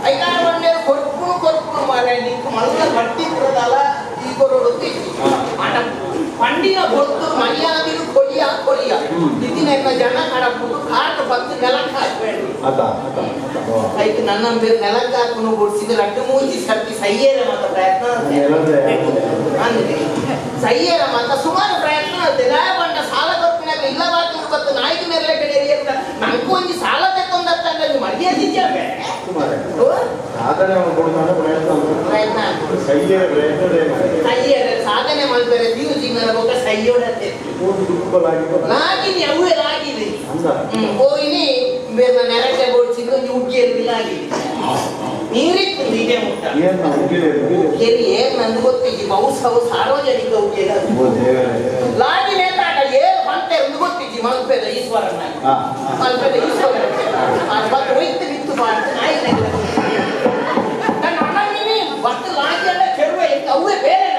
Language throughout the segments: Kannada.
ಐದಾರು ಒಂದೇ ಕೊರ್ಪು ಮಾರ ನಿಂತು ಮಲ್ಲ ಬಟ್ಟಿ ಕೊಡದಲ್ಲ ಈಗ ಜನ ಕಡಬಿಟ್ಟು ಕಾಟು ಬಂದು ನೆಲಕ್ಕೆ ಹಾಕ್ಬೇಡಿ ಆಯ್ತು ನನ್ನ ಬೇರೆ ನೆಲಕ್ಕೆ ಹಾಕೊಂಡು ಗುಡಿಸಿದ್ರೆ ರಟ್ಟು ಮೂಜಿ ಸರ್ತಿ ಸಯ್ಯೇರ ಮಾತ ಪ್ರಯತ್ನ ಅಂದ್ರೆ ಸಯ್ಯೇರ ಮಾತ ಸುಮಾರು ಪ್ರಯತ್ನ ಬಂಡ ಸಾಲ ಕೊಟ್ಟಿನಾಗ ಇಲ್ಲ ಬಾಕಿ ಗೊತ್ತು ನಾಯ್ಕ ಮೇಲೆ ಕಡೆ ನಂಗೂ ಒಂದು ಸಾಲ ತೆಕ್ಕೊಂಡಂತ ಮರ್ಯಾದೆ ಸಾಧನೆ ಮಾಡ್ತಾರೆ ನೀವು ಜೀವನ ಹೋಗ ಸೈಯೋಡತ್ತೆ ಲಾಗಿನಿ ಅವೇ ಲಾಗಿದೆ ಹೋಗಿನಿ ಬೇರೆ ನೆರಟೆ ಬೋಡ್ಸಿದ್ದು ಉಗ್ಗಿಯಲ್ಲಿ ಲಾಗಿದೆ ನೀರಿತ್ತು ಹೀಗೆ ಮುಟ್ಟ ಏನ್ ನಂದು ಗೊತ್ತಿಗೆ ಬಹುಸವು ಸಾರ್ವಜನಿಕ ಉಗ್ಗಿಯ ಲಾಗಿ ನೇತಾಟ ಏನ್ ಬಂತೆ ಒಂದು ಗೊತ್ತಿಗೆ ಮಲ್ಪೇದ ಈಶ್ವರನ ಮಲ್ಪೇದ ಈಶ್ವರ ಬಂದು ಒಯ್ತು ನಿಂತು ಮಾಡ್ತು ನಾಯಿ ನನ್ನ ಅಣ್ಣನಿಗೆ ಬಟ್ಟು ಲಾಗಿ ಎಲ್ಲ ಕೆಡುವೆ ಅವೇ ಬೇರೆ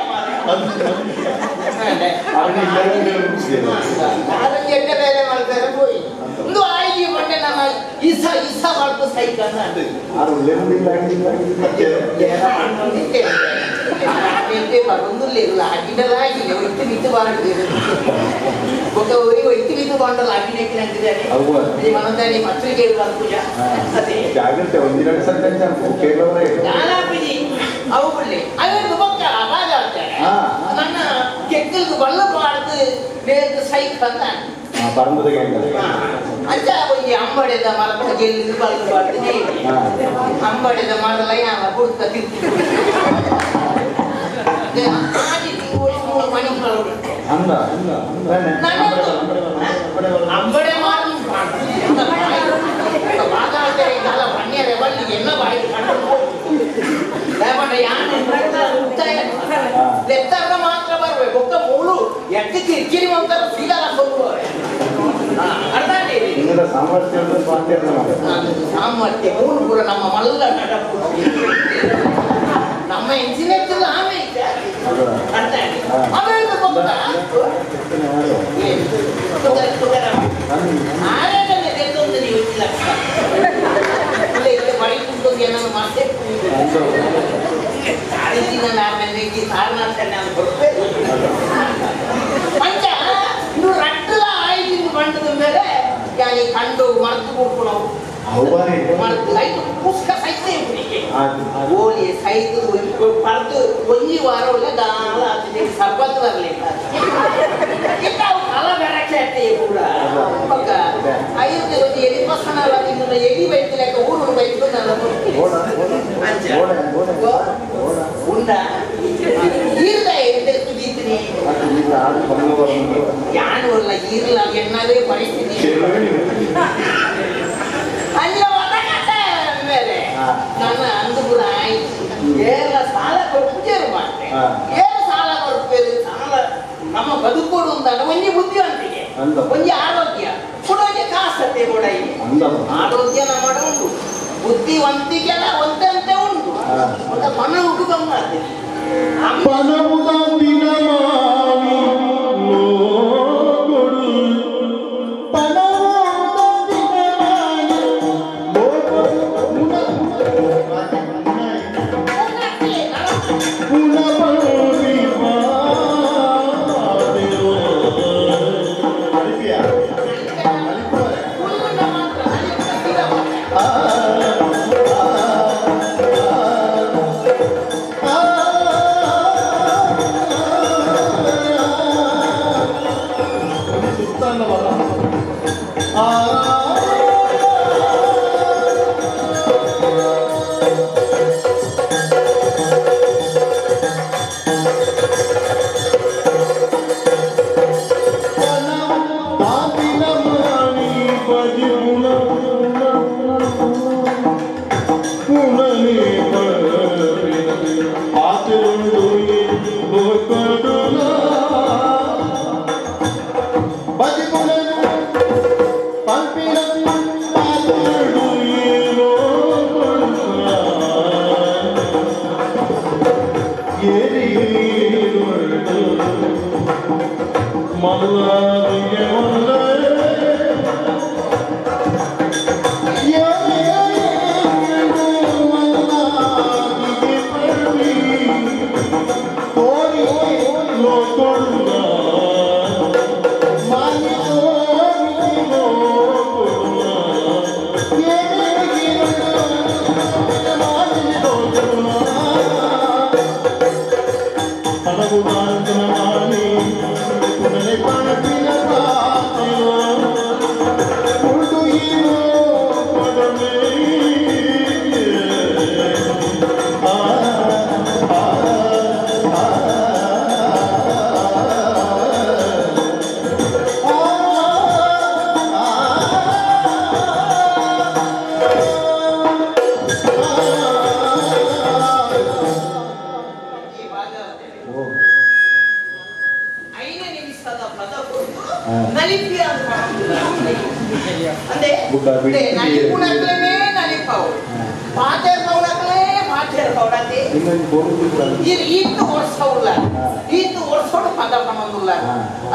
ಎಣ್ಣೆ ಬೇರೆ ಮಾಡ್ತಾರೆ ಹೋಯ್ ಒಂದು ಆಯ್ಕೆ ಬಂಡೆ ನಮ್ಮ ಇಸ ಮಾಡ್ತು ಸೈಕಲ್ ಒಂದು ಆಗಿಡಲ್ಲ ಆಗಿದೆ ಒಟ್ಟು ನಿಂತು ಬಾಡಿದೆ ಒಬ್ಬರಿಗೆ ಒಟ್ಟು ನಿಂತು ಬಾಂಡಲ್ಲ ಆಗಿನ ಅಂತಿದ್ದಾರೆ ಮನದಲ್ಲಿ ಪತ್ರಿಕೆ ಪೂಜ ಅದೇ ಜಾಲಾಪುಜಿ ಅವು ಬಿಡ್ಲಿ ಅದೊಂದು ಬೊಕ್ಕ ಅವಾಗ ಆಗ್ತಾರೆ ನನ್ನ ಕೆಕ್ಕಲ್ದು ಬಲ್ಲ ಪಾಡ್ದು ನೇರ್ದು ಸೈಕಲ್ ಅಂತ ಅಜ್ಜ ಒಂದು ಅಂಬಡೆದ ಮರದ ಗೆಲ್ಲು ಬಲ್ಲ ಪಾಡ್ದು ಅಂಬಡೆದ ಮರಲ ಯಾವ ಕೊಡ್ತ ಅಂಬಡೆ ಮಾಡಿ ಬಣ್ಣಿಯರೆ ಬಳ್ಳಿಗೆ ಎಲ್ಲ ಬಾಯಿ ಲೆತ್ತರ್ನ ಮಾತ್ರ ಬರ್ಬೇಕು ಒಕ್ಕ ಮೂಳು ಎಟ್ಟು ಕಿರಿಕಿರಿ ಅಂತಾರೆ ಸೀದಾ ಸಾಮರ್ಥ್ಯ ಮೂರು ಪೂರ ನಮ್ಮ ಮಲ್ಲ ನಟಪು ನಮ್ಮ ಇಂಜಿನಿಯರ್ ಆಮೇಲೆ ಆರೇಟಲ್ಲಿ ತೆಗೆದೊಂದು ನೀವು ಬಳಿ ಕುಂಟು ಏನಾದ್ರು ಮತ್ತೆ ಪಂಚ ಇನ್ನು ರಟ್ಟಲ ಆಯ್ತು ಬಂಡದ ಮೇಲೆ ಯಾನಿ ಕಂಡು ಮರ್ತು ಕೊಡ್ಕೊಳವು ಮರ್ತು ಆಯ್ತು ಪುಸ್ತಕ ಸೈತೆ ಓಲಿ ಸೈತು ಪರ್ದು ಒಂಜಿ ವಾರ ಒಳ್ಳೆ ಗಾಲ ಆಗ್ತದೆ ಸರ್ಬತ್ತು ಬರಲಿಲ್ಲ ಕಲ ಬೆರಕೆ ಕೂಡ ಪಕ್ಕ ಐದು ಒಂದು ಎಡಿ ಪಸನ ಎಡಿ ಬೈಕ್ ಲೆಕ್ಕ ಊರು ಬೈಕ್ ಉಂಡ ಈರ್ದ ಎದ್ದಿದ್ದೀನಿ ಯಾನು ಅಲ್ಲ ಈರ್ಲ ಎನ್ನದೇ ಪರಿಸ್ಥಿತಿ ಅಂದ್ರೆ ಮೇಲೆ ನನ್ನ ಅಂದುಗುರ ಆಯ್ತು ಏನ ಸಾಲ ಕೊಡ್ತೇರು ಮಾಡ್ತೆ ಏನು ಸಾಲ ಕೊಡ್ತೇವೆ ಸಾಲ ನಮ್ಮ ಬದುಕೋಡು ಅಂದಾಗ ಒಂಜಿ ಬುದ್ಧಿವಂತಿಕೆ ಒಂಜಿ ಆರೋಗ್ಯ ಕೊಡೋಕೆ ಕಾಸತ್ತೆ ಕೂಡ ಆರೋಗ್ಯ ನಮ್ಮ ಉಂಟು ಬುದ್ಧಿವಂತಿಕೆ ಒಂದಂತೆ ಉಂಟು ಅಂತ ಮನ ಹುಡುಗ ಮಾಡ್ತೇನೆ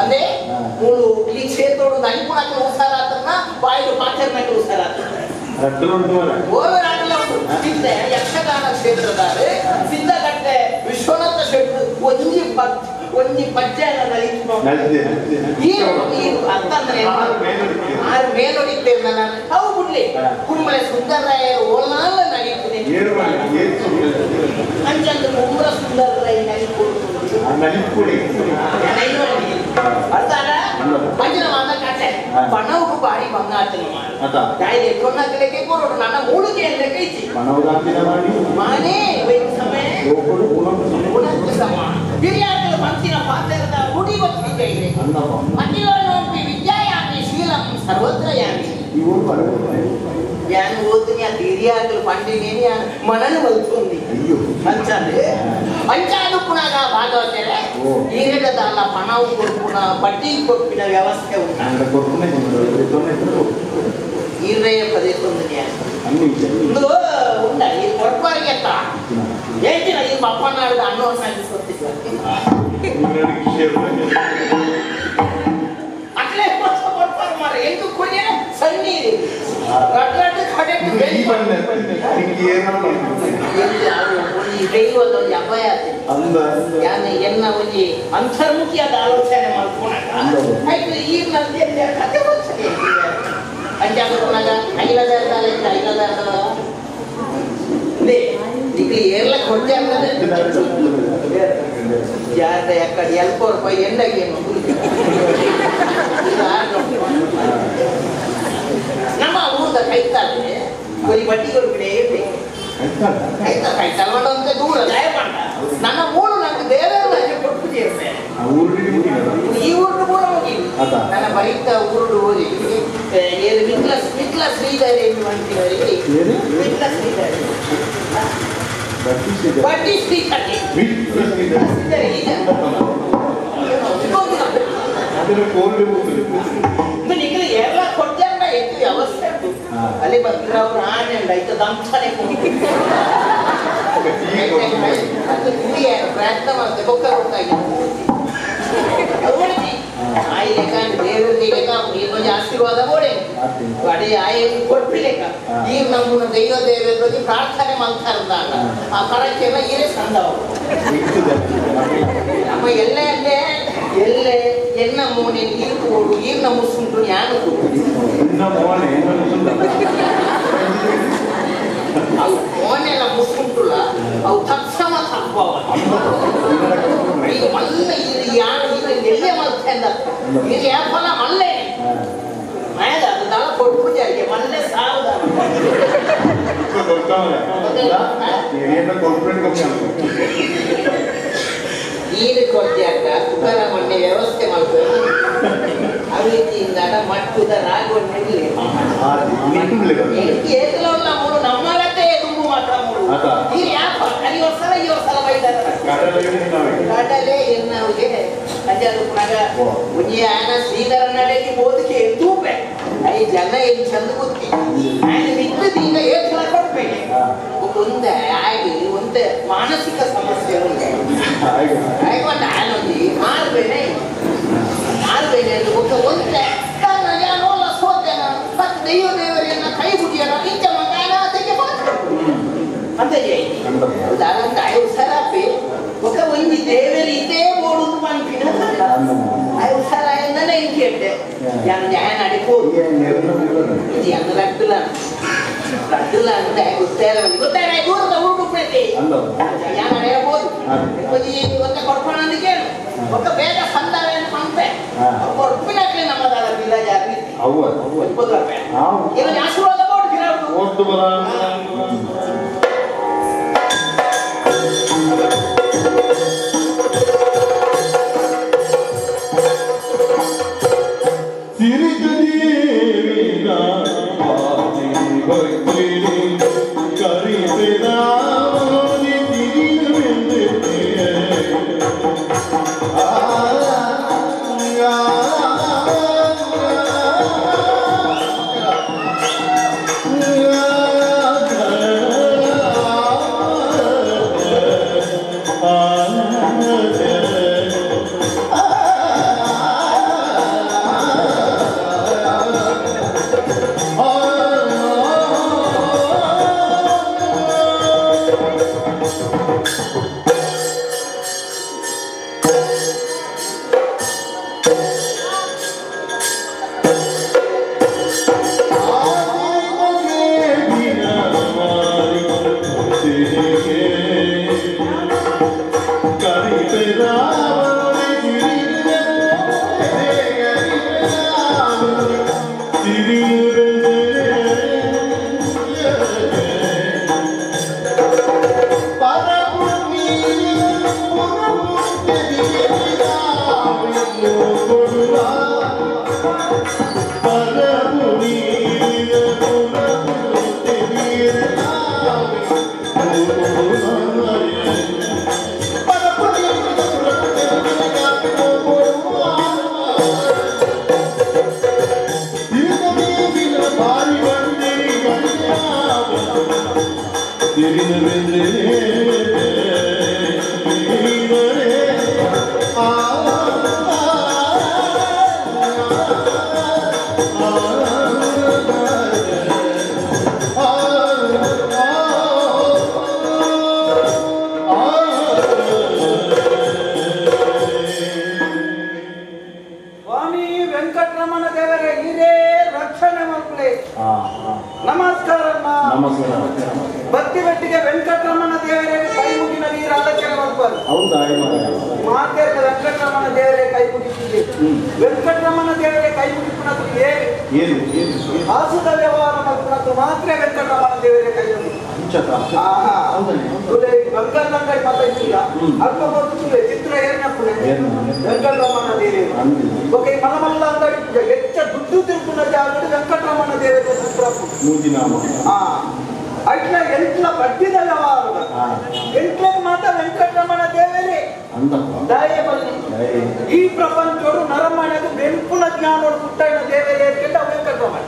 అంటే మూడు ఈ చేతోడు నలిపునట్లు ఉసారాతన్నా బాయిలు పాఠ్యమైనట్లు ఉసారాతన్నా ಯಕ್ಷಗಾನ ಕ್ಷೇತ್ರದಾರೆ ಸಿದ್ಧಗಟ್ಟೆ ವಿಶ್ವನಾಥ ಶೆಟ್ರು ಒಂಜಿ ಪದ್ಯನ ಅಂತಂದ್ರೆ ಆರು ಮೇಲೊಡಿತೇನೆ ನಾನು ಅವು ಬಿಡ್ಲಿ ಕುಮ್ಮಳೆ ಸುಂದರರಾಯ ಓಲ್ನಾಳ ನಡೀತದೆ ಅಂಚಂದ್ರೆ ಕುಮ್ಮಳ ಸುಂದರರಾಯ ನಲಿಪುಡಿ ಅರ್ಧಾರ ಅಂಚಿನ ಮಾತ ಕಟ್ಟೆ ಪಣವು ಬಾರಿ ಬಂಗಾತನ ದಾಯಿದೆ ಕೊನ್ನ ಕಡೆಗೆ ಕೊರೋಡು ನನ್ನ ಮೂಡುಗೆ ಅಂದ್ರೆ ಕೈಚಿ ಮಾನೇ ಸಮಯ ಸಮ ಹಿರಿಯಾಕಲು ಮಂಚಿನ ಪಾತ್ರದ ಗುಡಿ ಗೊತ್ತಿದೆ ಇದೆ ಮಂಜಿಲೋಪಿ ವಿದ್ಯಾಯಾಮಿ ಶೀಲಂ ಸರ್ವತ್ರ ಯಾಮಿ ಯಾನು ಓದ್ತೀನಿ ಅದು ಹಿರಿಯಾಕಲು ಪಂಡಿನಿ ಮನನು ಬಲ್ತುಂದಿ ಅಂಚಂದ್ರೆ ಅಂಚಾದು ಪುನಃ ಭಾಗವತರೆ ಈರಡದಲ್ಲ ಪಣವು ಕೊರ್ಪುನ ಬಡ್ಡಿ ಕೊರ್ಪಿನ ವ್ಯವಸ್ಥೆ ಉಂಟು ಈರೆಯ ಪ್ರದೇಶ ಒಂದು ಉಂಟ ಈ ಕೊರ್ಪಾರಿಗೆ ಎತ್ತ ಹೇಳ್ತೀನ ಈ ಬಪ್ಪನಾಡು ಅನ್ನೋ ಸಾಗಿಸ್ಕೊತಿದ್ವಿ ಅಟ್ಲೇ ಕೊರ್ಪಾರ ಮಾರ ಎಂಟು ಕೊನೆ ಸಣ್ಣೀರಿ ರಟ್ರಟ್ ಕಡೆಟ್ಟು ದೈವದ ಅಭಯ ಯಾನೆ ಎನ್ನ ಒಂಜಿ ಅಂತರ್ಮುಖಿಯಾದ ಆಲೋಚನೆ ಮಾಡ್ಕೊಂಡಾಗ ಆಯ್ತು ಈ ನದಿಯಲ್ಲಿ ಕತೆ ಬರ್ತದೆ ಅಂಚಾಗ ಐಲದ ಇಲ್ಲಿ ಎಲ್ಲ ಕೊಟ್ಟೆ ಆಗ್ತದೆ ಯಾರ ಯಾಕಡೆ ಎಲ್ಪೋ ರೂಪಾಯಿ ಎಂಡಗೆ ನಮ್ಮ ಊರದ ಕೈತಾದ್ರೆ ಬರೀ ಬಟ್ಟಿಗಳು ಬಿಡೇ ಬೇಕು ಕೈತಲ್ವಂಡ ಅಂತ ದೂರ ದಯ ಮಾಡ ನನ್ನ ಮೂರು ನಂಗೆ ಬೇರೆ ಕೊಟ್ಟು ಸೇರ್ತೇನೆ ಈ ಊರು ಕೂಡ ಹೋಗಿ ನನ್ನ ಬರೀತ ಊರು ಹೋಗಿ ಮಿಕ್ಲ ಶ್ರೀಧರಿ ಎಂದು ಅಂತೀವರಿಗೆ ಮಿಕ್ಲ ಶ್ರೀಧರಿ ಬಡ್ಡಿ ಶ್ರೀಧರಿ ನಿಖಿಲ ಎಲ್ಲ ಕೊಡ್ತಾರ ಎಷ್ಟು ಅವಸ್ಥೆ ಉಂಟು ಅಲ್ಲಿ ಬರ್ತಿರ ಅವ್ರು ಆನೆ ಉಂಟು ಆಯ್ತು ದಂಸನೆ ಪ್ರಯತ್ನ ಮಾಡ್ತೆ ಬೊಕ್ಕ ಗೊತ್ತಾಗಿದೆ ಆಯ್ಲೆ ಕಾಣ್ ದೇವರಿಗೆ ಕೊಂಚ ಆಶೀರ್ವಾದ ಕೊಡೆ ಅಡಿ ಆಯ ಕೊಡ್ಪಿಲೆಕ್ಕ ಈಗ ನಮ್ಮ ದೈವ ದೇವರಿಗೆ ಪ್ರಾರ್ಥನೆ ಮಾಡ್ತಾರದಾಗ ಆ ಕರಕ್ಕೆಲ್ಲ ಈರೇ ಸಂದವ ನಮ್ಮ ಎಲ್ಲೇ ಅಲ್ಲೇ ಎಲ್ಲೇ ಎನ್ನ ಮೋನೆ ನೀರು ಕೊಡು ಈರ್ನ ಮುಸುಂಟು ಯಾನು ಅವು ಮೋನೆಲ್ಲ ಮುಸುಂಟುಲ್ಲ ಅವು ತಕ್ಷಣ ತಪ್ಪವ ಈಗ ಮಲ್ಲ ಇದು ಯಾರು ಈಗ ಎಲ್ಲೇ ಮಾಡ್ತಾ ಈಗ ಯಾಕಲ್ಲ ಮಲ್ಲೆ ಮಯದ ಅದು ದಳ ಕೊಟ್ಟು ಪೂಜೆಗೆ ಮಲ್ಲೆ ಸಾವುದ ನೀರು ಕೊಡ್ತೀಯಾಕ ತುಕಾರ ಮಣ್ಣೆ ವ್ಯವಸ್ಥೆ ಮಾಡ್ತಾರೆ ಆ ರೀತಿಯಿಂದ ಮಟ್ಟುದ ರಾಗವನ್ನೆಲ್ಲಿ ಏಕಲವಲ್ಲ ಮೂರು ನಮ್ಮರತೆ ತುಂಬು ಮಾತ್ರ ಮೂರು ನೀರು ಯಾಕ ಕಲಿ ವರ್ಷಲ ಈ ವರ್ಷಲ ಬೈದಾರ ಕಡಲೆ ಎನ್ನವ್ರಿಗೆ ಅಜ್ಜರು ಪುನಗ ಉಜ್ಜಿ ಆಯನ ಶ್ರೀಧರ ನಡೆಗೆ ಓದಕ್ಕೆ ತೂಪೆ ಐ ಜನ ಏನು ಚಂದ ಗೊತ್ತಿ ಆಯ್ನ ನಿಂತದ್ದು ಈಗ ಏಕಲ ಕೊಡ್ಬೇಕು ಒಂದೇ ಆಗಿ ಒಂದೇ ಮಾನಸಿಕ ಸಮಸ್ಯೆ ಉಂಟೆ ಆಯ್ಕೊಂಡೆ ಮಾರ್ಬೇನೆ ಅಂತ ಒಂದೇ ನೋಲ್ಲ ಸೋತೇನ ಮತ್ತೆ ದೈವ ದೇವರನ್ನ ಕೈ ಬಿಟ್ಟಿಯನ ಇಂಚ ಮಗಾನ ಅದಕ್ಕೆ ಅಂತ ಹೌದಾದಂತ ಆಯು ಸರಪಿ ఒక ಒಂಜಿ ದೇವರಿ ಇದೇ ಓಡುದು ಮನ್ಪಿನ ಆಯು ಸರ ಎಂದನೆ ಇಂಕೆ ಇಟ್ಟೆ ಯಾರು ನ್ಯಾಯ ನಡಿಬೋದು ಇದು ಹೆಂಗ ರಡ್ಡುಲ ಅಂದ್ರೆ ಗೊತ್ತಾರ ದೂರದ ಹುಡುಕು ಪ್ರತಿ ಯಾರು ನಡೆಯಬಹುದು ಒಂದೇ ಕೊಡ್ಕೋಣ ఒక పేద సందాలైన పంపే ఒక ఉప్పినట్లే నమ్మదాల విలేజ్ ఆగి ఇప్పటికే ఇలా ఆశీర్వాద బోర్డు తిరగదు ఓటు బరా వెంకటరమణ దేవరే కై ముగిపునకు ఆసుద వ్యవహారమునకు మాత్రమే వెంకటరమణ దేవరే కై ಬಂಗಾರದಂಗಡಿ ಮಾತಾಡ್ತಿಲ್ಲ ಅಲ್ಪ ಬರ್ತದೆ ಚಿತ್ರ ಏರಿನಪ್ಪು ವೆಂಕಟರಮಣ ದೇವರೇ ಓಕೆ ಮಲಮಲ್ಲ ಅಂಗಡಿ ಹೆಚ್ಚ ದುಡ್ಡು ತಿರುಗುನ ಜಾಗದಲ್ಲಿ ವೆಂಕಟರಮಣ ದೇವರೇ ಸುಪ್ರಭು ಮೂಜಿನಾಮ ಅಟ್ಲ ಎಂಟ್ಲ ಬಡ್ಡಿದ ವ್ಯವಹಾರದ ಎಂಟ್ಲ ಮಾತ್ರ ವೆಂಕಟರಮಣ ದೇವರೇ ಈ ಪ್ರಪಂಚೋಡು ನರಮಣೆಗೆ ಬೆಂಪುನ ಜ್ಞಾನೋಡು ಪುಟ್ಟಣ್ಣ ದೇವರೇ ಕೆಟ್ಟ ವೆಂಕಟರಮಣ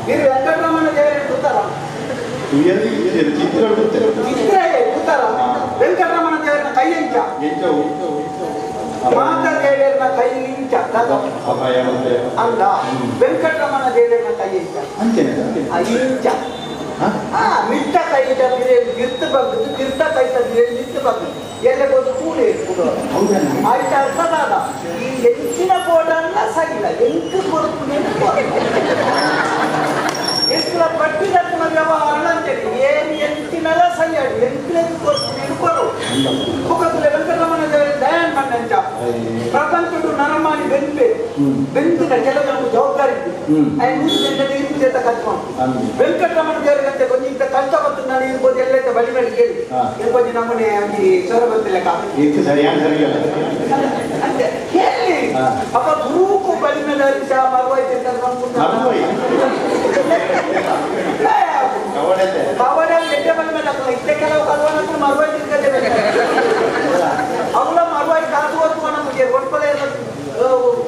మీరు ವೆಂಕಟರಮಣ ದೇವರೇ ಗೊತ್ತಾರ ಚಿತ್ರ ಗೊತ್ತಾರ ವೆಂಕಟರಮಣ ದೇವರನ್ನ ಕೈ ಎಂಚ ಮಾತಾ ದೇವರನ್ನ ಕೈ ಇಂಚ ಅಲ್ಲ ವೆಂಕಟರಮಣ ದೇವರನ್ನ ಕೈ ಎಂಚ ಇಂಚ ಮಿಟ್ಟ ಕೈಟ ಗಿರ್ತ ಬಗ್ಗದು ಗಿರ್ತ ಕೈಟ ನಿಂತು ಬಗ್ಗದು ಎಲೆ ಬಂದು ಕೂಡೆ ಆಯ್ತು ಅರ್ಥ ಅದ ಈ ಹೆಂಚಿನ ಬೋರ್ಡನ್ನ ಸರಿಲ್ಲ ಎಂಟು ಕೊರಪು ಎಂಟು ಬಡ್ಡಿದ ವ್ಯವಹಾರ ಅಂತೇಳಿ ಏನು ಎಂಟಿನೆಲ್ಲ ಸರಿಯಾಗಿ ಎಂಟು ಕೊರಪು ನೆನಪರು ಮುಖದಲ್ಲಿ ವೆಂಕಟರಮಣ ದೇವರ ದಯಾನ್ ಮಣ್ಣಂಚ ಪ್ರಪಂಚಡು ನರಮಾನಿ ಬೆಂಪೆ ಬೆಂಪಿನ ಕೆಲವೊಂದು ಜವಾಬ್ದಾರಿ ಇತ್ತು ವೆಂಕಟರಮಣ ದೇವರಿಗಂತೆ ಕೊಂಚ ಕಷ್ಟ ಬಂತು ನಾನು ಇರ್ಬೋದು ಎಲ್ಲ ಬಳಿ ಮೇಲೆ ಕೇಳಿ ಕೊಂಚ ನಮ್ಮನೆ ಸ್ವರ ಬಂತಿಲ್ಲ ಅಂತೆ ಹೇಳಿ ಅಪ್ಪ ಗುರುಕು ಬಳಿ ಮೇಲೆ ಮರುವಾಯ್ತು ಕವಡೆಯಲ್ಲಿ ಎಡ್ಡೆ ಬಳಿ ಮೇಲೆ ಹಾಕಲ್ಲ ಇಷ್ಟೇ ಕೆಲವು ಕಲ್ವನ ಮರುವಾಯ್ತು ಅವಳ ಮರುವಾಯಿ ಕಾಸು ಹೊತ್ತು ನಮಗೆ ಒಟ್ಕೊಲೆ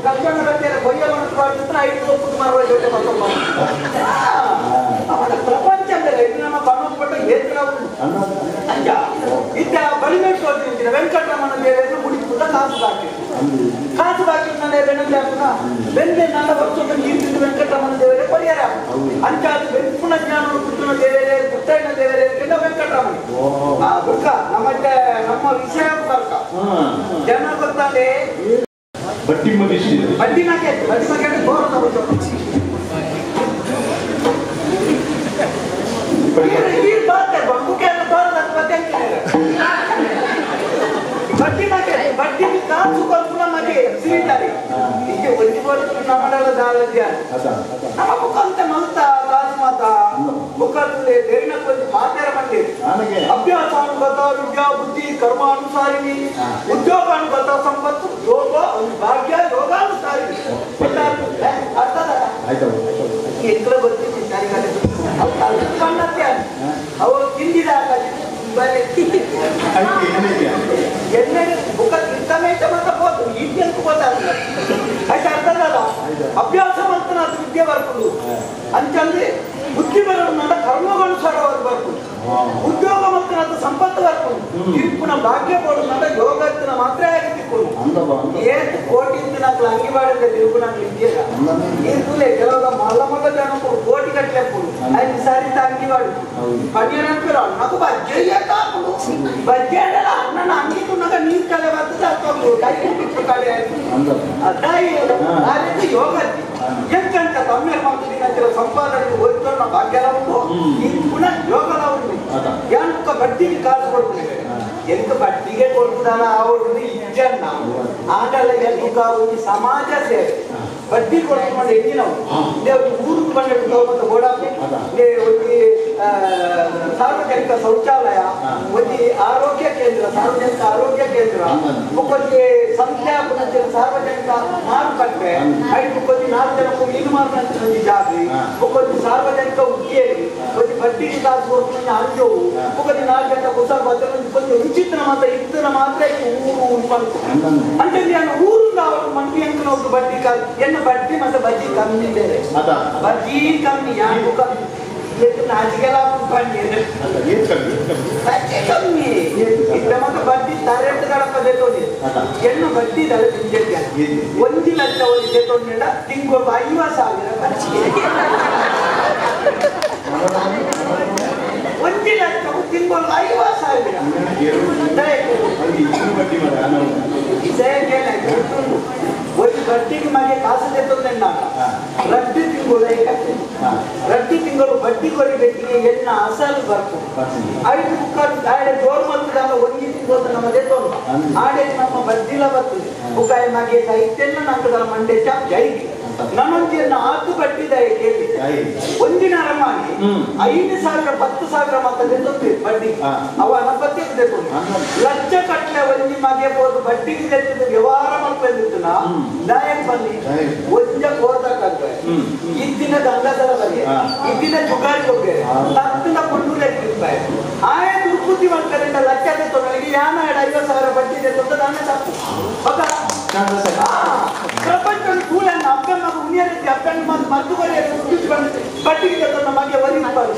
ಕಲ್ಯಾಣ ಬಂದಿರ ಕೊಯ್ಯ ಮಾಡ್ತಾರೆ ಐದು ಒಪ್ಪು ಮರುವಾಯಿ ಜೊತೆ ಅವನ ಪ್ರಪಂಚ ಅಂದರೆ ಇದು ನಮ್ಮ ಬಣ್ಣಪಟ್ಟು ಏತ್ರ ಅಂಜ ಇದ್ದ ಬಳಿಮೇಟ್ ಹೋಗ್ತೀನಿ ವೆಂಕಟರಮಣ ದೇವರನ್ನು ಮುಡಿಪುದ ಕಾಸು ಬಾಕಿ ನನ್ನ ಬೆಣ್ಣೆ ಹಾಕುನ ಬೆಂದೆ ನನ್ನ ವರ್ಷದ ನೀರು ವೆಂಕಟರಮಣ ದೇವರೇ ಪರಿಹಾರ ಅಂಚಾದ ಬೆಂಪುನ ಜ್ಞಾನ ಪುಟ್ಟಣ ದೇವರೇ ಪುಟ್ಟಣ್ಣ ದೇವರೇ ವೆಂಕಟರಮಣ ನಮ್ಮ ವಿಷಯ ಬರ್ಕ ಜನ ಗೊತ್ತಾನೆ ಬಡ್ಡಿ ಮಾರ್ಕೆಟ್ ಬಡ್ಡಿ ಮಾರ್ಕೆಟ್ ಬಡ್ಡಿ ಕಾಸು ಕೊರ್ಪುನ ಮಗೆ ಸಿರಿತಾರೆ ಈಗ ಒಂದು ಕೊರ್ಪು ನಮ್ಮಡಲ ದಾಲದ್ಯ ನಮ್ಮ ಮುಖಂತ ಮಲ್ತ ಕಾಸು ಮಾತ ಮುಖಂತಲೆ ದೇರಿನ ಕೊಂದು ಮಾತಾರ ಬಂದೆ ಅಭ್ಯಾಸಾನುಗತ ವಿದ್ಯಾ ಬುದ್ಧಿ ಕರ್ಮಾನುಸಾರಿಣಿ ಉದ್ಯೋಗಾನುಗತ ಸಂಪತ್ತು ಯೋಗ ಒಂದು ಭಾಗ್ಯ ಯೋಗಾನುಸಾರಿಣಿ ಅರ್ಥದ ಎತ್ತರ ಗೊತ್ತಿತ್ತು ಅವರು ತಿಂದಿದ ಅಭ್ಯಾಸ ಮಂತ್ರ ವಿದ್ಯೆ ಬರ್ಕೊಂಡು ಅಂತಂದ್ರೆ ಬುದ್ಧಿ ಬರೋಣ ಕರ್ಮಗನುಸಾರವಾಗಿ ಬರ್ಕೊಂಡು ಉದ್ಯೋಗ ಮಂತ್ರ ಸಂಪತ್ತು ಬರ್ಕೊಂಡು ತೀರ್ಪುನ ಭಾಗ್ಯ ಕೊಡೋಣ ಯೋಗತ್ತಿನ ಮಾತ್ರ ಆಗಿಕೊಂಡು ಏನು ಕೋಟಿ నాకు అంగి వాడే తిరుగు నాకు ఇచ్చేదా నీకులే ಕೆಲವಾಗ ಮಲ್ಲ ಮಲ್ಲ ಜನ ಕೋಟಿ ಕಟ್ಟಲೆ ಕೊಡು ಐದು ಸಾರಿ ಅಂಗಿ ವಾಡು ಪನ್ನಿರಕ್ಕೆ నాకు ಬಜ್ಜೆಯ ಕಾಪುಡು ಬಜ್ಜೆಡಲ ನನ್ನ ಅಂಗಿ ತುನಗ ನೀರು ಕಲೆ ಬರ್ತದೆ ಅದು ಕೈ ಬಿಟ್ಟು ಕಲೆ ಅದಾಯಿ ಆ ರೀತಿ ಯೋಗ ಎಂಕಂತ ತಮ್ಮ ಮಾಡ್ತಿದ್ದ ಸಂಪಾದನೆ ಹೋಯ್ತು ನಾ ಭಾಗ್ಯಲ ಉಂಟು ಈ ಪುನಃ ಯೋಗಲ ಉಂಟು ಯಾನಕ್ಕ ಬಡ್ಡಿಗೆ ಕಾಸು ಕೊಡ್ತೀನಿ ಎಂತ ಬಡ್ಡಿಗೆ ಕೊಡ್ತಾನ ಅವ್ರದ್ದು ಇಜ್ಜನ್ನ ಆಗಲ್ಲ ಎಂತ ಒಂದು ಸಮಾಜ ಸೇವೆ ಬಡ್ಡಿ ಕೊಡ್ಕೊಂಡು ಎಲ್ಲಿ ನಾವು ಊರಿಗೆ ಬಂದಿಟ್ಟು ಮತ್ತು ಗೋಡಾಪಿ ಒಂದು ಸಾರ್ವಜನಿಕ ಶೌಚಾಲಯ ಒಂದು ಆರೋಗ್ಯ ಕೇಂದ್ರ ಸಾರ್ವಜನಿಕ ಆರೋಗ್ಯ ಕೇಂದ್ರ ಒಂದು ಸಂಖ್ಯಾಪನ ಸಾರ್ವಜನಿಕ ಮಾರುಕಟ್ಟೆ ಐದು ಕೊಂದು 4 ಜನಕ್ಕೂ ಮೀನು ಮಾರುಕಟ್ಟೆ ಒಂದು ಜಾತಿ ಒಂದು ಸಾರ್ವಜನಿಕ ಉದ್ಯೋಗಿ ಒಂದು ಬಡ್ಡಿಗೆ ಕಾಸು ಕೊಡ್ಕೊಂಡು ಅಂಜೋವು ಒಂದು 4 ಜನ ಹೊಸ ಬದಲು ಕೊಂದು ವಿಚಿತ್ರ ಮಾತ್ರ ಇತರ ಮಾತ್ರ ಊರು ಬಂತು అంటే నేను ఊరు రావడం మనకి ఎంత ఒక బడ్డీ కాదు ఎన్న బడ్డీ ಮತ್ತೆ బజ్జీ కమ్మి ಬೇರೆ బజ్జీ కమ్మి ಯಾರು ಕಮ್ಮಿ लेकिन आजकल आप बंद अಲ್ಲ ಏನು ಕಮ್ಮಿ ಬಜ್ಜಿ ಕಮ್ಮಿ ಇತ್ತ ಮತ್ತೆ ಬಡ್ಡಿ ಡೈರೆಕ್ಟ್ ಗಡಪ ದೇತೋನಿ ಎನ್ನ ಬಡ್ಡಿ ದಳ ತಿಂಜೆಗೆ 1 ಲಕ್ಷ ಒಂದು ದೇತೋನಿಡ ತಿಂಗಳು 50,000 ಬಜ್ಜಿ 1 ಲಕ್ಷ ತಿಂಗಳು 50,000 ಬಡ್ಡಿಗೆ ಮನೆ ಕಾಸು ತೆತ್ತೊಂದು ರಡ್ಡಿ ತಿಂಗಳು ರಡ್ಡಿ ತಿಂಗಳು ಬಡ್ಡಿ ಕೊರಿಬೇಕಿಗೆ ಎನ್ನ ಅಸಲು ಬರ್ತು 5 ಮುಕ್ಕಾಲು ಆಡೆ ಜೋರು ಮಾಡ್ತದಾಗ 1 ತಿಂಗಳು ನಮ್ಮ ತೆತ್ತೊಂದು ಆಡೆ ನಮ್ಮ ಬಡ್ಡಿಲ ಬರ್ತದೆ ಮುಖಾಯ ಮಗೆ ಕೈತೆನ್ನ ನಂತರ ಮಂಡೆ ಚಾಪ್ ಜೈಗೆ ನನ್ನೊಂದಿನ 10 ಬಡ್ಡಿದ ಕೇಳಿ ಒಂದಿನ ಅರಮಾನಿ 5,000 10,000 ಮಾತ್ರ ತೆತ್ತೊಂದು ಬಡ್ಡಿ ಅವ ಅನಪತ್ಯ ತೆತ್ತೊಂದು ಲಕ್ಷ ಕಟ್ಟಲೆ ಒಂದಿ ಮಗೆ ಹೋದು ಬಡ್ಡಿಗೆ ತೆತ್ತೊಂದು ವ್ಯವಹಾರ ಮಾಡ್ಕೊಂಡಿರ್ತನ ದಾಯಕ್ ಬಂದಿ ಒಂಜ ಕೋರ್ದಕ್ಕಂತೆ ಇದ್ದಿನ ದಂಡದರ ಬಗೆ ಇದ್ದಿನ ಜುಗಾರಿ ಹೋಗ್ತಾರೆ ತತ್ತಿನ ಕೊಂಡು ಲೆಕ್ಕಿರ್ತಾರೆ ಆಯ ದುರ್ಬುದ್ಧಿ ಮಾಡ್ಕರಿಂದ ಲಕ್ಷ ತೆತ್ತೊಂದಿಗೆ ಯಾನ 50,000 ಬಡ್ಡಿ ತೆತ್ತೊಂದು ದಾನ ತಪ್ಪು ಪ್ರಪಂಚ ಕೂಲನ್ನು ಅಪ್ಪನ ಮಗ ಉಣಿಯರಿಗೆ ಅಪ್ಪನ ಮಗ ಮದ್ದುವರೆ ಬಡ್ಡಿಗೆ ತೆತ್ತೊಂದು ನಮಗೆ ಒರಿಪಾರು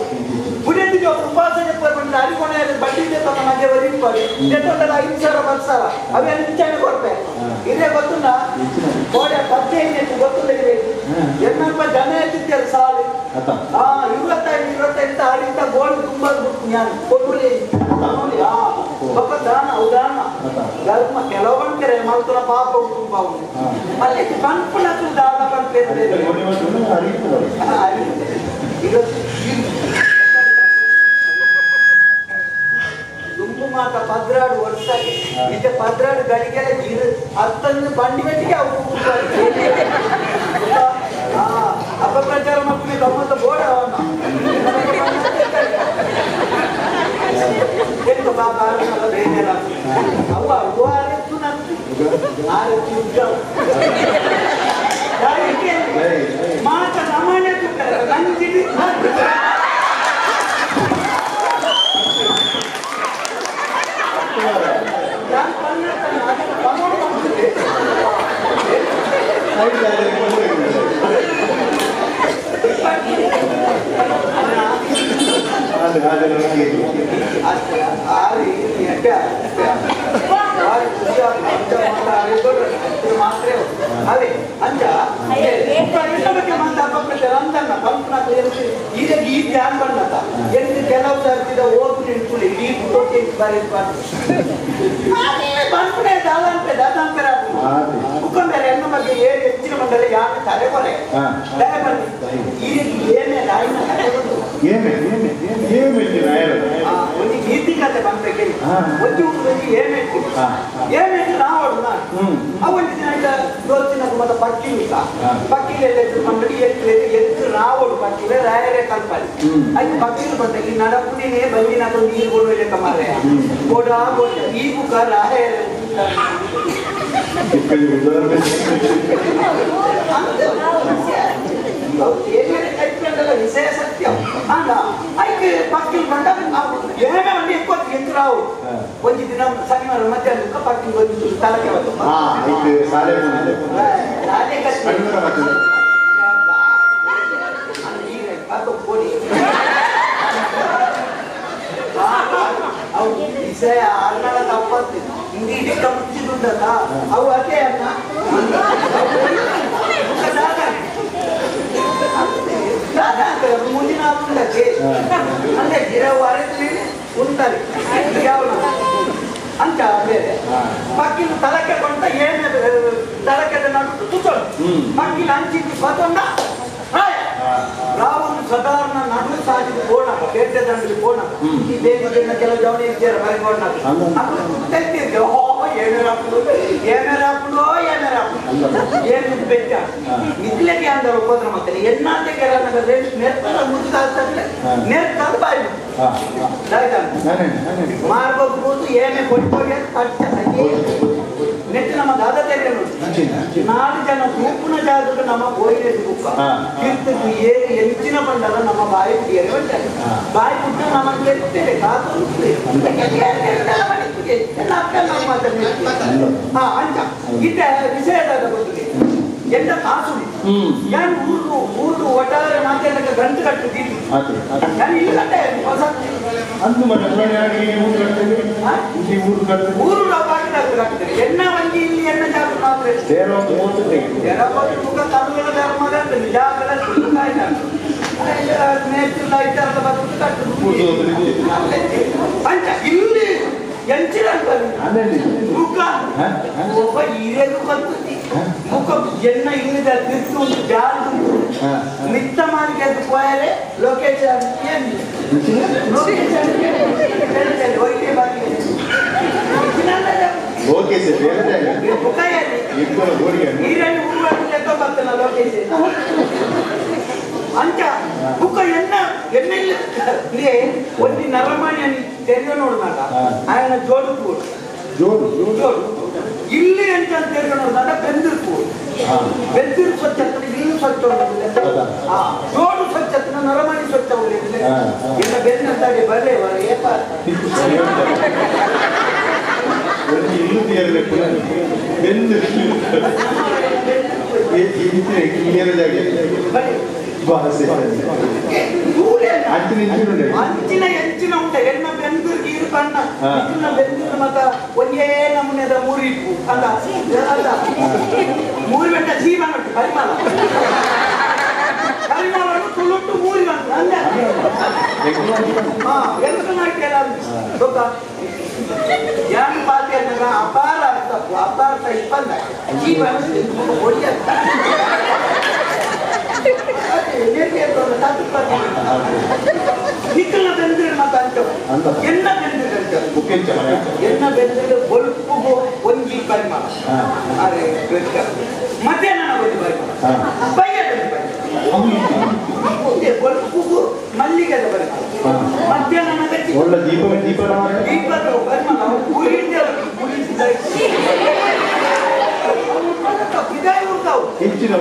ಪುಣ್ಯತಿಗೆ ಒಬ್ಬರು ಉಪಾಸನೆ ಬಂದು ಅರಿಕೊಣೆ ಬಡ್ಡಿ ತೆತ್ತೊಂದು ನಮಗೆ ಒರಿಪಾರು ತೆತ್ತೊಂದಲ್ಲ 5,000 10,000 ಅವೇ ನಿಂಚನೆ ಕೊಡ್ತಾರೆ ಇದೇ ಗೊತ್ತುಂಟ ಕೋಡೆ 15 ಗೊತ್ತಿಲ್ಲ ಎನ್ನಪ್ಪ ಜನ ಎತ್ತಿದ್ದಾರೆ ಸಾಲು 25 ಆಡಿಂದ ಗೋಲ್ಡ್ ತುಂಬಾ ನಾನು ಕೊಡುವಳಿ ಒಬ್ಬ ದಾನ ಉದಾಹರಣ ಧರ್ಮ ಕೆಲವೊಂದು ಮಲ್ತನ ಪಾಪ ತುಂಬಾ ಅಲ್ಲಿ ಕನ್ಪುಣಕ್ಕೂ ದಾನ ಬಂದಿದೆ ತುಂಬು ಮಾತ ಪದ್ರಾಡು ವರ್ಷಕ್ಕೆ ಇತ್ತೆ ಪದ್ರಾಡು ಗಡಿಗೆಲ್ಲ ಹತ್ತನ್ನು ಬಂಡಿ ಬೆಟ್ಟಿಗೆ ಅವರು ಅಪಪ್ರಚಾರ ಮಕ್ಕಳಿಗೆ ಗಮ್ಮತ್ತ ಬೋಡ ಅವ ಆರೆತ್ತು ಮಾತ ಸಾಮಾನ್ಯ ನಂಜಿಡಿ ಅದೇ ಅಂಚ ಈಗ ಈ ಧ್ಯಾನ ಬಂದತ ಎಂದು ಕೆಲವು ಸರ್ತಿದ ಓದು ನಿಂತ್ಕೊಳ್ಳಿ ಈ ಫೋಟೋ ಬಾರಿ ಬಂದ್ಬಿಟ್ಟೆ ದಾದಾಂಪೆ ದಾದಾಂಪೆರ ಮುಖಂಡರೆ ಹೆಣ್ಣ ಬಗ್ಗೆ ಏನು ಹೆಚ್ಚಿನ ಬಂದರೆ ಯಾರು ತಲೆ ಕೊಲೆ ದಯ ಬನ್ನಿ ಈಗ ಏನೇ ರಾಯಿನ ಒಂದು ಗೀತಿ ಕತೆ ಬಂದ್ರೆ ಕೇಳಿ ಒಂದು ಏನೇನು ನಾವು ಅವೊಂದು ದಿನ ಆಯ್ತಾ ದೋಸ್ತಿನ ಮತ್ತೆ ಪಕ್ಕಿಲೆಲ್ಲ ಮಂಡಳಿ ಎತ್ತು ರಾವೋಡು ಪಕ್ಕಿಲೆ ರಾಯರೇ ಕಲ್ಪಲಿ ಅದು ಪಕ್ಕಿಲು ಬಂದಾಗ ನಡಪುನೇ ಬಂದಿನಾಗ ನೀರು ಕೊಡುವ ಲೆಕ್ಕ ಮಾರೆ ಗೋಡ ಈ ಬುಕ್ಕ ರಾಯರ ವಿಷಯ ಸತ್ಯ ಅಲ್ಲ ಐಕೆ ಪಕ್ಕಿ ಬಂದಾಗ ಏನೇ ಒಂದು ಎಕ್ಕೊತ್ತು ಎತ್ತು ರಾವು ಒಂದು ದಿನ ಶನಿವಾರ ಮಧ್ಯಾಹ್ನ ಪಕ್ಕಿ ಬಂದು ತಲಕೆ ಬಂದು ವಿಷಯ ಅಣ್ಣನ ತಪ್ಪತ್ತು ಹಿಂದಿ ಮುಂಚಿದುಂಟಲ್ಲ ಅವು ಅದೇ ಅಣ್ಣ ಮುಂದಿನ ಉಂಟಕ್ಕೆ ಅಂದ್ರೆ ಗಿಡ ವಾರದಲ್ಲಿ ಉಂಟಲ್ಲಿ ಅಂತ ಬೇರೆ ಪಕ್ಕಿನ ತಲಕೆ ಕೊಂಡ ಏನೇ ತಲಕೆ ನಡು ತುಚೋಳು ಪಕ್ಕಿನ ಅಂಚಿದ್ದು ಸ್ವತಂತ್ರ ರಾವಣ ಸಾಧಾರಣ ನಡು ಸಾಧಿಸಿ ಕೋಣಕ ಪೇಟೆ ದಂಡಲ್ಲಿ ಕೋಣಕ ಈ ಬೇರೆ ಕೆಲವು ಜವಳಿ ಇದ್ದಾರೆ ಬರೀ ಕೋಣಕ ತೆಗ್ದಿದ್ದೆ ಏನು ಬೆಟ್ಟ ಇದ್ಲೆಗೆ ಅಂದ ಉಪದ್ರ ಮಾಡ್ತಾರೆ ಎನ್ನಾತೆ ಕೆಲವನ್ನ ನೆರ್ತಾರ ಮುದ್ದಾಗ್ತಂದ್ರೆ ನೆರ್ತಾದ ಬಾಯಿ ಮಾಡ್ಬೋದು ಏನೇ ಕೊಟ್ಕೋಗಿ ನೆಟ್ಟು ನಮ್ಮ ದಾದ ತೆರೆಯಲು 4 ಜನ ತೂಪುನ ಜಾಗಕ್ಕೆ ನಮ್ಮ ಗೋಯಿಲೆ ಬುಕ್ಕ ಕೀರ್ತಕ್ಕೆ ಏನು ಹೆಂಚಿನ ಬಂಡಲ್ಲ ನಮ್ಮ ಬಾಯಿ ಏರಿ ಬಂದರೆ ಬಾಯಿ ಪುಟ್ಟ ನಮ್ಮ ಕೆತ್ತೇವೆ ಕಾದು ಅಂತ ಇದ್ದ ವಿಷಯದ ಬಗ್ಗೆ ಎಂತ ಕಾಸು ഞാൻ ಊರು ಒಟ್ಟಾರೆ ಮಾತಾಡಕ್ಕೆ ಗಂಟು ಕಟ್ಟಿದ್ದೀನಿ ನಾನು ಇಲ್ಲಿ ಗಂಟೆ ಹೊಸ ಊರು ನಾವು ಕಟ್ಟಿದ್ದಾರೆ ಎನ್ನ ವಂಗಿ ಇಲ್ಲಿ ಎನ್ನ ಜಾಗ ಮಾತ್ರ ಮುಖ ತಮಿಳ ಧರ್ಮದ ಜಾಗದ ಅಂತ ಇಲ್ಲಿ ಎಂಚಿನ ಮುಖ ಒಬ್ಬ ಹಿರಿಯರು ಕಲ್ತಿ ಮುಖ ಎನ್ನ ಇಲ್ಲಿದ ತಿರ್ತು ಒಂದು ಜಾಗ ಮಿತ್ತ ಮಾಡಿ ಅದು ಪೋಯರೆ ಲೊಕೇಶನ್ ಏನು ಲೊಕೇಶನ್ ಹೋಯ್ತೆ ಬಾಕಿ ಓಕೆ ಸರ್ ಬೇರೆ ಮುಖ ನೀರಲ್ಲಿ ಹೂವನ್ನು ಲೆಕ್ಕ ಬರ್ತಲ್ಲ ಲೊಕೇಶನ್ ಅಂಚ ಬುಕ್ಕ ಎಣ್ಣೆಲ್ಲ ಒಂದು ನರಮಣಿಯನ್ನು ತೆರೆದು ನೋಡಿದಾಗ ఆయన ಜೋಡು ಇಲ್ಲಿ ಅಂತ ತೆರೆದು ನೋಡಿದಾಗ ಬೆಂದಿರು ಸ್ವಚ್ಛ ಇಲ್ಲಿ ಸ್ವಚ್ಛ ಜೋಡು ಸ್ವಚ್ಛ ನರಮಣಿ ಸ್ವಚ್ಛ ಎಲ್ಲ ಬೆನ್ನಂತಾಡಿ ಬರಲೇ ಬರ ಏಪ ಇಲ್ಲೂ ತೀರಬೇಕು ಅಂಚಿನ ಎಂಚಿನ ಉಂಟ ಹೆಣ್ಣ ಬೆಂದೂರಿಗೆ ಇರು ಕಣ್ಣ ಬೆಂದೂರು ಮತ್ತ ಒಂದೇ ನಮೂನೆದ 3 ಇಪ್ಪು ಅಲ್ಲ 3 ಗಂಟೆ ಜೀವನ ಉಂಟು ಪರಿಮಾಣವನ್ನು ತುಳುಟ್ಟು 3 ಗಂಟೆ ಅಂದ್ರೆ ಎಂಟು ನಾಲ್ಕೆಲ್ಲ ಗೊತ್ತಾ ಯಾರು ಪಾತಿ ಅಂದಾಗ ಅಪಾರ ತಪ್ಪು ಅಪಾರ ಇಪ್ಪಂದ ಜೀವನ ಹೊಡಿಯತ್ತ ನಿಕ್ಕಲ ಬೆಂದ್ರೆ ಮತ್ತೆ ಎನ್ನ ಬೆಂದ್ರೆ ಬಲ್ಪುಗು ಒಂಜಿ ಪರಿಮಾಣ ಅರೆ ಮಧ್ಯಾಹ್ನ ಒಂದು ಪರಿಮಾಣ ಬಯ್ಯ ಬಲ್ಪುಗು ಮಲ್ಲಿಗೆದ ಪರಿಮಾಣ ಮಧ್ಯಾಹ್ನ ಒಳ್ಳೆ ದೀಪದ ಪರಿಮಾಣ ಹೆಚ್ಚಿನ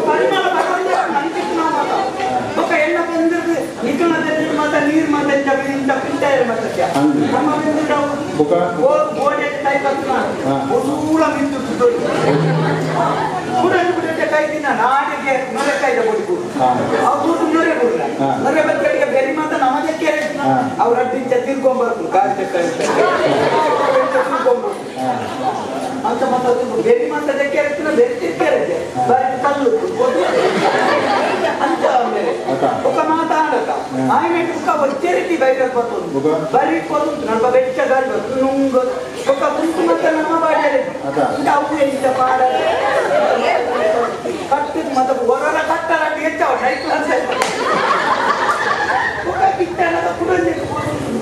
ಪರಿಮಾಣ ಎಣ್ಣ ಬೆಂದ್ರೆ ನಿಖಲ ಬೆಂದ್ರೆ ಮತ್ತೆ ನೀರು ಮತ್ತೆ ಪಿಂಟಾಯ ಮತ್ತೆ ನಮ್ಮ ಬೆಂದ್ರೆ ಗೋಡೆ ಟೈಪ್ ಪೂರ ಮಿಂದು ಕೈ ದಿನ ನಾಡಿಗೆ ನೊರೆಕಾಯ್ದ ಕೊಡ್ಕು ಅವ್ರು ನೊರೆ ಕೊಡ್ಲ ನೊರೆ ಬತ್ತಡಿಗೆ ಬೆರಿ ಮಾತ ನಮಗೆ ಕೇಳಿ ಅವ್ರ ಅಡ್ಡಿಂಚ ತಿರ್ಕೊಂಡ್ಬರ್ತು ಕಾರ್ ತಿರ್ಕೊಂಡ್ಬರ್ತು ಅಂತ ಮತ್ತೆ ಬೆರಿ ಮಾತದ ಕೇಳ್ತಿನ ಬೆರ್ತಿ ಕೇಳಿದೆ ಬರೀ ಕಲ್ಲು ಅಂತ ಆಮೇಲೆ ఒక ಮಾತಾಡಕ ఆయన ఒక వచ్చేరికి బయటకు పోతుంది బరి పోతుంది నడప వెచ్చ గాలి ನುಂಗು ఒక ಗುಂಪು ಮತ್ತೆ ನಮ್ಮ ಬಾಡಿಯಲ್ಲಿ ಅಂತ ಅವು ಎಂತ ಪಾಡಲ್ಲ ಕಟ್ಟಿದ ಮತ್ತೆ ಹೊರರ ಕಟ್ಟರ ಹೆಚ್ಚವ ನೈಟ್ ಕ್ಲಾಸ್ ఒక ಕಿಟ್ಟನದ ಕುಡಂಜಿ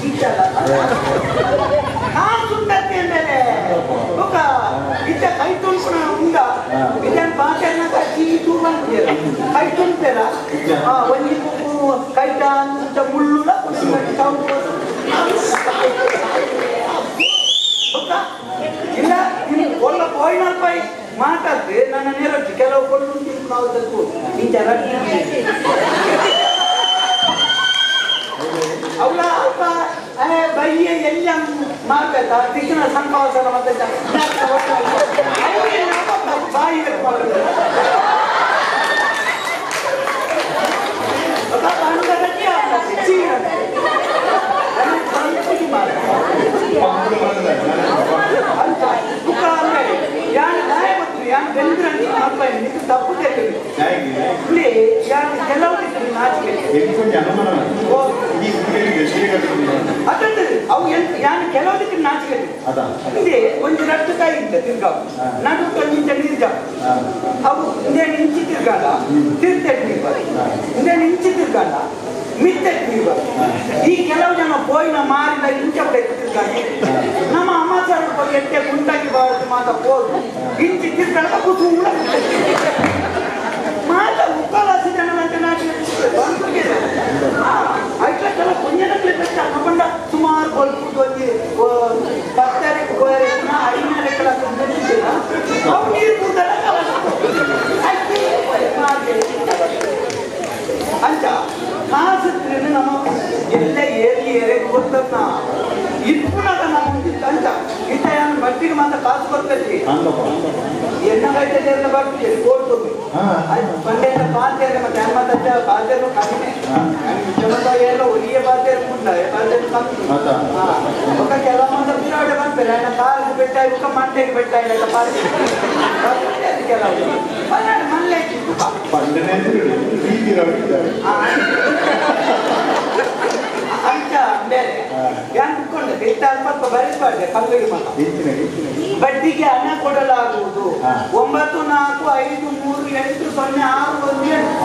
ಕಿಟ್ಟಲ್ಲ ಆ ಸುಂದರತೆ ಮೇಲೆ ఒక इच्छा काही टोन पण उंडा इथं पाचना काही तू पण काही टोन पेरा वंजी कुकू काही टान तुमच्या मुल्लूला ಇಲ್ಲ ಒಳ್ಳ ಪೋಯಿನಪ್ಪಾಯಿ ಮಾತಾಡ್ತೆ ನನ್ನ ನೇರಕ್ಕೆ ಕೆಲವು ಕೊಂಡು ನಾವು ತಪ್ಪು ಈ ಜನ ಅವಳ ಅಪ್ಪ ಬೈಯ ಎಲ್ಲ ಮಾಡ್ಬೇಕಾ ತಿಕ್ಕಿನ ಸಂಪಾದನ ಮತ್ತೆ ಬಾಯಿ ತಪ್ಪು ಅವು ಕೆಲವದಕ್ಕೆ ನಾಚಿಕೆ ಇದೆ ಒಂದು ರಕ್ತಕಾಯಿ ಇದ್ದ ತಿರ್ಗಾ ನಡು ಕೊಂಚ ನೀರ್ಗ ಅವು ಇಂದೇ ನಿಂಚಿ ತಿರ್ಗಾಡ ತಿರ್ತೆಟ್ ನೀರು ಇಂದೇ ನಿಂಚಿ ತಿರ್ಗಾಡ ಮಿತ್ತೆಟ್ ನೀರು ಈ ಕೆಲವು ಜನ ಪೋಯಿನ ಮಾರಿದ ಇಂಚ ತಿರ್ಗಾಡಿ ನಮ್ಮ ಅಮಾಚಾರ ಎಟ್ಟೆ ಕುಂಟಾಗಿ ಬಾರದು ಮಾತ ಪೋದು ಇಂಚಿ ತಿರ್ಗಾಡ ಕುಸು ಮಾತ ಮುಕ್ಕಾಲಾಸಿ ಜನರಂತೆ ನಾಚಿಕೆ ಐಟ್ಲ ಕುಂಜನಕ್ಕೆ ಬೆಟ್ಟ ಹಾಕೊಂಡ ಸುಮಾರು ಬಲ್ಪುಟ್ಟು ಅಲ್ಲಿ ಪತ್ತಾರೆ ಐನ ಲೆಕ್ಕಲ ಅವು ನೀರು ಕೂದಲ ಅಂಚ ಕಾಸು ನಮ್ಮ ಎಲ್ಲ ಏರಿ ಗೊತ್ತ ಇಪ್ಪುನಾಗ ನಮ್ಗೆ ಅಂಚ ಇತ್ತ ಬಟ್ಟಿಗೆ ಮಾತ್ರ ಕಾಸು ಬರ್ತೈತಿ ಎನ್ನ ಬೈತದೆ ಎಲ್ಲ ಬರ್ತದೆ ಕೋರ್ಟು ಪಂಡೆಲ್ಲ ಪಾತ್ರೆ ಮತ್ತೆ ಅಮ್ಮ ತಚ್ಚ ಪಾತ್ರೆನೂ ಕಡಿಮೆ ಜನತ ಎಲ್ಲ ಒಲಿಯ ಪಾತ್ರೆ ಪಾತ್ರೆ ಕಮ್ಮಿ ఒక ಕೆಲವು ಮಂದಿ ಬಿರಾಡೆ ಬರ್ತಾರೆ ನನ್ನ ಕಾಲಿಗೆ ಬೆಟ್ಟ ಇವಾಗ ಮಂಡೆಗೆ ಬೆಟ್ಟ ಇಲ್ಲ ಪಾತ್ರೆ ಕೆಲವು ಮಲ್ಲೆ ಅಂಚ ಬೇರೆ ಯಾನ್ ಕುತ್ಕೊಂಡೆ ಇಷ್ಟ ಸ್ವಲ್ಪ ಬರೆಸ್ಬಾರ್ದೆ ಕಲ್ಲಿಗೆ ಮಾತ್ರ ಬಡ್ಡಿಗೆ ಹಣ ಕೊಡಲಾಗುವುದು 9 4 5 3 8 0 6 1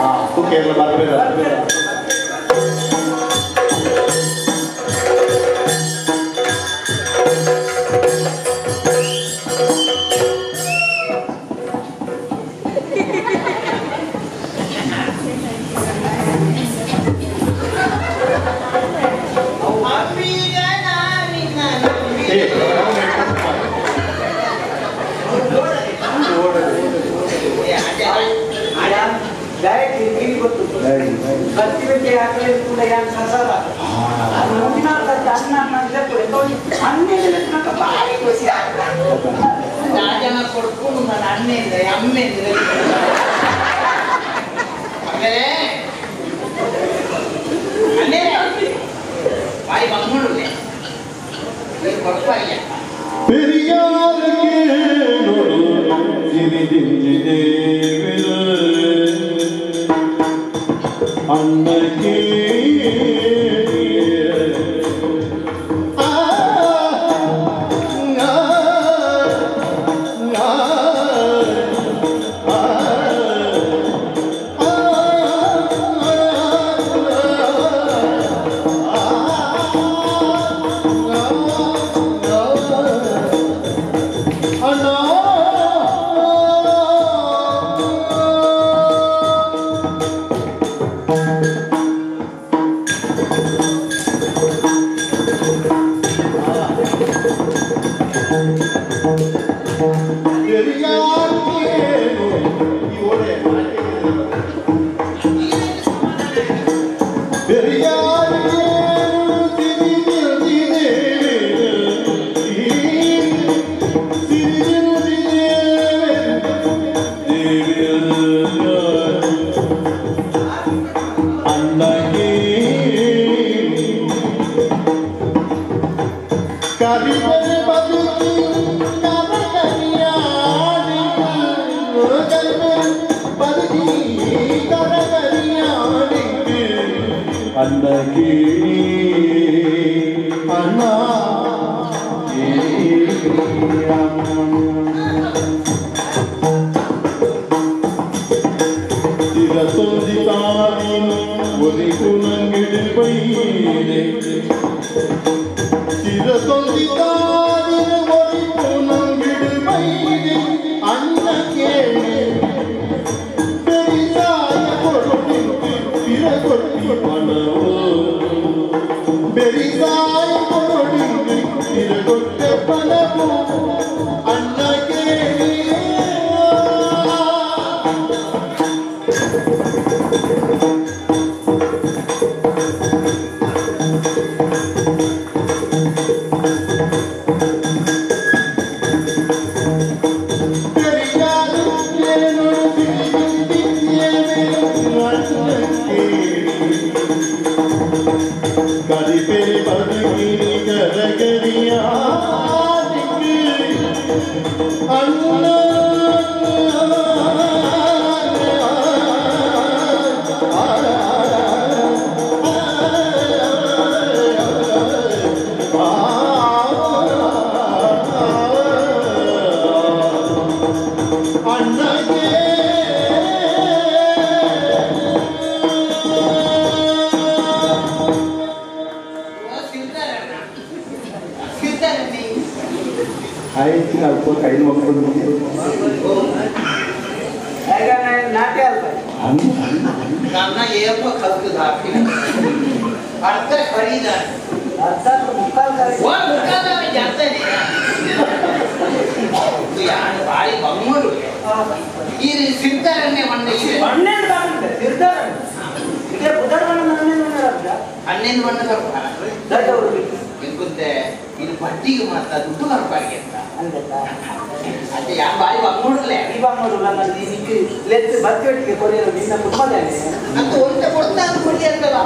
Tira ಕೈಲಿ ಮಕ್ಕಳು ನಾಟ್ಯ ಅಲ್ಪ ನನ್ನ ಏಪ ಕಲ್ತು ಹಾಕಿ ಅರ್ಧ ಖರೀದ ಅರ್ಧ ಮುಕ್ಕಾಲ್ ಮುಖಾದ ಜಾಸ್ತಿ ಯಾರು ಬಾರಿ ಬಮ್ಮರು ಈ ಸಿರ್ತಾರನ್ನೇ ಮಣ್ಣೆ ಹನ್ನೆರಡು ಕಾಲ ಸಿರ್ತಾರ ಇದೇ ಬುಧವಾರ ಹನ್ನೆರಡು ಬಣ್ಣ ಎಂಕುಂತೆ ಇದು ಬಡ್ಡಿಗೆ ಮಾತ್ರ ದುಡ್ಡು ಕರ್ಪಾಡಿಗೆ ಅಂತ ಅದೇ ಯಾ ಬಾರಿ ಬಮ್ಮೂಡಲೇ ಈ ಬಮ್ಮೂಡು ನನ್ನ ನಿನಗೆ ಲೆತ್ತು ಬತ್ತಿಯೊಟ್ಟಿಗೆ ಕೊರಿಯರು ನಿನ್ನ ಕುಟುಂಬದಲ್ಲಿ ಅಂತ ಒಂದ ಕೊಡ್ತಾ ಕೊಡಿ ಅಂತಲ್ಲ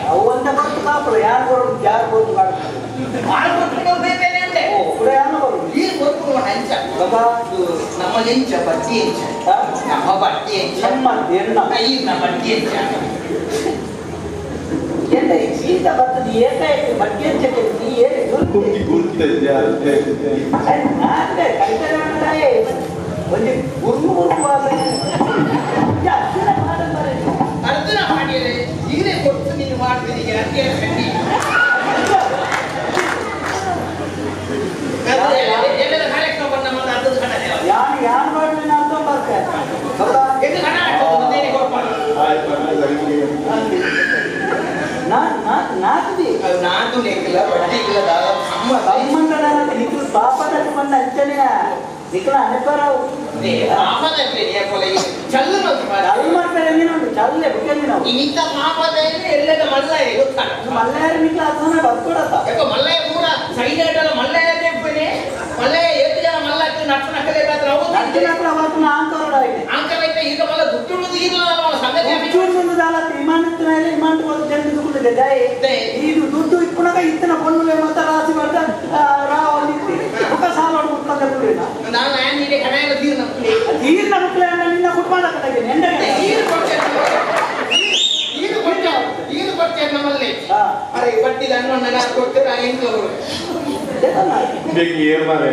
ಅವು ಒಂದ ಕೊಟ್ಟು ಕಾಪಲು ಯಾರು ಬರೋದು ಯಾರು ಬೋದು ಮಾಡ್ಕೊಟ್ಟು ಬೇಕೇನೆ ಅಂತೆ ಕೂಡ ಯಾರು ಬರೋದು ಈ ಕೊಟ್ಟು ಹಂಚ ನಮ್ಮ ಹೆಂಚ ಬಡ್ಡಿ ಹೆಂಚ ನಮ್ಮ ಬಡ್ಡಿ ಹೆಂಚ ನಮ್ಮ ಎಣ್ಣ ಈ ನಮ್ಮ ಬಡ್ಡಿ ಹೆಂಚ ಎಂತ ಶೀತ ಬರ್ತದೆ ಏಕಾಏಕಿ ಬಡ್ಡಿ ಹೆಂಚಕ್ಕೆ ನೀ ಹೇಳಿ ಕುರ್ಕಿ ಕುರ್ಕಿದೆ ನಾನೇ ಕೈತರೆ ಮಾಡ್ತಾಯೇ ಒಂದು ಗುರು ಅರ್ಧನ ಮಾಡಿದರೆ ಈಗಲೇ ಕೊಟ್ಟು ನೀನು ಮಾಡ್ತೀನಿ ಯಾಕೆ ಎಲ್ಲರ ಕಾರ್ಯಕ್ರಮ ಬಂದ ಮತ್ತೆ ಅರ್ಧದ ಕಣ ಯಾರು ಯಾರು ಮಾಡ್ತೀನಿ ಅಂತ ಬರ್ತೇನೆ ಎಷ್ಟು ಕಣ ಆಗ್ತದೆ ಕೊಡ್ಬಾರ್ದು ನಾಲ್ಕು ಲೇಖಿಲ್ಲ ಬಡ್ಡಿಗಿಲ್ಲ ನಿಖಿಲ್ ಪಾಪದ ಬಂದ ಅಂಚನೆಯ ನಿಖಿಲ ಅನೆಪರಾವು ಚಲ್ಲು ಮಾಡ್ತಾರೆ ನೀನು ಚಲ್ಲೆ ಬಿಟ್ಟಿದ್ದಿ ನಾವು ಇನ್ನಿಂತ ಮಾಪದಲ್ಲಿ ಎಲ್ಲದ ಮಲ್ಲಯ್ಯ ಗೊತ್ತಾಗ ಮಲ್ಲಾಯ ನಿಖಿಲ ಅದನ್ನ ಬರ್ಕೊಡತ್ತ ಯಾಕೋ ಮಲ್ಲಯ್ಯ ಪೂರ ಸೈಡ್ ಐಟಲ್ಲ ಮಲ್ಲಯ್ಯ ತೆಪ್ಪನೆ ಮಲ್ಲಯ್ಯ ಎಷ್ಟು ಜನ ಮಲ್ಲ ನಟ್ಟು ನಕ್ಕಲೆ ಮಾತ್ರ ಅವತ್ತು ಆಂಕರ ಆಂಕರ ಐತೆ ಈಗ ಮಲ್ಲ ದುಡ್ಡು ಇಲ್ಲ ಸಂಗತಿ ವಿಮಾನದ ಮೇಲೆ ವಿಮಾನ ಜನ ದಯ ಇದು ದುಡ್ಡು ಇಟ್ಕೊಂಡಾಗ ಇತ್ತನ ಪೊಣ್ಣು ಮತ್ತೆ ರಾಸಿ ಮಾಡ್ದ ಮುಖ ಸಾಲ ನಾನು ನೀನೆ ಕಣ ಎಲ್ಲ ತೀರ್ನ ಮಕ್ಕಳ ನಿನ್ನ ಕುಟುಂಬ ಈಗ ಕೊಡ್ತೇನೆ ನಮ್ಮಲ್ಲಿ ಅರೆ ಬಟ್ಟಿದ ಹಣ್ಣು ಕೊಡ್ತೇವೆ ಹೆಂಗ್ ಬೇಕು ಏರ್ ಮಾರೆ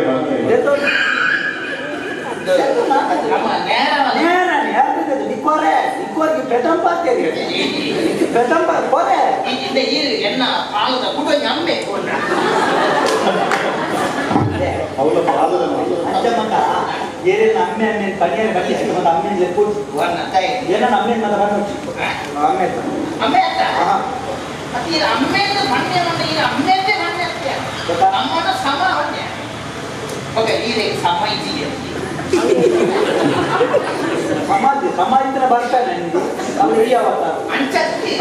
ಅವಳ ಪಾದದ ಏನೇನು ಅಮ್ಮೆ ಅಮ್ಮೆ ಕಡಿಯಾರ ಕಟ್ಟಿಸಿ ಮತ್ತೆ ಅಮ್ಮೆ ಕೂಡಿ ಏನೋ ಅಮ್ಮೆ ಮತ್ತೆ ಅಮ್ಮೆ ಅಮ್ಮೆ ಅಮ್ಮೆಯಿಂದ ಮಣ್ಣೆ ಮಣ್ಣೆ ಈಗ ಅಮ್ಮೆಂದೇ ಮಣ್ಣೆ ಅಮ್ಮನ ಸಮ ಹೊಣ್ಣೆ ಓಕೆ ಈಗ ಸಮ ಇದೆಯಾ ಸಮಾಜ ಬರ್ತಾನೆ ಅವ್ರು ಈ ಅವತಾರ ಅಂಚತ್ತಿ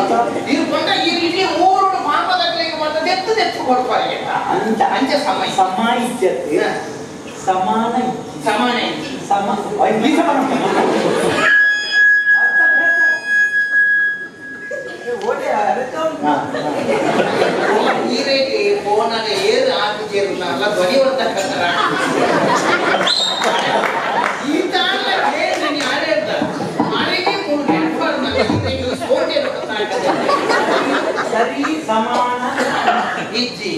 ಇದು ಬಂದ ಈ ಇಡೀ ಮೂರು ಮಾಪದಗಳಿಗೆ ಬಂದ ತೆತ್ತು ಕೊಡ್ತಾರೆ ಅಂಚ ಸಮಯ ಸಮಾಯಿತ್ಯತೆ ಸಮಾನ ಸಮಾನ ಈರೆಗೆ ಫೋನಾಗ ಏರು ಹಾಕಿದ್ದೇರಲ್ಲ ಧ್ವನಿ ಬರ್ತಕ್ಕಂಥ ಈ ತಾಣ ಹೇಳಿ ನೀ ಆಡೇಳ್ದ ಮನೆಗೆ ಮೂರು ನೆನಪು ಸ್ಫೋಟೆ ಸರಿ ಸಮಾನ ಇಜ್ಜಿ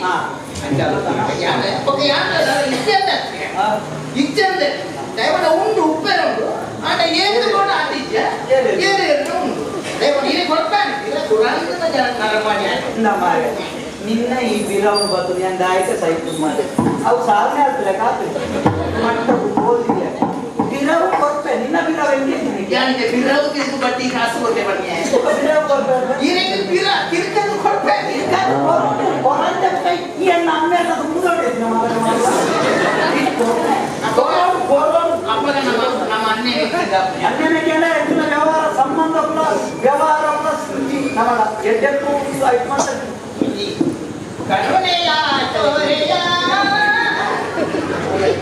ಇಚ್ಚಂದೆ ದಯವಿಟ್ಟು ಉಂಡು ಉಪ್ಪೆರ ಉಂಡು ಆಟ ಏನು ಕೂಡ ಆದಿಜ್ಜ ಏರು ಉಂಡು ದಯವಿಟ್ಟು ಇಲ್ಲಿ ಕೊಡ್ತಾನೆ ಇಲ್ಲ ಸುರಾಂತದ ಜನ ನರ ಮಾಡಿ ನಿನ್ನ ಈ ಬಿರವು ಬರ್ತದೆ ನಾನು ಆಯ್ತು ಸೈಟ್ ಮಾಡಿ ಅವು ಸಾಧನೆ ಆಗ್ತದೆ ಕಾತು ಮಟ್ಟ ಓದಿಲ್ಲ ಬಿರವು ಕೊಡ್ತೆ ನಿನ್ನ ಬಿರವು ಹೆಂಗಿದ್ದೀನಿ ಯಾನಿಗೆ ಬಿರವು ತಿರುಗು ಬಡ್ಡಿ ಕಾಸು ಕೊಟ್ಟೆ ಬನ್ನಿ ಬಿರವು ಕೊಡ್ತೆ ಈರಿಗೆ ಬಿರ ತಿರ್ಕದು ಕೊಡ್ತೆ ಈ ಅಣ್ಣ ಅಮ್ಮೆ ಅಂತ ಮುಂದೋಡಿದ್ವಿ ಅಪ್ಪನ ನಮ್ಮ ಅಣ್ಣೆ ಅಣ್ಣನ ಕೇಳ ಹೆಚ್ಚಿನ ವ್ಯವಹಾರ ಸಂಬಂಧ ವ್ಯವಹಾರ ಸೃಷ್ಟಿ ನಮ್ಮಡ ಎಡ್ಡೆತ್ತು ಐದು ಮಾಸ ಕರುಣೆಯ ತೋರೆಯ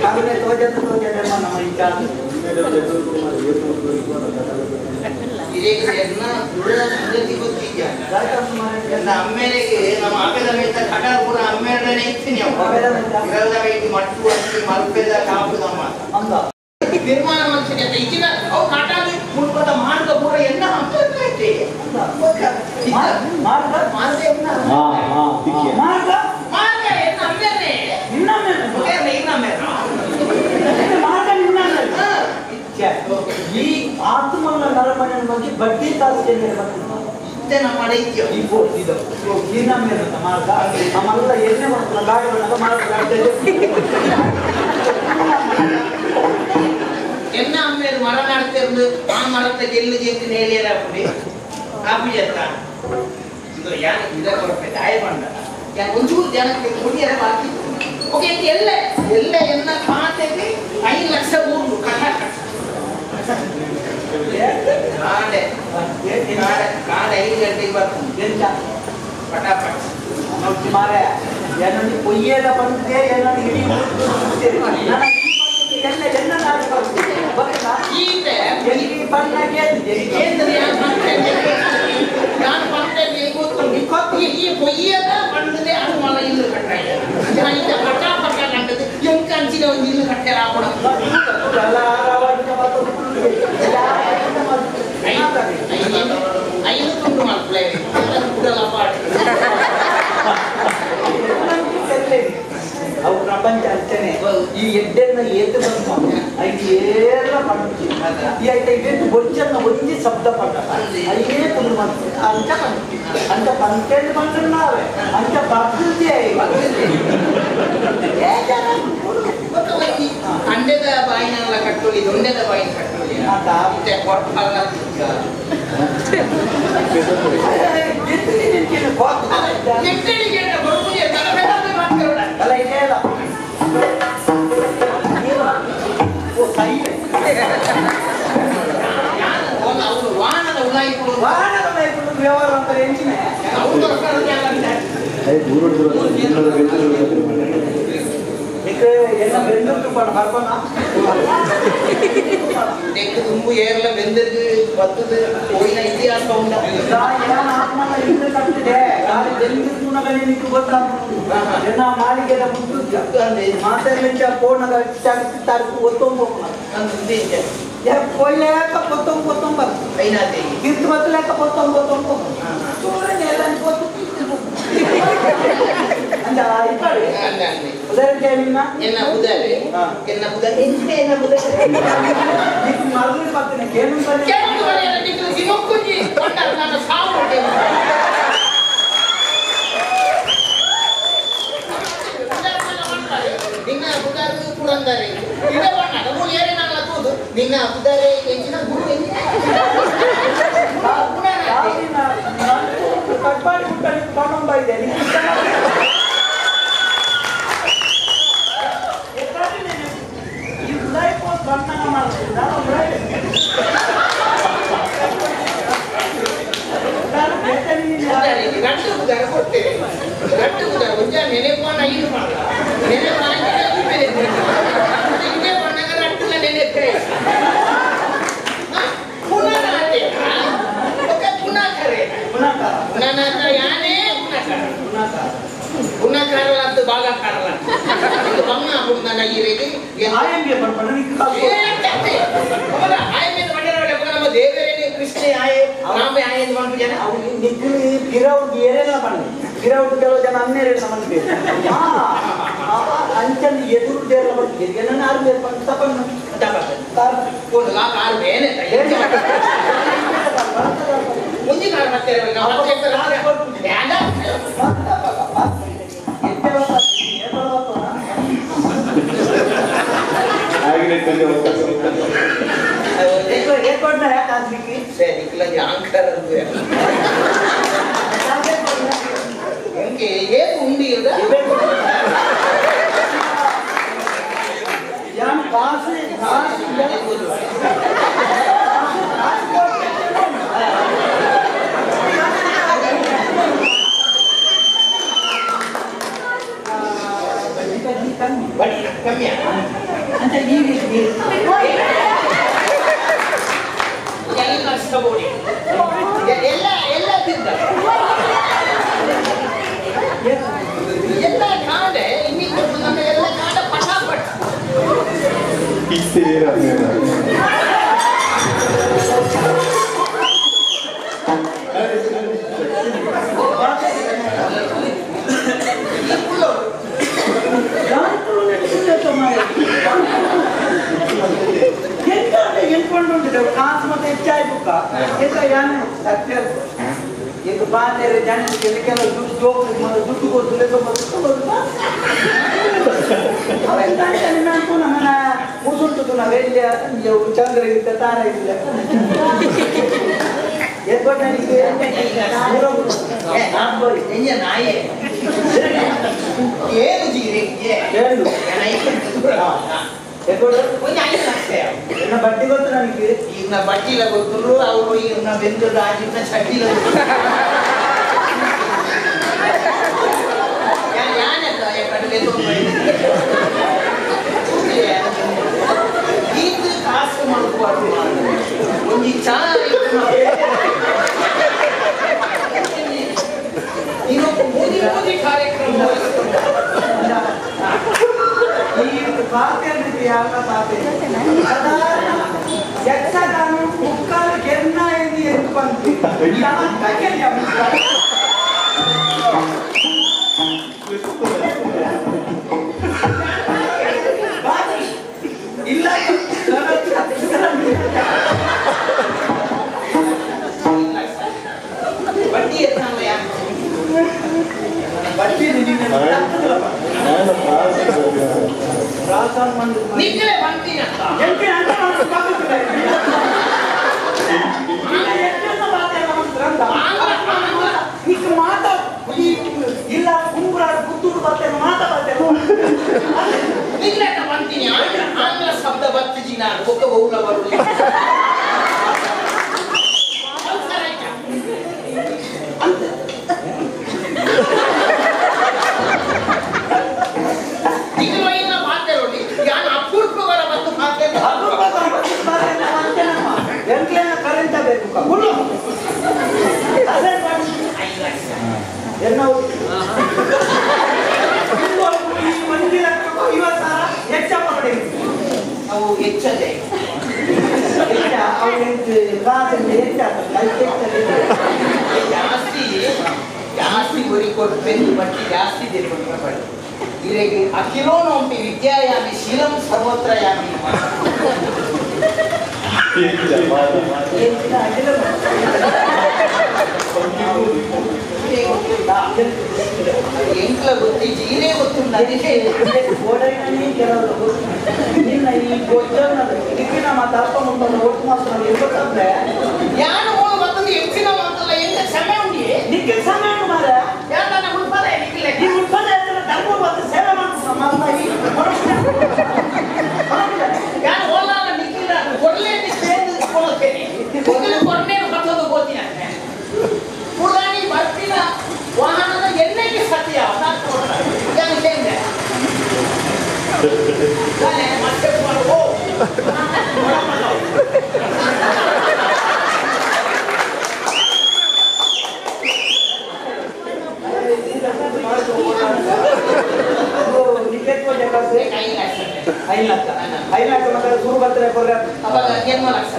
ಕರುಣೆ ತೋಜದ ನಮ್ಮ ಈ ಕಾಲ ಅಮ್ಮೇಲೆಗೆ ನಮ್ಮ ಆಪೆದ ಮೇತ ಕಟರ ಪೂರ ಅಮ್ಮೇಡನೆ ಇತ್ತೀನಿ ಇರಲ್ಲ ವೈತಿ ಮಟ್ಟು ಅಕ್ಕಿ ಮಲ್ಪೆದ ಕಾಪುದಮ್ಮ ನಿರ್ಮಾಣ ಮನುಷ್ಯಗೆ ಅಂತ ಇಚ್ಚಿನ ಅವು ಕಾಟಾಗಿ ಮುಟ್ಪದ ಮಾರ್ಗ ಪೂರ ಎಲ್ಲ ಹಂತೈತೆ ಮಾರ್ಗ ಮಾರ್ಗ ಮಾರ್ಗ ಮಾರ್ಗ ಎನ್ನ ಅಮ್ಮೇನೆ ನಿನ್ನ ಮಾರ್ಗ ನಿನ್ನ ಈ ಆತ್ಮನ ನರಮನೆ ಬಗ್ಗೆ ಬಡ್ಡಿ ಕಾಸು ಜನ ಮಾಡೈತ್ಯೋ ಇಪ್ಪು ಇದು ಕೀನಮ್ಮೆ ಅಂತ ಮಾರ್ಗ ಅಮಲ್ಲ ಎಣ್ಣೆ ಮಾಡ್ತಾರ ಗಾಡಿ ಬಣ್ಣದ ಮಾರ್ಗ ಎನ್ನ ಅಮ್ಮೇದು ಮರ ನಾಡ್ತಿರ್ದು ಆ ಮರದ ಗೆಲ್ಲು ಜೇತಿ ನೇಲಿಯರ ಪುಡಿ ಕಾಪಿ ಜತ್ತ ಇದು ಯಾನ ಇದ ಕೊರಪೆ ದಾಯ ಬಂದ ಯಾನ ಒಂಚೂರು ಜನಕ್ಕೆ ಕುಡಿಯರ ಬಾಕಿ ಓಕೆ ಎಲ್ಲ ಎನ್ನ ಖಾತೆಗೆ 5 ಲಕ್ಷ ಊರು ಕಟ್ಟ ಕಾಡೆ ಕಾಡೆ 5 ಗಂಟೆಗೆ ಬರ್ತದೆ ಎಂತ ಪಟಾಪಟ್ ನೋಡಿ ಮಾರೆ ಏನಂದ್ರೆ ಕೊಯ್ಯದ ಬಂದಿದೆ ಏನಂದ್ರೆ ಇಡೀ ಎಲ್ಲ ನಾನು ಪಂಚಾಯತ್ ಗೊತ್ತು ಈ ಕೊಯ್ಯದ ಬಂದದೆ ಅದು ಮಲ ಇಲ್ಲು ಕಟ್ಟಾಯ ಪಟಾಪಟ ಕಂಡದು ಎಂಕ ಅಂಚಿನ ಒಂದು ಇಲ್ಲು ಕಟ್ಟೆ ಹಾಕೋಣ ಐದು ತುಂಡು ಮಾಡ್ಕೊಳ್ಳಿ ಕೂಡಲ್ಲ ಪಾಡಿ ಅವು ಪ್ರಪಂಚ ಅರ್ಚನೆ ಈ ಎಡ್ಡೆನ್ನ ಎದ್ದು ಬಂದು ಐದು ಏರ ಪಂಚಿ ಈ ಐತ ಇದೆಂದು ಬೊಚ್ಚನ್ನ ಒಂದಿ ಶಬ್ದ ಪಟ್ಟ ಐದೇ ತುಂಡು ಮಾಡ್ತೀವಿ ಅಂತ ಪಂಚೇಂದ್ರ ಬಂದ್ರೆ ನಾವೇ ಅಂತ ಪ್ರಕೃತಿ ಅಂಡೆದ ಬಾಯಿನೆಲ್ಲ ಕಟ್ಟೋಳಿ ದೊಂಡೆದ ಬಾಯಿನ ಕಟ್ಟೋಳಿ ಅಲ್ಲ ಇದೇ ಅಲ್ಲ ವಾಹನದ ವ್ಯವಹಾರ ಅಂತ ಎಂಚಿನ என்ன வெந்துட்டு பார்ப்போம்னா எனக்கு தும்பு ஏர்ல வெந்தது பத்துது போயினா இத்தியாச உண்டா நான் ஆத்மா இந்த கட்டுதே யாரு வெந்துட்டு உனக்கு எனக்கு ಗೊತ್ತಾಗ್ತದೆ என்ன மாளிகைல முட்டு அந்த மாதேலிಂದ போனಗ ಚಾಕ್ತಾರ್ಕು ಒತ್ತೊಂಬ ನಾನು ಇದ್ದೆ ಕೊಯ್ಲೇಕ ಪೊತ್ತೊಂಬ ಐನಾತೆ ಕಿತ್ತು ಬತ್ತಲೇಕ ಪೊತ್ತೊಂಬ ಸೂರ್ಯನ ಎಲ್ಲ ಕೊತ್ತು ಅಂದ ಇಪ್ಪಡಿ ಉದಾಹರಣೆ ನಿನ್ನ ಎನ್ನ ಉದಾರೆ ಎಂತೆ ಇದು ಮರಳಿ ಪತ್ತನೆ ಕೇನು ಬನ್ನಿ ಕೇನು ಬನ್ನಿ ನಿಕ್ಕು ದಿನಕ್ಕುಂಜಿ ಕೊಂಡಾರ ನಾನು ಸಾವು ಹೊಟ್ಟೆ ನಿನ್ನ ಉದಾರು ಪುರಂದರೆ ಇದೇ ಬಣ್ಣ ನಮೂಲು ಏನೇ ನಾನು ತೋದು ನಿನ್ನ ಉದಾರೆ ಎಂಚಿನ ಗುರು ಎಂಚಿನ ಕಟ್ಪಾಡಿ ಮುಟ್ಟಲ್ಲಿ ತಗೊಂಡ ಇದೆ ಬಣ್ಣನ ಮಾಡ್ತೀನಿ ಗಂಟು ಉದಾರ ಕೊಡ್ತೇವೆ ಗಂಟು ಉದಾರ ಒಂಜ ನೆನೆಪೋಣ ಇದು ಮಾಡ ನೆನೆ ಇದೇ ಬಣ್ಣಗ ರಟ್ಟುಗ ನೆನೆಪೆ ಪುನಃ ಪುನಃ ಕರೆ ಪುನಃ ಯಾನೇ ಪುನಃ ಕಾರಲಾದ್ದು ಭಾಗ ಕಾರಲ ಇದು ಬಮ್ಮ ಪುನಃ ಈರೆಗೆ ಆಯಂಗೆ ಬರ್ಬಣ್ಣ ಆಯಂಗೆ ಬಂದಿರವಳೆ ನಮ್ಮ ದೇವರೇನೆ ಕೃಷ್ಣ ಆಯೆ ರಾಮ ಆಯೆ ಎಂದು ಬಂದು ಜನ ಅವ್ರು ನಿಕ್ಕಲಿ ಗಿರೌಟ್ ಏನೇನ ಬಣ್ಣ ಗಿರೌಟ್ ಕೆಲವು ಜನ ಅನ್ನೇರೆ ನಮಗೆ ಅಂಚಂದು ಎದುರು ದೇರ ಬಂದಿದೆ ಏನನ್ನ ಆರು ತಗೊಂಡು ಒಂದು ಲಾಕ್ ಆರು ಬೇನೆ ಮುಂದಿನ ಕಾಲ ಮತ್ತೆ ಉಂಡಿ ಕಮ್ಮಿ ಅಂತ ಈ ರೀತಿ ಎಲ್ಲ ನಷ್ಟಬೋಡಿ ಎಲ್ಲ ತಿಂದ ಎಲ್ಲ ಕಾಡೆ ಇನ್ನಿಟ್ಟು ನಮ್ಮ ಎಲ್ಲ ಕಾಡ ಪಟಾಪಟ ಎಂಕೊಂಡು ಕಾಸು ಮತ್ತೆ ಹೆಚ್ಚಾಯ್ತು ಯಾನೆ itu banyak jangan kita duduk boleh apa yang tadi nanti mana musuh tu na velya jauh chandra kita tara itu ya buat nanti ini naik ಏನು ಜೀರಿ ಹೇಳು ಇನ್ನ ಬಟ್ಟಿ ಗೊತ್ತು ನನಗೆ ಇನ್ನ ಬಟ್ಟಿಲ ಗೊತ್ತು ಅವರು ಇನ್ನ ಬೆಂದು ರಾಜಿನ ಚಡ್ಡಿಲ ಇದು ಕಾಸು ಮಾಡ್ಬಾರ್ದು ಒಂದು ಚಾ ಇನ್ನೊಂದು ಮೋದಿ ಮೋದಿ ಕಾರ್ಯಕ್ರಮ ಯಕ್ಷಗಾನ ಮುಕ್ಕಾಲ ಕೆನ್ನ ಎಂದು ಬಂತು ಇಲ್ಲ ಬಡ್ಡಿ ಎತ್ತಲ್ಲ ಬಡ್ಡಿ ನಿಕ್ಕಲೇ ಬಂತೀನಿ ಮಾತಾ ಇಲ್ಲ ಕುಂಬುರಾಡು ಪುತ್ತೂರು ಬರ್ತೇನೆ ಮಾತಾ ಬರ್ತೇನೆ ನಿಕ್ಕಲೇಟ ಬಂತೀನಿ ಆಂಗ್ಲ ಶಬ್ದ ಬರ್ತಿದ್ದೀನಿ ನಾನು ಒಕ್ಕ ಬಹುಲ ಬರುವುದು ಕರೆಂಟ್ ಬೇಕು ಅವು ಹೆಚ್ಚದೆ ಜಾಸ್ತಿ ಬರಿ ಕೊಟ್ಟು ಬೆಂದು ಬಟ್ಟಿ ಜಾಸ್ತಿ ಇದಕ್ಕೆ ಅಖಿಲೋನೊಂಪಿ ವಿದ್ಯಾಯಾಮಿ ಶೀಲಂ ಸರ್ವತ್ರಯಾಮಿ ಎಂಕ್ಲ ಗೊತ್ತಿ ಜೀನೇ ಗೊತ್ತು ನನಗೆ ಓಡಾಡಿ ಕೆಲವರು ನಿನ್ನ ಈ ಇದಕ್ಕಿನ ಮತ್ತೆ ಅಪ್ಪ ಮುಂದೆ ಒಟ್ಟು ಮಾತ್ರ ಇರ್ಬೇಕಂದ್ರೆ ಯಾರು ಮೂರು ಮತ್ತೊಂದು ಹೆಚ್ಚಿನ ಮಾತಲ್ಲ ಎಂತ ಸಮಯ ಉಂಡಿ ನಿಕ್ಕೆ ಸಮಯ ಮಾರ ಯಾರು ನನ್ನ ಉಳ್ಪದ ನಿಕ್ಕಿಲ್ಲ ಈ ಉಳ್ಪದ ಧರ್ಮ ಬಂದು ಸೇವೆ ಮಾಡ್ತೀನಿ ಯಾರು ಹೋಲಾಲ ನಿಕ್ಕಿಲ್ಲ ಕೊಡ್ಲೇ ಕೊಡ್ತೇನೆ ಕೊಡ್ನೇ ಮತ್ತೊಂದು ಗೊತ್ತೀನಿ ಅಂತೆ ಪುರಾಣಿ ಬರ್ತಿನ ವಾಹನದ ಎಣ್ಣೆಗೆ ಸತ್ಯ ನಾನು ಹೇಳಿದೆ ಮತ್ತೆ ಐನಾಕ ಮತ್ತೆ ಶುರು ಬರ್ತಾರೆ ಅವಾಗ ಜನ್ಮ ಲಕ್ಷ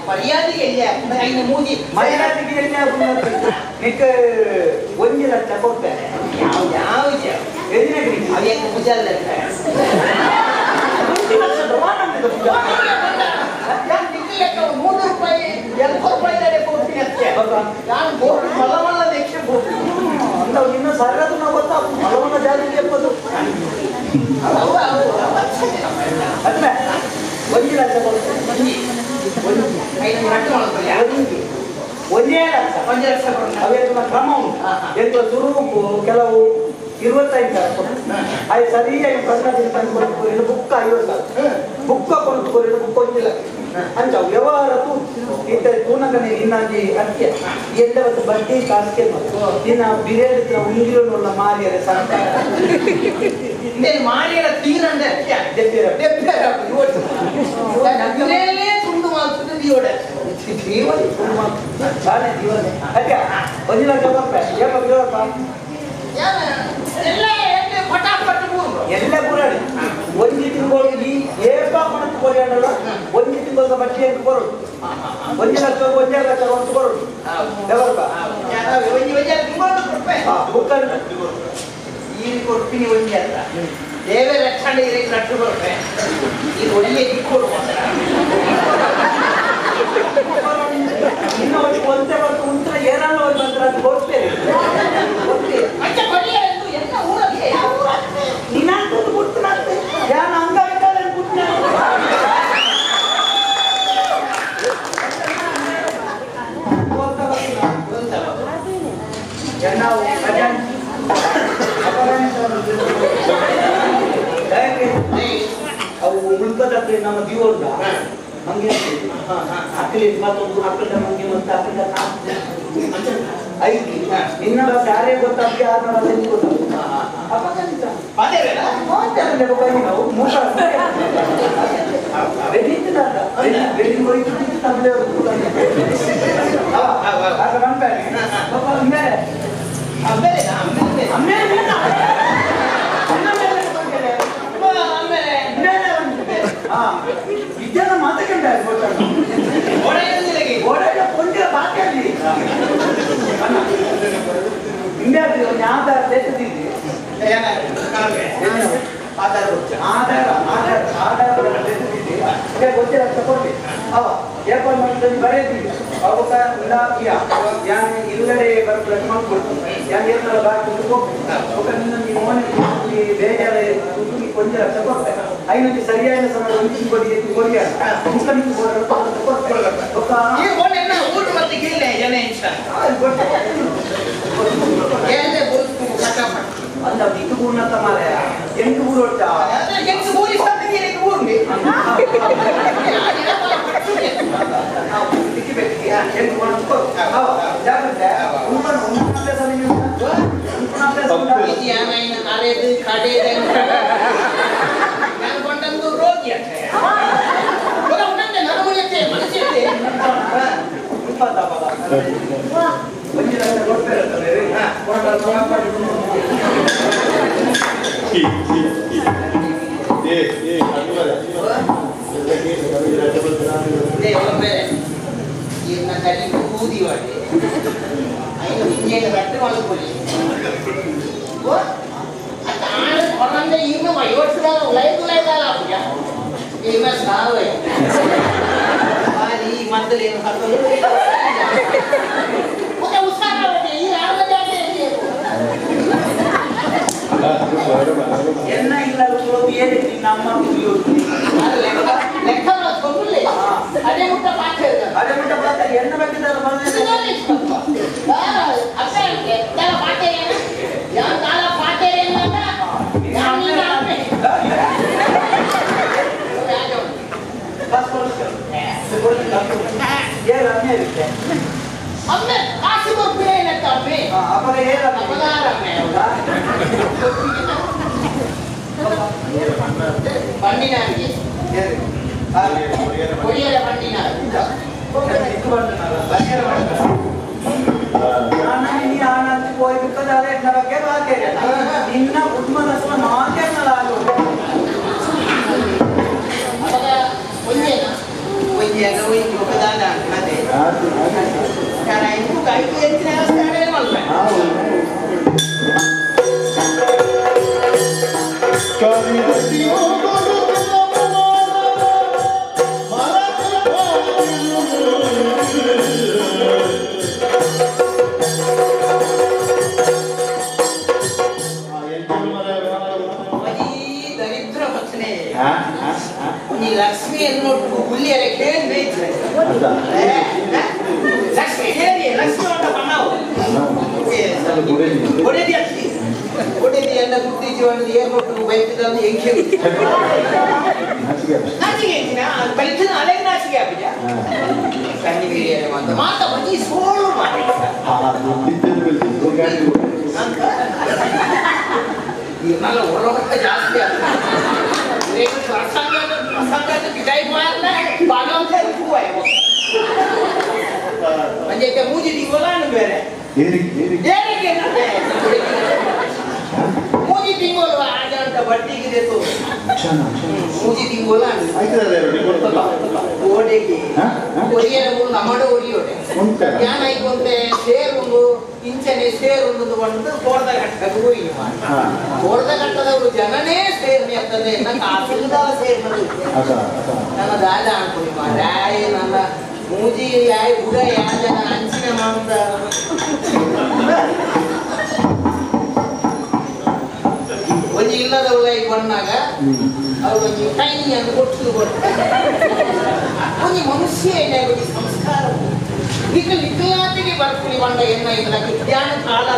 ಮರ್ಯಾದೆಗೆ ಎಲ್ಲಿ ಮೂಗಿ ಮರ್ಯಾದೆಗೆ ಎಲ್ಲಿ ನಿಕ್ಕ 1 ಲಕ್ಷ ಕೊಡ್ತಾರೆ ಯಾವ ಅವೇನು ಮುಜಲ್ 3 ರೂಪಾಯಿ 2 ರೂಪಾಯಿ ಕೊಡ್ತೀನಿ ನಾನು ಮಲಮಲ್ಲ ದೀಕ್ಷೆ ಅಂತ ಇನ್ನು ಸರದು ನಾವು ಗೊತ್ತಾ ಮಲಮಲ್ಲ ಜಾತಿ ಎಪ್ಪದು ಅದ್ಮೇ 1 ಲಕ್ಷ ಕೊಡ್ತಾರೆ 1 ಲಕ್ಷ ಅವೇನ ಕ್ರಮ ಉಂಟು ಎಂತ ಸ್ವರೂಪು ಕೆಲವು 25 ಅದು ಸರಿಯಾಗಿ ಪ್ರಶ್ನೆ ತಂದು ಕೊಟ್ಟು ಬುಕ್ಕ 50 ಬುಕ್ಕ ಕೊಂಡು ಬುಕ್ ಹೊಂದಿಲ್ಲ ಅಂಚ ವ್ಯವಹಾರ ಇತ್ತ ತೂನಗನೆ ನಿನ್ನಾಗಿ ಅತ್ಯ ಎಲ್ಲವತ್ತು ಬಡ್ಡಿ ಕಾಸ್ಕೆ ನಿನ್ನ ಬಿರೇಡಿನ ಉಂಗಿರೋಲ್ಲ ಮಾರಿಯರ ಸರ್ಕಾರ ಮಾರಿಯರ ತೀರಂದೆ ತುಂಡು ಮಾಡ್ತದೆ ದಿಯೋಡ ಜೀವನ ಬಾಳೆ ಜೀವನ ಅದ್ಯ 1 ಲಕ್ಷ ರೂಪಾಯಿ ಏಪ ಎಲ್ಲ ಪುರಾಣಿ 1 ತಿಂಗಳು ಈ ಏಪ ಕೊಟ್ಟು ಕೊರಿಯಲ್ಲ 1 ತಿಂಗಳ ಬಟ್ಟೆ ಅಂತ ಬರೋದು 1 ಲಕ್ಷ 1 ಲಕ್ಷ ಅಂತ ಬರೋದು ಯಾವಾಗ ಈ ಕೊಡ್ತೀನಿ 1 ಅಂತ ದೇವೇ ರಕ್ಷಣೆ ಲಕ್ಷ ರೂಪಾಯಿ ಇದು ಒಳ್ಳೆ ಕೊಡು ಇನ್ನು ಒಂದೇ ಬರ್ತು ಉಂಟು ಏನಾರ ಹೋಗಿ ಬಂದ್ರೆ ಅದು ಕೊಡ್ತೇನೆ ನೀನಂತೂ ಬಿಡ್ತೀನಂತೆ ಯಾರು ಹಂಗಾಗಿದ್ದಾಳೆ ಬಿಡ್ತೀನಿ ನಾವು ಅವು ಉಳ್ಕದಕ್ಕೆ ನಮ್ಮ ಜೀವನ ಹಂಗೆ ಅಕ್ಕಲಿ ಮತ್ತೊಂದು ಅಕ್ಕದ ಮಂಗೆ ಮತ್ತೆ ಅಕ್ಕದ ಐದು ನಿನ್ನ ಯಾರೇ ಗೊತ್ತಾಗಿ ಆದ್ರೆ ನಾವು ಮೂಸ ವಿದ್ಯಾನ ಮಾತಕಂಡ ಗೋಡೆಯ ಕೊಂಡೆ ಬಾಕಲ್ಲಿ ಇಂಡಿಯಾ ಆಧಾರ ದೇಶದಿದೆ ಗೊತ್ತಿಲ್ಲ ತಗೊಳ್ಳಿ ಏರ್ಪಾಡು ಮಾಡಿದಲ್ಲಿ ಬರೆಯದಿಲ್ಲ ಅವಾಗ ಇಲಾಖೆಯ ಯಾನ್ ಇಲ್ಲಡೆ ಬರಬೇಕು ಮಾಡ್ಕೊಳ್ತು ಯಾನ್ ಏರ್ನಲ್ಲ ಬಾಕಿ ಬೇಜಾರೆ ಕೊಂಚ ತಗೊಳ್ತೆ ಐನಕ್ಕೆ ಸರಿಯಾದ ಸಮಯ ಕೊಡಿ ಅಲ್ಲ ಇದು ಉನ್ನತ ಮಾರ 8 ಊರು ಒಟ್ಟ 8 ಊರಿ ಊರ್ಲಿ ಎನ್ನ ಇಲ್ಲ ನಮ್ಮ ಅದೇ ಮುಟ್ಟ ಪಾಠ ಎನ್ನ ಬೇಕಿದ್ದಾರೆ ನಿನ್ನ ಉದ್ಮನಸ್ವ ಮಾತೇನಲ್ಲ ಲಕ್ಷ್ಮಿ ಅನ್ನೋಟ್ಟು ಹುಲ್ಲಿಯರ ಕೇಳಿ ಲಕ್ಷ್ಮಿ ಹೇಳಿ ಲಕ್ಷ್ಮಿ ಅಂತ ಬಣ್ಣವು ಒಡೆದಿ ಅಕ್ಕಿ ಒಡೆದಿ ಅನ್ನ ಗುರ್ತಿಸಿ ಒಂದು ಏರ್ಪಟ್ಟು ಬೈತಿದ್ದು ಹೆಂಗೆ ನಾಚಿಗೆ ಹೇಳ್ತೀನ ಬೈತಿನ ಅಲೆಗೆ ನಾಚಿಗೆ ಆಗಿದ್ಯಾ ಕಣ್ಣಿಗೆ ಮಾತ ಬಜಿ ಸೋಳು ಮಾಡಿ ಈಗೆಲ್ಲ ಹೊರಗಡೆ ಜಾಸ್ತಿ ಆಗ್ತದೆ म्हणजे त्या मुजी टिंगोला ना बेरे मुजी टिंगोला आज अंत बट्टी की देतो मुजी टिंगोला ओडे की ओरिये ना बोल नमाडो ओरी ओडे क्या नहीं बोलते शेर उंगो इंचने शेर उंगो बंद कोर्दा घट्टा कोई कोर्दा घट्टा दा वो जनने शेर में आता ने ना काफिल दा शेर में अच्छा अच्छा ना दादा अनकोई माराय ना ಮೂಜಿ ಯಾಯ್ ಹುಡ ಯಾವ ಜನ ಹಂಚಿನ ಮಾಂಸ ಒಂಜಿ ಇಲ್ಲದವಳ ಈಗ ಬಂದಾಗ ಅವ್ರು ಒಂಜಿ ಕೈ ಅಂತ ಕೊಟ್ಟು ಒಂಜಿ ಮನುಷ್ಯ ಏನಾಗಿ ಸಂಸ್ಕಾರ ವಿಕಲಾತಿಗೆ ಬರ್ತೀನಿ ಬಂದ ಎನ್ನ ಇದಕ್ಕೆ ಧ್ಯಾನ ಕಾಲ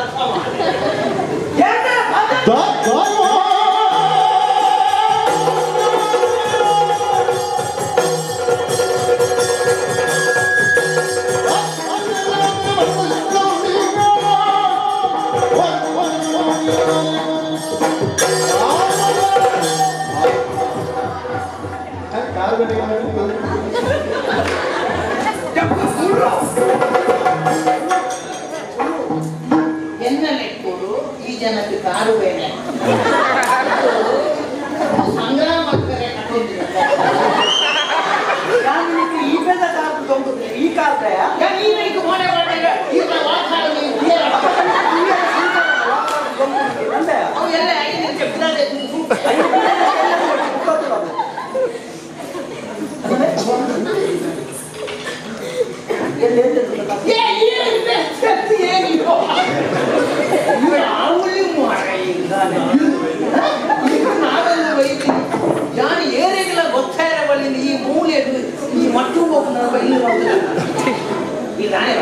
ಎನ್ನಲೆಕ್ಕೂರು ಈ ಜನಕ್ಕೆ ಕಾರು ಬೇಡ ಸಂಗ್ರಾಮ ಈ ಬೆದ ಕಾರು ಈ ಕಾಲ್ತಯ ಮೋನೆ ಅವೆಲ್ಲ 5 ನಿಮಿಷ ಬಿಡದೆ ನಾನು ಏರಿಗೆಲ್ಲ ಗೊತ್ತಾ ಇರಬಲ್ಲಿ ಈ ಮೂಲೆ ಈ ಮಟ್ಟು ಹೋಗ್ತಾರೆ ಈ ದಾನೆ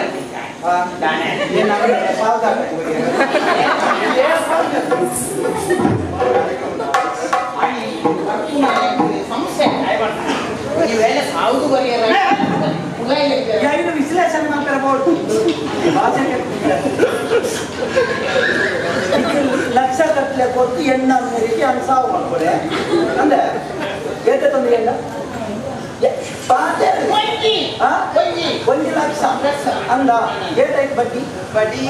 ಸಮಸ್ಯೆ ನೀವೆಲ್ಲ ಸಾವುದು ಬರೆಯಲ್ಲ ವಿಶ್ಲೇಷಣೆ ಮಾಡ್ತಿರಬಹುದು ಲಕ್ಷ ಕಟ್ಟಲೆ ಕೊಟ್ಟು ಎಣ್ಣ ರೀತಿ ಅನ್ ಸಾವು ಮಾಡ್ಕೊಡೆ ಅಂದ್ರೆ ಏಕೆ ತಂದ್ರೆ ಎಣ್ಣ ಒಂದು ಲಕ್ಷ ಅಂದ ಏಟಾಯ್ತು ಬಡ್ಡಿ ಬಡ್ಡಿ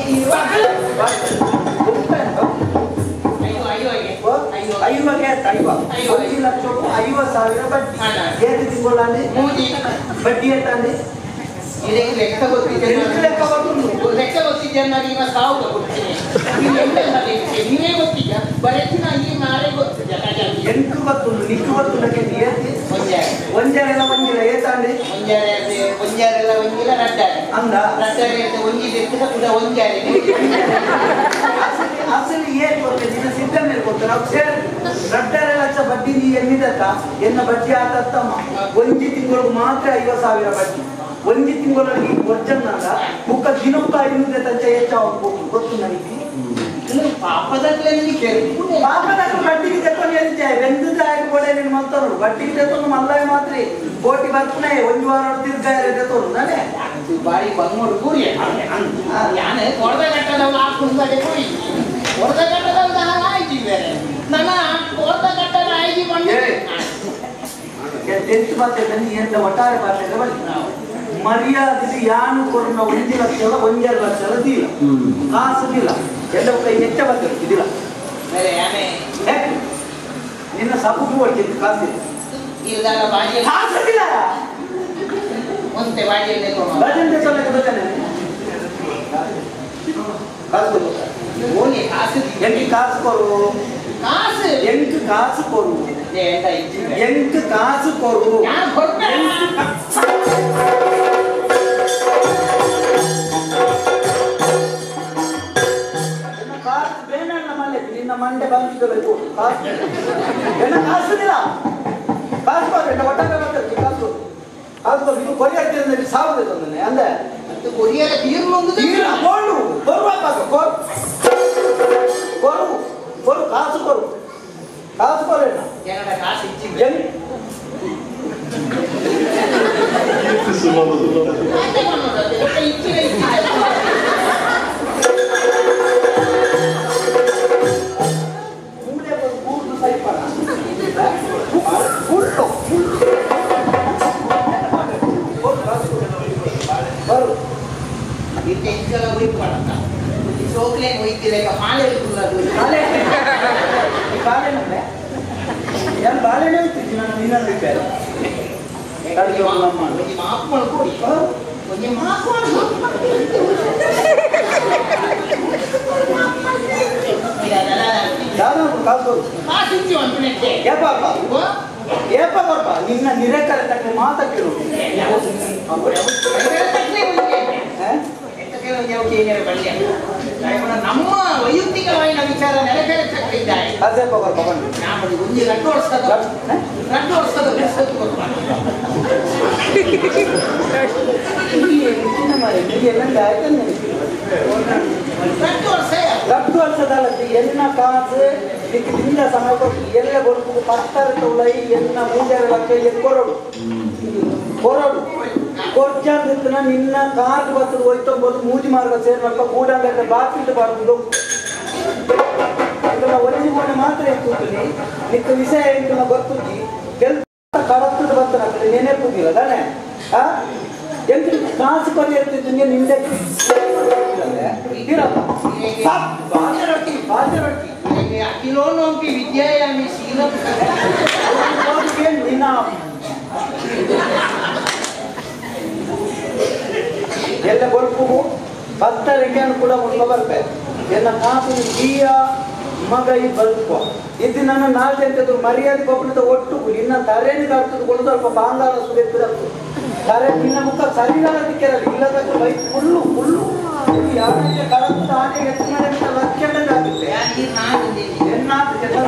1 ಲಕ್ಷಕ್ಕೂ 50,000 ಬಡ್ಡಿ ಏಕೆ ತಿಂಗಳಲ್ಲಿ ಬಡ್ಡಿ ಎಷ್ಟಂದ್ರೆ ಲೆಕ್ಕ ಗೊತ್ತಿದ್ದ ಈಗ ಸಾವು ಕೊಡ್ತೀನಿ ನೀವೇ ಗೊತ್ತಿದ್ದ ಬರೆಸಿನ ಈ ಮಾರೇ ಗೊತ್ತಿದ್ದ ಎಂಟು ಗೊತ್ತುಂಡು ನಿಕ್ಕು ಗೊತ್ತುಂಡಕ್ಕೆ ಏತಿ ಒಂಜಾರೆಲ್ಲ ಒಂಜಿಲ್ಲ ಏತಾಂಡಿ ಒಂಜಾರೆಲ್ಲ ಒಂಜಿಲ್ಲ ರಡ್ಡಾರೆ ಅಂದ ರಡ್ಡಾರೆ ಅಂತ ಒಂಜಿ ತೆಕ್ಕಿದ ಕೂಡ ಒಂಜಾರೆ ಅಸಲು ಏನ್ ಗೊತ್ತಿದೆ ನಿನ್ನ ಸಿದ್ಧ ಮೇಲೆ ಗೊತ್ತು ನಾವು ಸೇರಿ ರಡ್ಡಾರೆ ಲಕ್ಷ ಬಡ್ಡಿ ನೀ ಎನ್ನಿದತ್ತ ಎನ್ನ ಬಡ್ಡಿ ಆತತ್ತಮ್ಮ ಒಂಜಿ ತಿಂಗಳಿಗೆ ಮಾತ್ರ 50,000 ಬಡ್ಡಿ ಒಂಜಿ ತಿಂಗಳಲ್ಲಿ ಒರ್ಜನ್ನಲ್ಲ ಮುಖ ದಿನಕ್ಕ 500 ತಂಚ ಹೆಚ್ಚಾಗ ಗೊತ್ತು ನನಗೆ ಪಾಪದಲ್ಲಿ ಪಾಪದಾಗ ಬಡ್ಡಿಗೆ ತೆಕ್ಕೊಂಡು ಎಂಚೆ ಬೆಂದದ ಆಗಿ ಗೋಡೆ ನೀನು ಮಾಡ್ತಾರು ಬಡ್ಡಿಗೆ ತೆಕ್ಕೊಂಡು ಮಲ್ಲಾಯ ಮಾತ್ರ ಕೋಟಿ ಬರ್ತಾನೆ ಒಂದು ವಾರ ತಿರ್ಗಾಯ ತೆತ್ತೋರು ನಾನೇ ಬಾರಿ ಬಂಗೋಡು ಕೂಡಿ ಯಾನೆ ಕೊಡದ ಕಟ್ಟದವ್ರು ಹಾಕೊಂಡು ಕೂಡಿ ಕೊಡದ ಕಟ್ಟದವ್ರು ಆಯ್ತು ಬೇರೆ ನನ್ನ ಕೊಡದ ಕಟ್ಟದ ಆಯ್ತು ಬಂದು ಟೆಂತ್ ಭಾಷೆ ಎಂತ ಒಟ್ಟಾರೆ ಭಾಷೆ ಬಳಿ ಮರ್ಯಾದೆ ಯಾನು ಕೊರೋನ 1 ಲಕ್ಷ 1.5 ಲಕ್ಷ ದೀಲ ಕಾಸು ದಿಲ್ಲ ಎಲ್ಲ ಕೈ ಹೆಚ್ಚ ಬರ್ತದೆ ಇದಿಲ್ಲ ನಿನ್ನ ಸಬೂಬು ಹೊಡ್ತಿದ್ದು ಕಾಸಿಲ್ಲ ಕಾಸಿಲ್ಲ ಒಂದೇ ಬಾಡಿಯಲ್ಲಿ ಭಜನೆ ಸಲಕ್ಕೆ ಭಜನೆ ಕಾಸು ಓಕೆ ಕಾಸು ಎಂಟು ಕಾಸು ಕೊರು ಕಾಸು ಎಂಟು ಕಾಸು ಕೊರು ಎಂಟು ಕಾಸು ಕೊರು ನಿನ್ನ ಮಂಡೆ ಬಂದಿರಬೇಕು ಕಾಸಿಲ್ಲ ಕಾಸು ಕೊಡ್ಬೇಕು ಒಟ್ಟಾರೆ ಬರ್ತದೆ ಕಾಸು ಕಾಸು ಇದು ಕೊರಿಯಾಗ್ತಿರೋದ್ರಲ್ಲಿ ಸಾವಿರ ತಂದಾನೆ ಅಂದೆ ಕೊರಿಯಾದ ಗೋಲ್ಡು ಕೊರು ಕೊರು ಕಾಸು ಕೊರು ಕಾಸು ಕೊರೇನ ಜನರ ಕಾಸು ಇಚ್ಚಿ ಸೋಕ್ಲೇನ್ ಹೋಯ್ತಿಲ್ಲ ಈಗ ಮಾಲೆ ಬಾಳೆನಂದ್ರೆ ನಾನು ಬಾಳೆನೇ ಹೋಗ್ತಿದ್ದೆ ನಾನು ನೀನಲ್ಲಿ ಇದ್ದಾರೆ ಮಾಫ್ ಮಾಡ್ಕೊಡಿ கொஞ்சம் மாஃப் ಯಾರು ಕಾಸು ಕಾಸು ಇಚ್ಚಿ ಅಂತಾನೆ ಯಾಪಾಪ ಏಪ ಕೊಡ್ಪ ನಿನ್ನ ನಿರೇಕರ ತಕ್ಕ ಮಾತ ಕೇಳು ನಮ್ಮ ವೈಯಕ್ತಿಕವಾಗಿನ ವಿಚಾರ ನೆಲೆಕರಿಸಿದ್ದಾರೆ ಅದೇಪ ಕೊಡ್ಪ ಒಂದು ರಟ್ಟು ವರ್ಷದ ರಟ್ಟು ವರ್ಷದಲ್ಲ ಎನ್ನ ಕಾಸು ದಿಕ್ಕಿಂದ ಸಮಯ ಕೊಟ್ಟು ಎಲ್ಲ ಬರುವುದು ಪತ್ತರ ತೊಳೈ ಎನ್ನ ಮೂಜಾರಕ್ಕೆ ಕೊರಡು ಕೊರ್ಚಾದ ನಿನ್ನ ಕಾರ್ ಬರ್ತದೆ ಹೋಯ್ತೊಂಬೋದು ಮೂಜಿ ಮಾರ್ಗ ಸೇರ್ಬೇಕು ಕೂಡಂಗ ಬಾಕಿಟ್ಟು ಬರ್ತದೆ ಒರಿಜಿನ ಮಾತ್ರ ಎತ್ತುತ್ತೀನಿ ನಿಕ್ಕ ವಿಷಯ ಎಂಟು ಗೊತ್ತುತ್ತಿ ಕೆಲಸ ಕಡತ್ತದ ಬರ್ತಾನೆ ನೆನೆಪುದಿಲ್ಲ ತಾನೆ ಎಂಟು ಕಾಸು ಪರಿ ಎತ್ತಿದ್ದೀನಿ ನಿಂದೆ ಅಖಿಲೋನ್ಪಿ ವಿದ್ಯಾಯಾಮಿ ಶೀಲ ನಿನ್ನ ಎಲ್ಲ ಗೊಲ್ಪು ಭಕ್ತರಿಗೆ ಕೂಡ ಮುಂದೆ ಬರ್ಬೇಕು ಎಲ್ಲ ಕಾಸು ಗೀಯ ಮಗ ಈ ಬದುಕುವ ಇದು ನನ್ನ ನಾಲ್ಕು ಎಂತದ್ದು ಮರ್ಯಾದೆ ಕೊಬ್ಬಳದ ಒಟ್ಟು ನಿನ್ನ ತರೇನಿಗೆ ಆಗ್ತದೆ ಕೊಂಡು ಸ್ವಲ್ಪ ಬಾಂಗಾಲ ಸುರಿಯದ್ದು ತರೆ ನಿನ್ನ ಮುಖ ಸರಿಯಾದಕ್ಕೆ ಇಲ್ಲದಕ್ಕೆ ಬೈ ಫುಲ್ಲು ಯಾರಿಗೆ ಕಳಂತ ಆನೆಗೆ ಎತ್ತಿನ ಲಕ್ಷಣಕ್ಕೆ ಆಗುತ್ತೆ ಎನ್ನಾದ ಜನ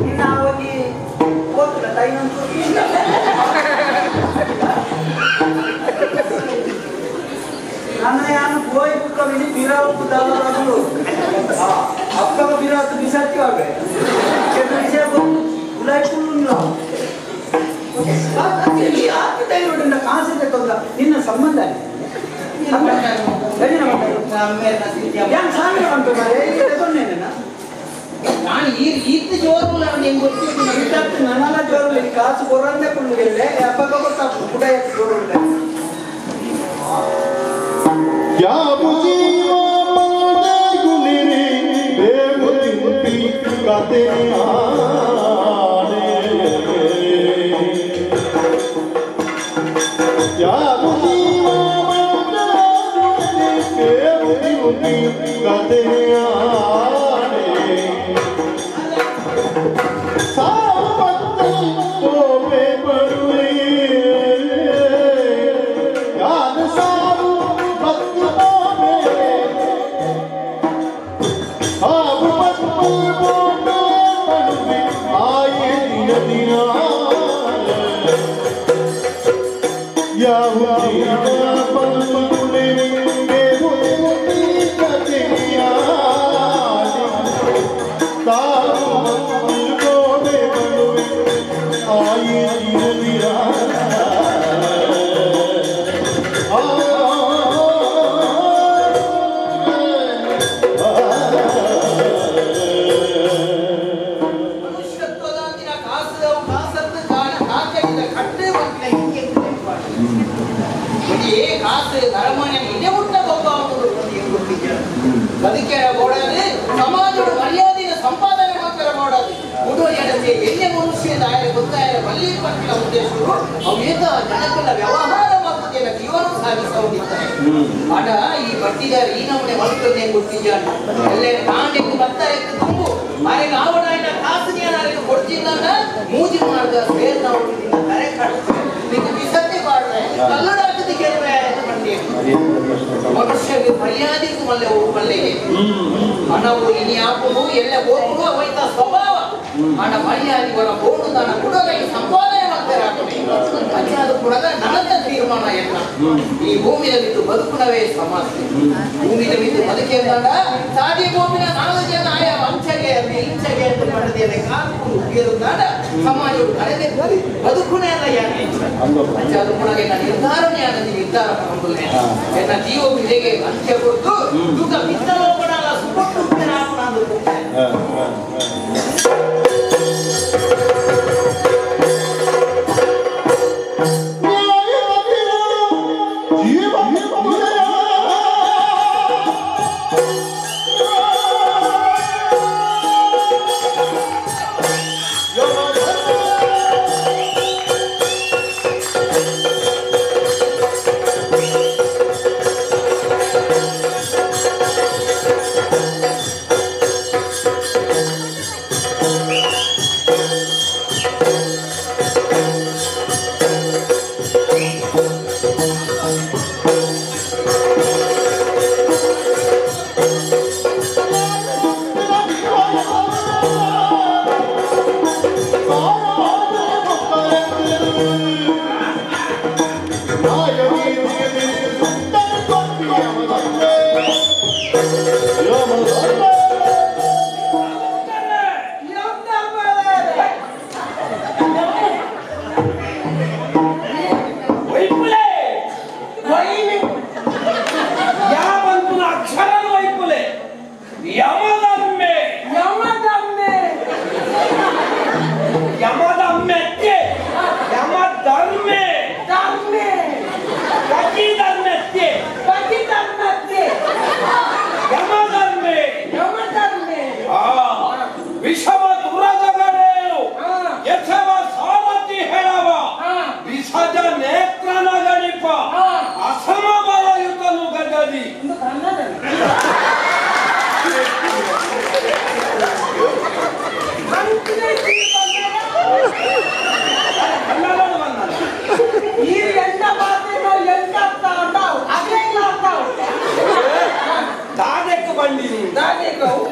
ನಿನ್ನ ಅವಧಿ ಹೋಗ್ತದೆ ಟೈಮಂತೂ ನನ್ನ ಯಾನು ಗೋಯ್ ಕುಕ್ಕವಿನಿ ಬಿರಾವು ದಾಲರು ಅಕ್ಕವ ಬಿರಾತು ಬಿಸಾಕಿ ಆಗ ವಿಷಯ ಗುಲಾಯಿ ಫುಲ್ಲು ಕಾಸಿದೆ ತೊಂದ ನಿನ್ನ ಸಂಬಂಧ ನಾನು ಈತ ಜೋರು ನನ್ನಲ್ಲ ಜೋರು ಕಾಸು ಕೊರಂದೆ ಕುಳ್ಳಿಗೆ ಅಪ್ಪಗ ಗೊತ್ತಾ ಕುಡ ಜೋರು क्या बुझीवा मने गुनेरे बेमुती मुती गाते आने क्या बुझीवा मने गुनेरे बेमुती मुती गाते आने सापत्ती तो बेपरुए याद सारू ಅದಕ್ಕೆ ಓಡಾಡಿ ಸಮಾಜದ ಮರ್ಯಾದೆಯ ಸಂಪಾದನೆ ಮಾತ್ರ ಮಾಡೋದು ಉಡುಗೊರೆ ಎಣ್ಣೆ ಮನುಷ್ಯದ ಗೊತ್ತಾಯ ಬಲ್ಲಿ ಪಟ್ಟಿನ ಉದ್ದೇಶಗಳು ಅವೇತ ಜನಗಳ ವ್ಯವಹಾರ ಮತ್ತು ಜೀವನ ಸಾಗಿಸೋದಿದ್ದಾರೆ ಆಟ ಈ ಬಟ್ಟಿದಾರ ಈ ನಮ್ಮನೆ ಮಲ್ಕೊಂಡೆ ಗೊತ್ತಿದ್ದಾನೆ ಅಲ್ಲೇ ಕಾಂಡೆಗೆ ಬರ್ತಾರೆ ತುಂಬು ಮಾರಿಗೆ ಆವಡಾಯಿನ ಕಾಸಿಗೆ ಏನಾದ್ರು ಕೊಡ್ತಿದ್ದಾಗ ಮೂಜಿ ಮಾಡಿದ ಸೇರ್ ನಾವು ಕರೆ ಕಾಡ್ತಾರೆ ನೀವು ಬಿಸತ್ತೆ ಮಾಡ್ರೆ ಕಲ್ಲಡ ಹಾಕಿದ ಕೇಳುವೆ ಮನುಷ್ಯಗೆ ಮರ್ಯಾದೆಗೂ ಮಲ್ಲೆ ಮಲ್ಲೆಗೆ ಹಣವು ಇನ್ಯಾಪು ಎಲ್ಲ ಹೋಗುವ ಅವೈತ ಸ್ವಭಾವ ಹಣ ಮರ್ಯಾದೆ ಹೊರ ಬೋಡು ನನ್ನ ಕುಡಗ ಈ ಸಂಪಾದನೆ ಮಾಡ್ತಾರೆ ಪಂಚಾಯತ್ ಕುಡಗ ನನ್ನ ತೀರ್ಮಾನ ಎಲ್ಲ ಈ ಭೂಮಿಯಲ್ಲಿದ್ದು ಬದುಕುಣವೇ ಸಮಸ್ಯೆ ಭೂಮಿಯ ಬಿದ್ದು ಬದುಕೆ ಅಂದಾಗ ಸಾದಿ ಭೂಮಿನ 4 ಜನ ಆಯಾ ವಂಚಗೆ ಹಿಂಸೆಗೆ ಅಂತ ಮಾಡಿದ್ದೇನೆ ಕಾಲು ಉಪಯೋಗ ಸಮಾಜವು ಕಳೆದೆ ಬದುಕುಣೆ ಅಲ್ಲ ಯಾಕೆ ಪಂಚಾಯತ್ ಕುಡಗ ನಿರ್ಧಾರನೇ ಆದ ನಿರ್ಧಾರ ಎನ್ನ ಜೀವ ವಿಧೆಗೆ ಅಂತ್ಯ ಕೊಟ್ಟು ದುಃಖ ಬಿತ್ತಲೋಪಡಲ್ಲ ಸುಟ್ಟು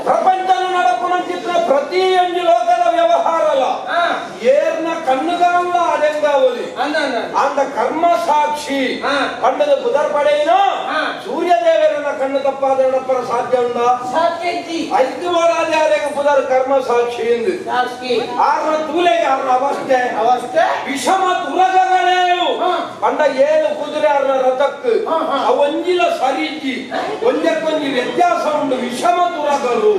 ప్రపంచంలో నడపున చిత్ర ప్రతి అంజి లోకల వ్యవహారాల ఏర్న కన్నుగాంలో అడంగావలి అంత కర్మ సాక్షి పండుగ కుదరపడైనా సూర్యదేవరన్న కన్ను తప్పాదనప్పర సాధ్యం ఉందా ಐದು ವಾರಾದ್ಯಾರೆಗೆ ಪುದರ್ ಕರ್ಮ ಸಾಕ್ಷಿ ಎಂದು ಆರ್ನ ತೂಲೆಗೆ ಆರ್ನ ಅವಸ್ಥೆ ವಿಷಮ ತುರಗಗಳೇವು ಅಂಡ ಏಳು ಕುದುರೆ ಆರ್ನ ರಥಕ್ಕೆ ಅವಂಜಿಲ ಸರಿಜಿ ಒಂದಕ್ಕೊಂದು ವ್ಯತ್ಯಾಸ ಉಂಟು ವಿಷಮ ತುರಗಳು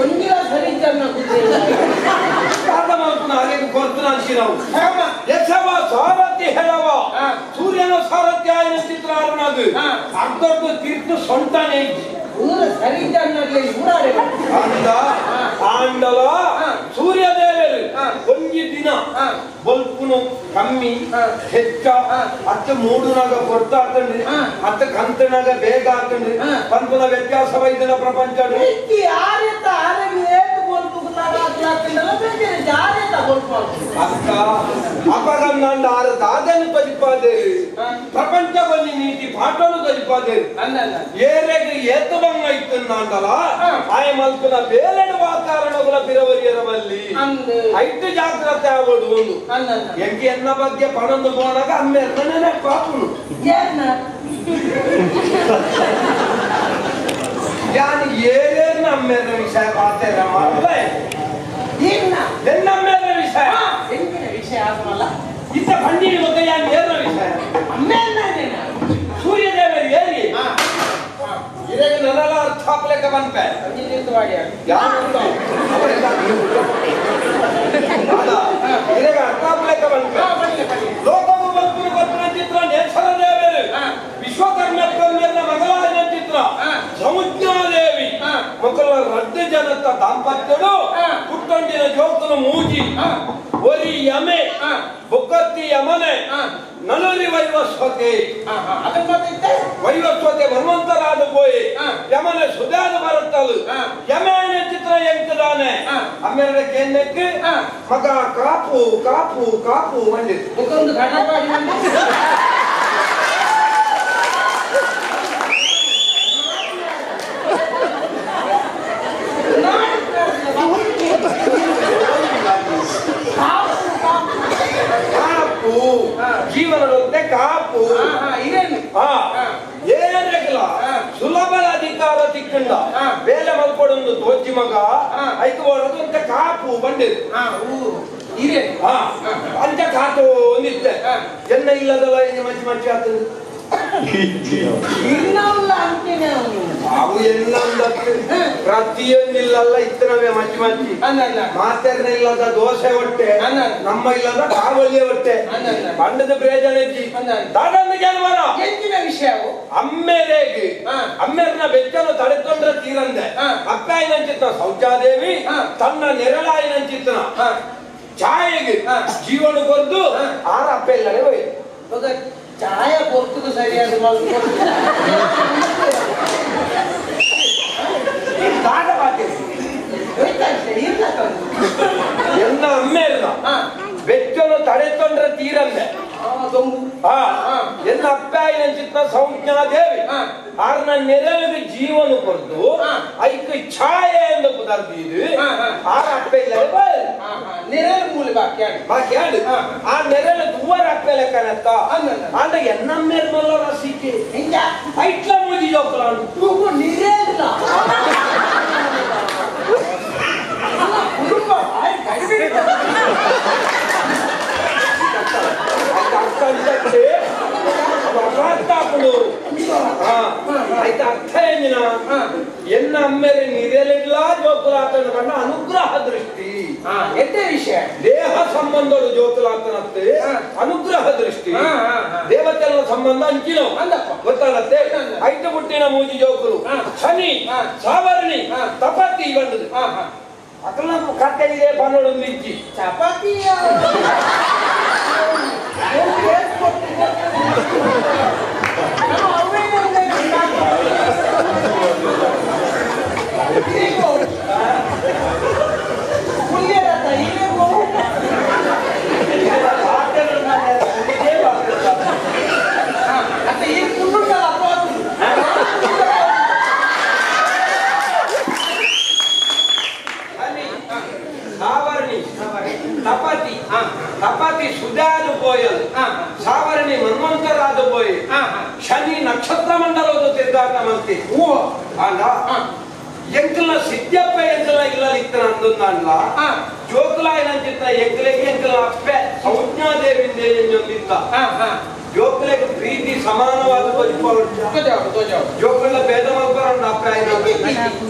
ಒಂಜಿಲ ಸರಿಜನ್ನ ಹಾಗೆ ಕೊರ್ತನ ಅಂಚಿ ನಾವು ಯಥವ ಸಾರಥಿ ಹೇಳವ ಸೂರ್ಯನ ಸಾರಥ್ಯ ಆಯ್ನ ಚಿತ್ರ ಆರ್ನದು ಅರ್ಧಕ್ಕೂ ತೀರ್ತು ಸೊಂಟನೇ ಆಂಡಲ ಸೂರ್ಯದೇವರು ಒಂಜಿ ದಿನ ಬಲ್ಪುನು ಕಮ್ಮಿ ಹೆಚ್ಚ ಅತ್ತ ಮೂಡುನಾಗ ಕೊರ್ತ ಹಾಕೊಂಡ್ರಿ ಅತ್ತ ಕಂತನಾಗ ಬೇಗ ಹಾಕೊಂಡ್ರಿ ಪಂಪನ ವ್ಯತ್ಯಾಸ ವೈದ್ಯನ ಪ್ರಪಂಚ ಅಕ್ಕ ಅಪಗಂಡ ಆರ ದಾದನು ಕಲಿಪಾದೇರಿ ಪ್ರಪಂಚ ಬಂದಿ ನೀತಿ ಪಾಠನು ಕಲಿಪಾದೇರಿ ಏರೆಗೆ ಏತು ಬಂಗ ಇತ್ತಂದಲ್ಲ ಆಯ ಮಲ್ಪನ ಬೇಲೆಡು ವಾತಾವರಣಗಳ ಬಿರವರಿಯರವಲ್ಲಿ ಐದು ಜಾಗ್ರತೆ ಆಗೋದು ಒಂದು ಎಂಕಿ ಎನ್ನ ಬಗ್ಗೆ ಪಣಂದು ಹೋದಾಗ ಅಮ್ಮೆರ್ನೇ ಪಾಪುನು ಯಾನು ಏನೇನು ಅಮ್ಮೆರ ವಿಷಯ ಪಾತ್ರ ಮಾಡಲೇ ಎನ್ನಮ್ಮೆರ ವಿಷಯ ಆಗಲ್ಲ ಇತ್ತ ಬಂದಿನ ಮತ್ತೆ ಯಾನು ಏನ ವಿಷಯ ಸೂರ್ಯದೇವರು ಏರಿ ಇದಾಗ ನನ್ನೆಲ್ಲ ಅರ್ಥ ಹಾಕ್ಲಿಕ್ಕೆ ಬಂತೆ ಯಾರು ಇದಾಗ ಅರ್ಥ ಹಾಕ್ಲಿಕ್ಕೆ ಬಂತೆ ಲೋಕವು ಬಲ್ಪುರು ಬಲ್ಪುರ ಚಿತ್ರ ನೇಚರ ದೇವರು ವಿಶ್ವಕರ್ಮೇಶ್ವರ ಮಗಳಾದ ಚಿತ್ರ ಸಮುಜ್ಞಾದೇವಿ ಮಕ್ಕಳ ರಡ್ಡು ಜನತ ದಾಂಪತ್ಯಗಳು ಪುಟ್ಟಂಡಿನ ಜೋಕನು ಮೂಜಿ ಒರಿ ಯಮೆ ಬೊಕ್ಕತ್ತಿ ಯಮನೆ ನಲುರಿ ವೈವಸ್ವತೆ ವೈವಸ್ವತೆ ಭಗವಂತರಾದ ಪೋಯಿ ಯಮನೆ ಸುಧಾದ ಬರುತ್ತಲು ಯಮೇನ ಚಿತ್ರ ಎಂಕದಾನೆ ಅಮ್ಮೆರಡಕ್ಕೆ ಎನ್ನಕ್ಕೆ ಮಗ ಕಾಪು ಕಾಪು ಕಾಪು ಮಂಡಿತ್ತು ಒಂದು ಗಣಪಾಡಿ ಜೀವನದೊಂದೇ ಕಾಪು ಏನಿಲ್ಲ ಸುಲಭದ ಅಧಿಕಾರ ತಿಕ್ಕಂಡ ಬೇಲೆ ಮಲ್ಕೊಡೊಂದು ತೋಜಿ ಮಗ ಐದು ಓಡೋದು ಅಂತ ಕಾಪು ಬಂದಿರು ಅಂತ ಕಾತು ಒಂದಿತ್ತೆ ಎನ್ನ ಇಲ್ಲದಲ್ಲ ಮಚ್ಚಿ ಮಚ್ಚಿ ಆಗ್ತದೆ ಅವು ಎಲ್ಲಂದಕ್ಕೆ ಪ್ರತಿಯೊಂದಿಲ್ಲಲ್ಲ ಇತ್ತನವೇ ಮಚ್ಚಿ ಮಚ್ಚಿ ಮಾತೆರ್ನ ಇಲ್ಲದ ದೋಸೆ ಹೊಟ್ಟೆ ನಮ್ಮ ಇಲ್ಲದ ಕಾವಲಿಯ ಹೊಟ್ಟೆ ಬಂಡದ ಪ್ರಯೋಜನಜ್ಜಿ ದಾಡಂದು ಜನವರ ಹೆಚ್ಚಿನ ವಿಷಯವು ಅಮ್ಮೆರೇಗಿ ಅಮ್ಮೆರ್ನ ಬೆಚ್ಚನು ತಡೆಕೊಂಡ್ರೆ ತೀರಂದೆ ಅಪ್ಪಾಯಿನಂಚಿತ್ನ ಶೌಚಾದೇವಿ ತನ್ನ ನೆರಳಾಯಿನಂಚಿತ್ನ ಛಾಯೆಗೆ ಜೀವನ ಕೊರ್ದು ಆರ ಅಪ್ಪ ಇಲ್ಲದೆ ಹೋಯ್ತು ಛಾಯ ಕೊರ್ತದು ಸರಿಯಾದ ಎನ್ನ ಅಮ್ಮೆ ಇಲ್ಲ ಬೆಚ್ಚನು ತಡೆತೊಂಡ್ರೆ ತೀರಂದೆ ಎನ್ನ ಅಪ್ಪಾಯಿನ ಚಿತ್ತ ಸಂಜ್ಞಾದೇವಿ ಆರ್ನ ನೆರಳಿಗೆ ಜೀವನ ಕೊರ್ದು ಐಕ ಛಾಯೆ ಎಂದು ಕುದರ್ದಿದ್ದು ಆರ ಅಪ್ಪ ಇಲ್ಲದೆ ನೆರೆಲು ಮೂಲೆ ಬಾಕಿ ಆಡು ಆ ನೆರೆಲು ದೂರ ಹಾಕ್ಮೇಲೆ ಕಣತ್ತ ಅಂದ ಎನ್ನಮ್ಮೇಲೆ ಮಲ್ಲ ರಸಿಕೆ ಹಿಂಗ ಐಟ್ಲ ಮುಗಿ ಜೋಕಲಾಡು ತೂಗು ನಿರೇಲ್ಲ ಕುಟುಂಬ అయితే అర్థ ఏందిన ఎన్న అమ్మేరి నిరేలిట్లా జోకులాతన కన్న అనుగ్రహ దృష్టి ಎಂತ ವಿಷಯ ದೇಹ ಸಂಬಂಧಗಳು ಜೋಕುಲಾತನತ್ತೆ ಅನುಗ್ರಹ ದೃಷ್ಟಿ ದೇವತೆಗಳ ಸಂಬಂಧ ಅಂಚಿನವು ಗೊತ್ತಾಗತ್ತೆ ಐದು ಹುಟ್ಟಿನ ಮೂಜಿ ಜೋಕುಲು ಶನಿ ಸಾವರ್ಣಿ ತಪತಿ ಬಂದದು ಅಕಲ ಕಟ್ಟೆಗೆ ಬನ್ನೋಡು ಮಿಕ್ಕಿ ಚಪಾತಿ ತಪತಿ ಸುಧಾರು ಪೋಯಲು ಸಾವರಣಿ ಮನ್ವಂತರಾದು ಪೋಯಿ ಶನಿ ನಕ್ಷತ್ರ ಮಂಡಲದ ತಿರ್ಗಾಟ ಮಂತಿ ಅಲ್ಲ ಎಂಕಲ ಸಿದ್ದಪ್ಪ ಎಂಕಲ ಇಲ್ಲ ಇತ್ತನ ಅಂದೊಂದಲ್ಲ ಜೋಕಲ ಏನಂತಿತ್ತ ಎಂಕಲೆಗೆ ಎಂಕಲ ಅಪ್ಪೆ ಸಂಜ್ಞಾದೇವಿಂದ ಎಂಜೊಂದಿತ್ತ ಜೋಕಲೆಗೆ ಪ್ರೀತಿ ಸಮಾನವಾದ ಜೋಕಲ ಭೇದ ಮಾಡ್ಕೊಂಡು ಅಪ್ಪ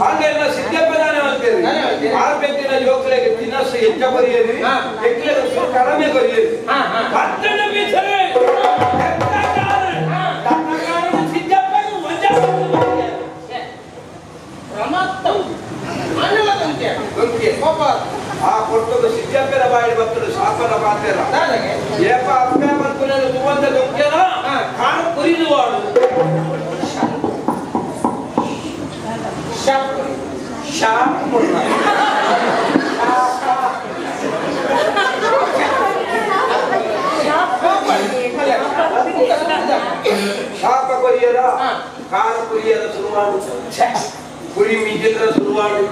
ಹಾಗೆಲ್ಲ ಸಿದ್ದಪ್ಪದಾನೆ ಅಂತೀರಿ ಆರು ಬೆಕ್ಕಿನ ಜೋಕಲೆಗೆ ತಿನ್ನಸ್ಸು ಹೆಚ್ಚ ಬರೆಯರಿ ಎಂಕಲೆಗೆ ಕಡಿಮೆ ಬರೆಯರಿ ಹತ್ತನ ಬಿಸರೆ ಆ ಕೊಟ್ಟದು ಸಿದ್ದಪ್ಪನ ಬಾಯಿ ಬರ್ತದೆ ಶಾಪನ ಪಾತ್ರ ಏಪ ಅಪ್ಪೆ ಬರ್ತಾನೆ ತುವಂತ ದೊಂಕೆನ ಕಾಣ ಕುರಿದು ವಾಡು ಶಾಪ್ ಶಾಪ ಕೊರಿಯರ ಕಾಣ ಕುರಿಯರ ಶುರುವಾಡು ಕುರಿ ಮಿಂಚಿದ್ರ ಶುರುವಾಡು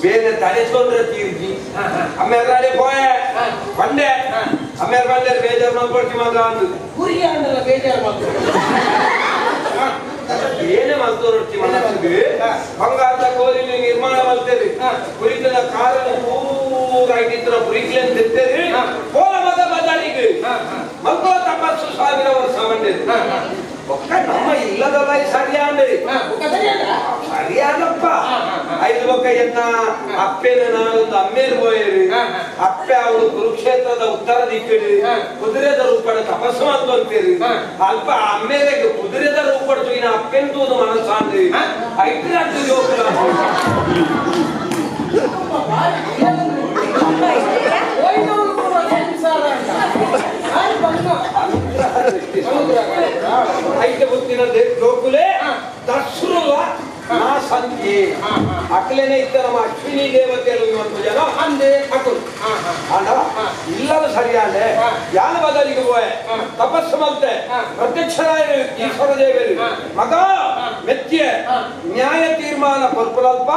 ಬೇರೆ ತಲೆಸೋದ್ರ ತೀರ್ಜಿ ಅಮ್ಮೇಲೆ ಪೋಯ ಬಂಡೆ ಅಮ್ಮೇಲೆ ಬಂದೆ ಬೇಜಾರು ಮಾಡ್ಕೊಳ್ತಿ ಮಗ ಅಂದು ಕುರಿ ಅಂದಲ್ಲ ಬೇಜಾರು ಮಾಡ್ಕೊಳ್ತಿ ಏನೇ ಮಾಡ್ತೋರ್ತಿ ಮನಸ್ಸಿಗೆ ಬಂಗಾರದ ಕೋರಿ ನಿರ್ಮಾಣ ಮಾಡ್ತೇರಿ ಕುರಿಕಲ ಕಾರಣ ಪೂರಾಗಿದ್ರ ಕುರಿಕಲೇನ್ ತೆತ್ತೇರಿ ಹೋಲ ಮಗ ಬದಾರಿಗೆ ಮಕ್ಕಳ ತಪಸ್ಸು 1000 ವರ್ಷ ಬಂದಿರಿ ಒಕ್ಕ ನಮ್ಮ ಇಲ್ಲದಲ್ಲ ಸರಿಯಾದ ಸರಿಯಾದಪ್ಪ 5 ಬೊಕ್ಕ ಎನ್ನ ಅಪ್ಪೇನ ನಾನೊಂದು ಅಮ್ಮೇರು ಹೋಯರಿ ಅಪ್ಪೆ ಅವರು ಕುರುಕ್ಷೇತ್ರದ ಉತ್ತರ ದಿಕ್ಕಿಡಿ ಕುದುರೆದ ರೂಪಡ ತಪಸ್ಸು ಮಾಡ್ಕೊಂತೀರಿ ಅಲ್ಪ ಅಮ್ಮೇರೆಗೆ ಕುದುರೆದ ರೂಪಡ್ತು ಇನ್ನು ಅಪ್ಪೆಂದು ಒಂದು ಮನಸ್ಸಾಂದ್ರಿ 5 ಲಕ್ಷ ಜೋಕುಲ ಐದು ಬುತ್ತಿನ ಜೋಕುಲೆ ದರ್ಶನ ನಾ ಸಂಖ್ಯೆ ಅಕ್ಲೇನೆ ಇದ್ದ ನಮ್ಮ ಅಶ್ವಿನಿ ದೇವತೆಗಳು ಇವತ್ತು ಜನ ಅಂದೆ ಅಕುಲು ಅಲ್ಲ ಇಲ್ಲದ ಸರಿಯಾದೆ ಯಾನ ಬದಲಿಗೆ ಹೋಯ್ ತಪಸ್ಸು ಮಲ್ತೆ ಪ್ರತ್ಯಕ್ಷರಾಯ ಈಶ್ವರ ದೇವರು ಮಗ ಮೆಚ್ಚೆ ನ್ಯಾಯ ತೀರ್ಮಾನ ಪರ್ಪುಲಲ್ಪ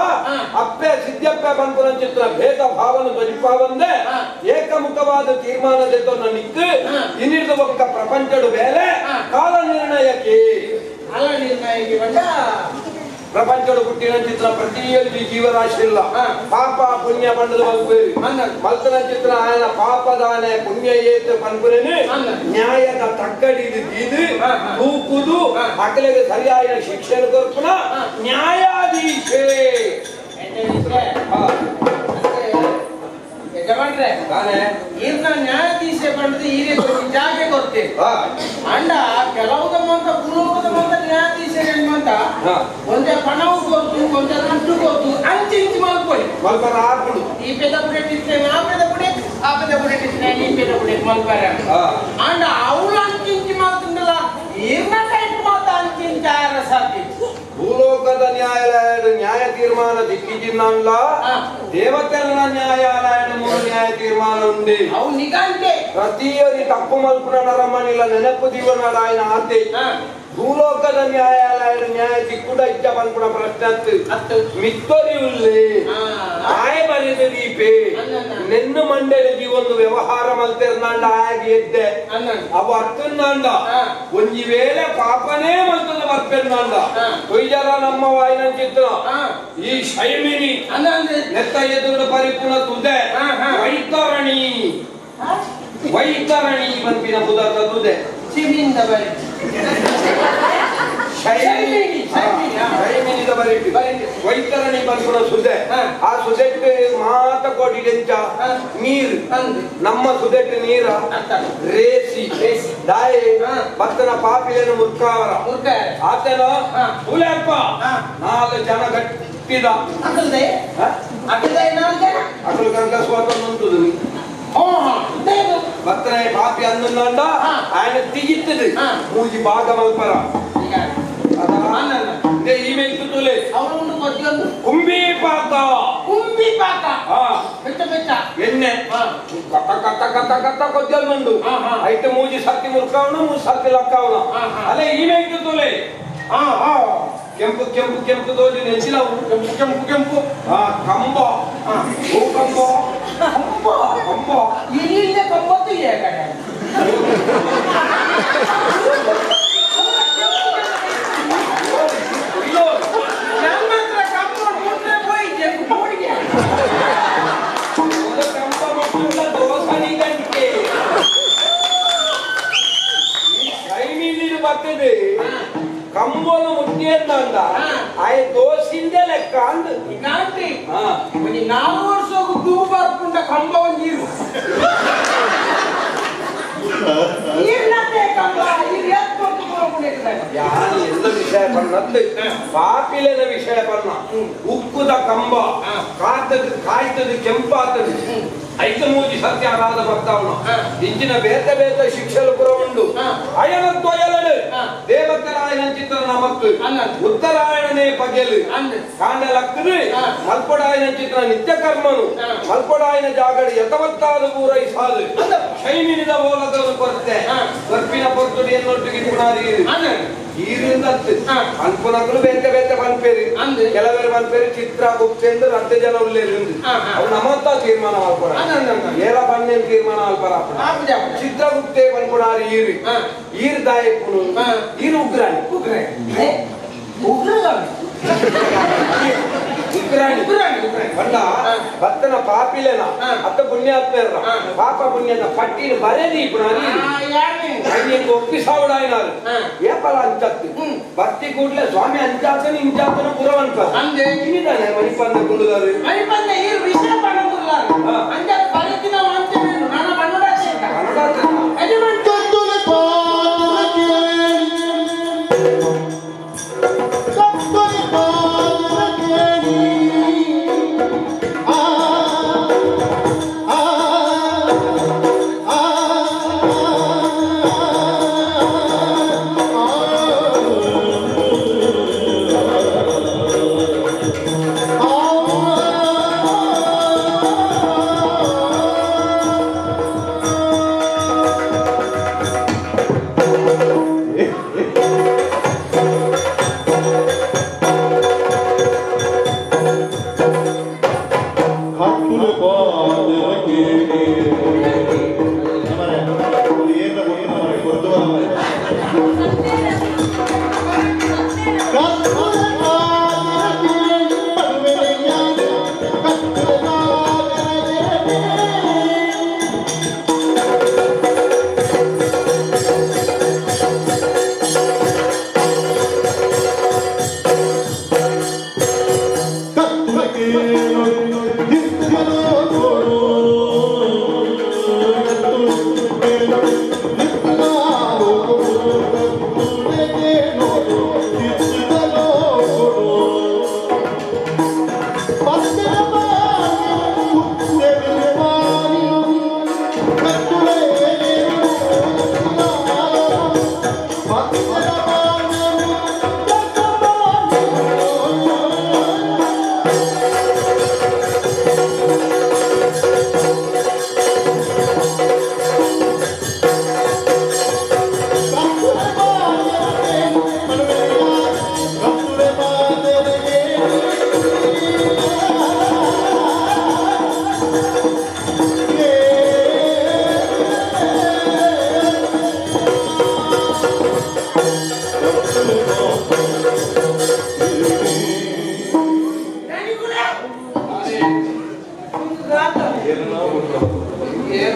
ಅಪ್ಪೆ ಸಿದ್ದಪ್ಪೆ ಬಂಪುನ ಚಿತ್ರ ಭೇದ ಭಾವನ ಧ್ವಜಿಪಾವಂದೆ ಏಕಮುಖವಾದ ತೀರ್ಮಾನದೆದ್ದು ನಿಕ್ಕು ಇನ್ನಿರ್ದ ಒಕ್ಕ ಪ್ರಪಂಚಡು ಬೇಲೆ ಕಾಲ ನಿರ್ಣಯಕ್ಕೆ ಕಾಲ ನಿರ್ಣಯಕ್ಕೆ ಬಂದ ಪ್ರಪಂಚದ ಹುಟ್ಟಿನ ಚಿತ್ರ ಪ್ರತಿಯೊಂದು ಜೀವರಾಶಿ ಇಲ್ಲ ಪಾಪ ಪುಣ್ಯ ಬಂಡದ ಮಲ್ಪೇರಿ ಮಲ್ತನ ಚಿತ್ರ ಆಯನ ಪಾಪದಾನೆ ಪುಣ್ಯ ಏತ ಪನ್ಪುರೇನೆ ನ್ಯಾಯದ ತಕ್ಕಡಿದು ಇದು ತೂಕುದು ಅಕಲೆಗೆ ಸರಿಯಾದ ಶಿಕ್ಷೆ ಕೊರ್ಪುನ ನ್ಯಾಯಾಧೀಶೆ ಯಜಮಾನ್ರೆ ಈರ್ನ ನ್ಯಾಯಾಧೀಶೆ ಬಂದು ಈ ರೀತಿ ಜಾಗೆ ಕೊಡ್ತೇವೆ ಅಂಡ ಕೆಲವುದಮ್ಮಂತ ಭೂಲೋಕದಮ್ಮಂತ ನ್ಯಾಯಾಧೀಶರು ಅಂತ ಒಂದೇ ಪಣವು ಕೊಡ್ತು ಒಂದೇ ದುಡ್ಡು ಕೊಡ್ತು ಅಂಚೆ ಇಂಚು ಮಲ್ಕೊಳ್ಳಿ ಮಲ್ಪರ ಹಾಕೊಂಡು ಈ ಪೆದ ಬುಡೆಟ್ ಇರ್ತೇನೆ ಆ ಪೆದ ಬುಡೆಟ್ ಆ ಪೆದ ಬುಡೆಟ್ ಇರ್ತೇನೆ ಈ ಪೆದ ಬುಡೆಟ್ ಮಲ್ಪರ ಅಂಡ ಅವಳು ಅಂಚೆ ಇಂಚು ಮಾತುಂಡಲ್ಲ ಈರ್ನ ಟೈಪ್ ಮಾತ ಅಂಚೆ ಇಂಚ ಸಾಧ್ಯ ಭೂಲೋಕದ ನ್ಯಾಯಾಲಯದ ನ್ಯಾಯ ತೀರ್ಮಾನ ದಿಕ್ಕಿಜಿನ್ನಲ್ಲ ದೇವತೆಗಳ ನ್ಯಾಯಾಲಯದ ಮೂಲ ನ್ಯಾಯ ತೀರ್ಮಾನ ఉంది ಅವು ನಿಗಾಂತೆ ಪ್ರತಿಯೊಂದು ತಪ್ಪು ಮಲ್ಪುನ ನರಮನಿಲ್ಲ ನೆನಪು ಜೀವನ ఆయన ಆತೆ ಭೂಲೋಕದ ನ್ಯಾಯಾಲಯದ ನ್ಯಾಯದಿ ಕೂಡ ಇಜ್ಜ ಬಂದ್ಬಿಡ ಪ್ರಶ್ನೆ ಅತ್ತು ಮಿತ್ತೊರಿ ಉಳ್ಳಿ ಆಯ ಬರೆದ ದೀಪೆ ನೆನ್ನ ಮಂಡಳಿಗೆ ಒಂದು ವ್ಯವಹಾರ ಮಲ್ತಿರ್ನಾಂಡ ಆಗಿ ಎದ್ದೆ ಅವ ಅರ್ಥನಾಂಡ ಒಂಜಿ ವೇಳೆ ಪಾಪನೇ ಮಲ್ತದ ಬರ್ಪೆರ್ನಾಂಡ ಕೊಯ್ಜರ ನಮ್ಮ ವಾಯಿನ ಚಿತ್ರ ಈ ಶೈಮಿನಿ ನೆತ್ತ ಎದುರು ಪರಿಪೂರ್ಣ ತುದೆ ವೈತರಣಿ ವೈತರಣಿ ಬಂಪಿನ ಬುಧದ ತುದೆ ಸಿಮಿಂದ ಬರಿ ವೈತರಣಿ ಬಂದ್ಬಿಡ ಸುದೆ ಆ ಸುದೆಟ್ಟು ಮಾತ ಕೋಟಿಗೆಂಚ ನೀರು ನಮ್ಮ ಸುದೆಟ್ಟು ನೀರ ರೇಸಿ ದಾಯಿ ಭಕ್ತನ ಪಾಪಿಲೇನು ಮುರ್ಕಾವರ ಆತನ ಹುಲೆಪ್ಪ 4 ಜನ ಗಟ್ಟಿದ ಅಕಲು ಕನಕ ಸ್ವಾತಂತ್ರ್ಯ ಉಂಟು ಭಕ್ತನ ಪಾಪಿ ಅನ್ನಂಡ ఆయన ತಿಗಿತ್ತದು ಮೂಜಿ ಭಾಗ ಮಲ್ಪರ ಇಮೇಲ್ ತುಲೆ ಕುಂಬಿ ಪಾಕ ಎಣ್ಣೆ ಕತ್ತ ಕೊದ್ದಲ್ನುಂಡು ಐತೆ ಮೂಜಿ ಸತ್ತಿ ಮುರ್ಕಾವಣ 3 ಸತ್ತಿ ಲಕ್ಕಾವಣ ಅಲ್ಲ ಇಮೇಲ್ ತುಲೆ ಕೆಂಪು ಕೆಂಪು ಕೆಂಪು ತೋಜಿ ನೆಚ್ಚಿನವು ಕೆಂಪು ಕೆಂಪು ಕೆಂಪು ಕಂಬ ಭೂಕಂಬ ಕಂಬ ಕಂಬ ಇಲ್ಲಿಂದ ಕಂಬತ್ತು ಬರ್ತದೆ ಕಂಬೋನ ಮುಟ್ಟಿಯಂದ ಆಯ ದೋಸಿಂದೆ ಲೆಕ್ಕ ಅಂದ ನಾಟಿ 4 ವರ್ಷ ತೂಗು ಬರ್ಕೊಂಡ ಕಂಬ ನೀರು ಎಲ್ಲ ವಿಷಯ ಬನ್ನದ್ದು ಪಾಪಿಲೆನ ವಿಷಯ ಬನ್ನ ಉಕ್ಕುದ ಕಂಬ ಕಾಯ್ತದ ಕೆಂಪಾತದು 5 ಮೂಜಿ ಸತ್ಯಾರಾಧ ಬರ್ತಾವನು ಇಂಚಿನ ಬೇತೆ ಬೇತೆ ಶಿಕ್ಷಲು ಪುರ ಉಂಡು ಅಯನತ್ವಯಲಡು ದೇವಕರಾಯನ ಚಿತ್ರ ನಮಕ್ ಉತ್ತರಾಯಣನೇ ಪಗೆಲು ಕಾಂಡಲಕ್ಕದು ಮಲ್ಪಡಾಯನ ಚಿತ್ರ ನಿತ್ಯ ಕರ್ಮನು ಮಲ್ಪಡಾಯನ ಜಾಗಡಿ ಯಥವತ್ತಾದ ಪೂರೈಸಾಲು ಶೈಮಿನಿದ ಮೂಲಕವನ್ನು ಕೊರತೆ ಬರ್ಪಿನ ಪೊರ್ತುಡಿ ಎನ್ನೊಟ್ಟಿಗೆ ಪುನಾರಿ ಈರಿಂದತ್ತು ಅನ್ಪುನಗಳು ಬೇತೆ ಬೇತೆ ಬಂದ್ಪೇರಿ ಕೆಲವರು ಬಂದ್ಪೇರಿ ಚಿತ್ರ ಗುಪ್ತೆಂದು 10 ಜನ ಉಳ್ಳೇರಿಂದ ಅವು ನಮ್ಮಂತ ತೀರ್ಮಾನ ಮಾಡ್ಕೊಡ ಏರ ಬಣ್ಣೇನು ತೀರ್ಮಾನ ಅಲ್ಪರ ಚಿತ್ರಗುಪ್ತೆ ಬಂದ್ಕೊಡಾರಿ ಈರ್ ದಾಯಕನು ಈರ್ ಉಗ್ರಾಣಿ ಬಂಡ ಭಕ್ತನ ಪಾಪಿಲೆನ ಅತ್ತ ಪುಣ್ಯಾತ್ಮೇರ ಪಾಪ ಪುಣ್ಯನ ಪಟ್ಟಿನ ಬರೇದಿ ಒಪ್ಪಿಸಾವಡಾಯಿನಾರು ಏಪಲ ಅಂಚತ್ತು ಭಕ್ತಿ ಕೂಡ್ಲೆ ಸ್ವಾಮಿ ಅಂಚಾತನ ಇಂಚಾತನ ಪುರವಂತ ಇನ್ನಿದ್ದಾನೆ ಮಣಿಪಂದ ಕುಂಡುದಾರು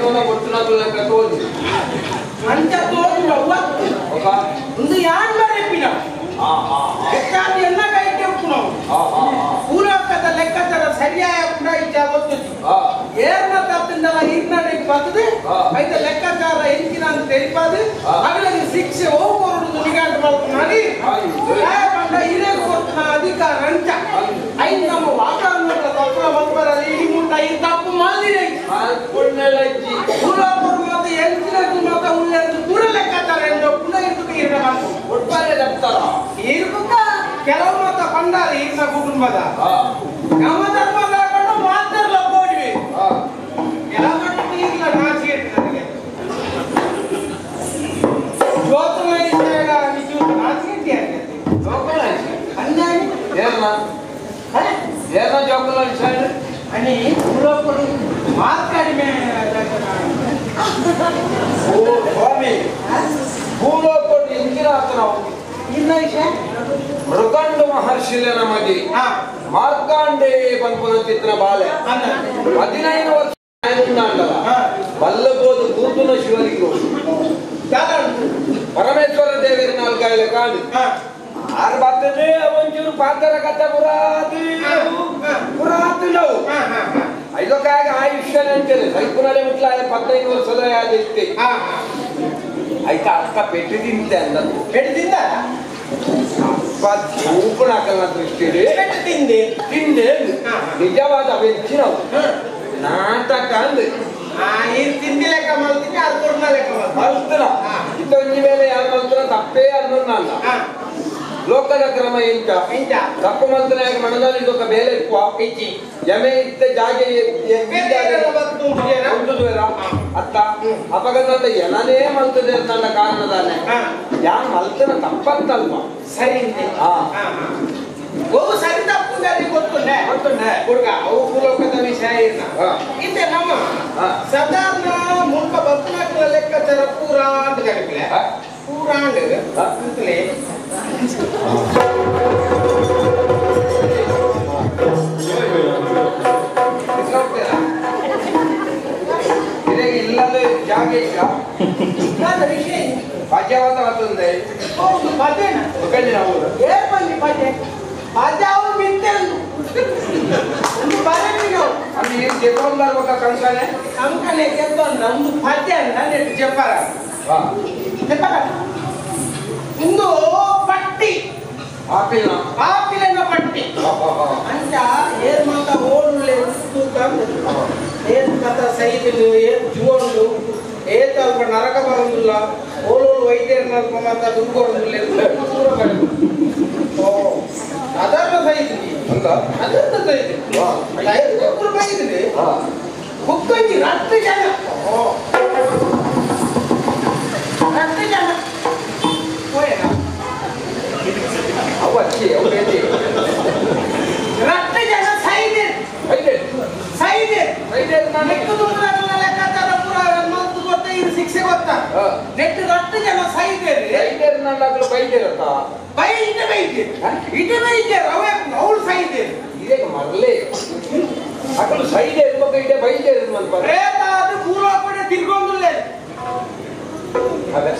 ಇನ್ನೊಂದು ಗೊತ್ತಿಲ್ಲ ಲೆಕ್ಕ ತೋದು ಅಂಚ ತೋದು ಅವತ್ತು ಒಂದು ಯಾನ್ ಬರೆಪಿನ ಹೆಚ್ಚಾಗಿ ಎಲ್ಲ ಕೈಗೆ ಉಪ್ಪು ನಾವು ಪೂರಕದ ಲೆಕ್ಕಾಚಾರ ಸರಿಯಾಗಿ ಕೂಡ ಇದ್ದ ಗೊತ್ತಿತ್ತು ಏರ್ನ ತಪ್ಪಿಂದಲ್ಲ ಹಿರಿನಡೆಗೆ ಬರ್ತದೆ ಐತೆ ಲೆಕ್ಕಾಚಾರ ಎಂಚಿನ ಅಂತ ತಿಳಿಪಾದು ಅಗಲಿಗೆ ಶಿಕ್ಷೆ ಹೋಗೋರು ನಿಗಾಟ ಮಾಡಿ ಬಂದ ಹಿರಿಯರು ಕೊಟ್ಟಿನ ಅಧಿಕಾರ ಅಂಚ ಐದು ನಮ್ಮ ವಾತಾವರಣದ ತಪ್ಪಲ ಮಕ್ಕಳಲ್ಲಿ ಈ ಮುಂಟ ಈ ತಪ್ಪು ಮಾಡಿದೆ ಪೂರಕರು ಮತ್ತೆ ಎಂಚಿನ ಮತ್ತೆ ಉಳ್ಳೆದು ಪೂರ ಲೆಕ್ಕಾಚಾರ ಎಂದು ಪುನಃ ಇರ್ತದೆ ಇರಬೇಕು ಒಟ್ಟಾರೆ ತಪ್ತಾರ ಇರ್ಬೇಕ ಕೆಲವು ಮತ ಬಂದಾರ ಈಗ ಕುಟುಂಬದ ನಮ್ಮ ಧರ್ಮದ ಕಣ್ಣು ಮಾತ್ರ ಲಬ್ಬೋಡಿವಿ ಕೆಲವು ಮಟ್ಟಕ್ಕೆ ಈಗಲ ನಾಚಿಕೆ ನನಗೆ ಜೋತುಮ ಇದ್ದಾಗ ನಿಜ ನಾಚಿಕೆ ಆಗ್ತೈತಿ ಜೋಕಲ ಅಂದಾನಿ ಏನ ಜೋಕಲ ವಿಷಯ అని పులోపడు మాట్లాడిమే ಓ ಸ್ವಾಮಿ ಭೂಲೋಕರು ಇಂದಿರಾತನವು ಇನ್ನ ವಿಷಯ ಮೃಗಂಡ ಮಹರ್ಷಿಲೆ ನಮಗೆ ಮಾರ್ಕಾಂಡೇ ಪಂಪನ ಚಿತ್ರ ಬಾಲೆ 15 ವರ್ಷ ಬಲ್ಲಬೋದು ಕೂತುನ ಶಿವನಿಗೆ ಪರಮೇಶ್ವರ ದೇವರ ನಾಲ್ಕಾಯಿಲೆ ಕಾಡು ಆರು ಬರ್ತದೆ ಒಂಚೂರು ಪಾತ್ರ ಕಥೆ ಪುರಾತನವು ಐದಕ್ಕಾಗಿ ಆಯುಷ್ಯ ಅಂತಾರೆ ಸೈಕುನಲ್ಲೇ ಮುಟ್ಲ 15 ವರ್ಷದ ಯಾದಿತ್ತೆ ಆಯ್ತಾ ಅಕ್ಕ ಪೆಟ್ಟು ತಿಂತೆ ಅಂದ ಪೆಟ್ಟು ತಿಂದ ಉಪ್ಪುಣಾಕಲ್ನ ದೃಷ್ಟಿಯಲ್ಲಿ ಪೆಟ್ಟು ತಿಂದೆ ತಿಂದೆ ನಿಜವಾದ ಬೆಚ್ಚಿನವು ನಾಟಕ ಅಂದೆ ತಿಂದಿ ಲೆಕ್ಕ ಮಾಡ್ತೀನಿ ಅದು ಕೊಡ್ನ ಲೆಕ್ಕ ಮಲ್ತನ ಇತ್ತೊಂಜಿ ಮೇಲೆ ಯಾರು ಮಲ್ತನ ತಪ್ಪೇ ಅನ್ನೋಲ್ಲ ಲೋಕದ ಕ್ರಮ ಎಂಚ ತಪ್ಪು ಮಲ್ತನಾಗ ಮನದಲ್ಲಿ ಇದೊಕ್ಕ ಬೇಲೆ ಇಕ್ಕುವ ಯಮೆ ಇತ್ತ ಜಾಗೆ ಅತ್ತ ಅಪಗಂದ ಏನನೇ ಮಲ್ತದೆ ನನ್ನ ಕಾರಣದಾನೆ ಯಾರು ಮಲ್ತನ ತಪ್ಪಂತಲ್ವ ಸರಿ ಬಹು ಸರಿ ತಪ್ಪು ಗೊತ್ತುಂಡೆ ಹುಡುಗ ಅವು ಭೂಲೋಕದ ವಿಷಯ ಇದೆ ನಮ್ಮ ಸಾಧಾರಣ ಮುಲ್ಕ ಬರ್ತನಾಕಿನ ಲೆಕ್ಕಾಚಾರ ಪೂರ ಅಂತ ಕರಿಪಿಲೆ ಪೂರ ಅಂತಲೇ ಇಲ್ಲದ ಜಾಗ ಈಗ ವಿಷಯ ಭಾಗ್ಯವಾದ ಆತಂದೆ ಹೌದು ಪದ್ಯನ ಏನ್ ಬಂದಿ ಪದ್ಯ ಪದ್ಯ ಅವ್ರು ಬಿತ್ತಂದು ಒಂದು ಬರಲಿಲ್ಲ ಅಲ್ಲಿ ಗೆದ್ದೊಂದರ್ಬೇಕ ಕಣ್ಕಾನೆ ಅಂಕನೆ ಗೆದ್ದೊಂದ ಒಂದು ಪದ್ಯ ಅಂತ ನೆಟ್ಟು ಜಪ್ಪರ ಒಂದು ಪಟ್ಟಿ ಆಪಿಲನ ಪಟ್ಟಿ ಅಂಚ ಏನ್ ಮಾತ ಓಡುಲೆ ಏನ್ ಕಥ ಸೈದಿಲು ಏನ್ ಜುವೊಂಡು ಏತ ಅಲ್ಪ ನರಕ ಬರೋದಿಲ್ಲ ಓಲೋಳು ವೈದ್ಯರು ನಲ್ಪ ಮಾತ ದುರ್ಗೋದಿಲ್ಲ ಓ ಅದನ್ನ ಸೈದಿನಿ ಅಂತ ಅದನ್ನ ಸೈದಿನಿ ಬೈದಿನಿ ಕುಕ್ಕಂಜಿ ರಕ್ತ ಜನ ರಕ್ತ ಜನ ಹೋಯೇನಾ ಅವಚ್ಚಿ ಅವರೇತಿ ರಕ್ತ ಜನ ಸೈದೆ ನೆಟ್ಟು ದುರ್ಗನ ಲೆಕ್ಕಾಚಾರ ಪೂರ ಮತ್ತು ಗೊತ್ತ ಇದು ಶಿಕ್ಷೆ ಗೊತ್ತ ನೆಟ್ಟು ರಕ್ತ ಜನ ಸೈದೆ ನನ್ನಾಗಲು ಬೈದೇರತ್ತ ಬೈದೆ ಅವಳು ಸೈದೆ ಇದೇ ಮರಲೇ ಅಕಲು ಸೈಡ್ ಇರ್ಬೇಕು ಇದೇ ಬೈದೆ ಇರ್ಬೇಕು ಪ್ರೇತ ಅದು ಪೂರ ಕಡೆ ತಿರ್ಗೊಂಡಿಲ್ಲ ಅದೇ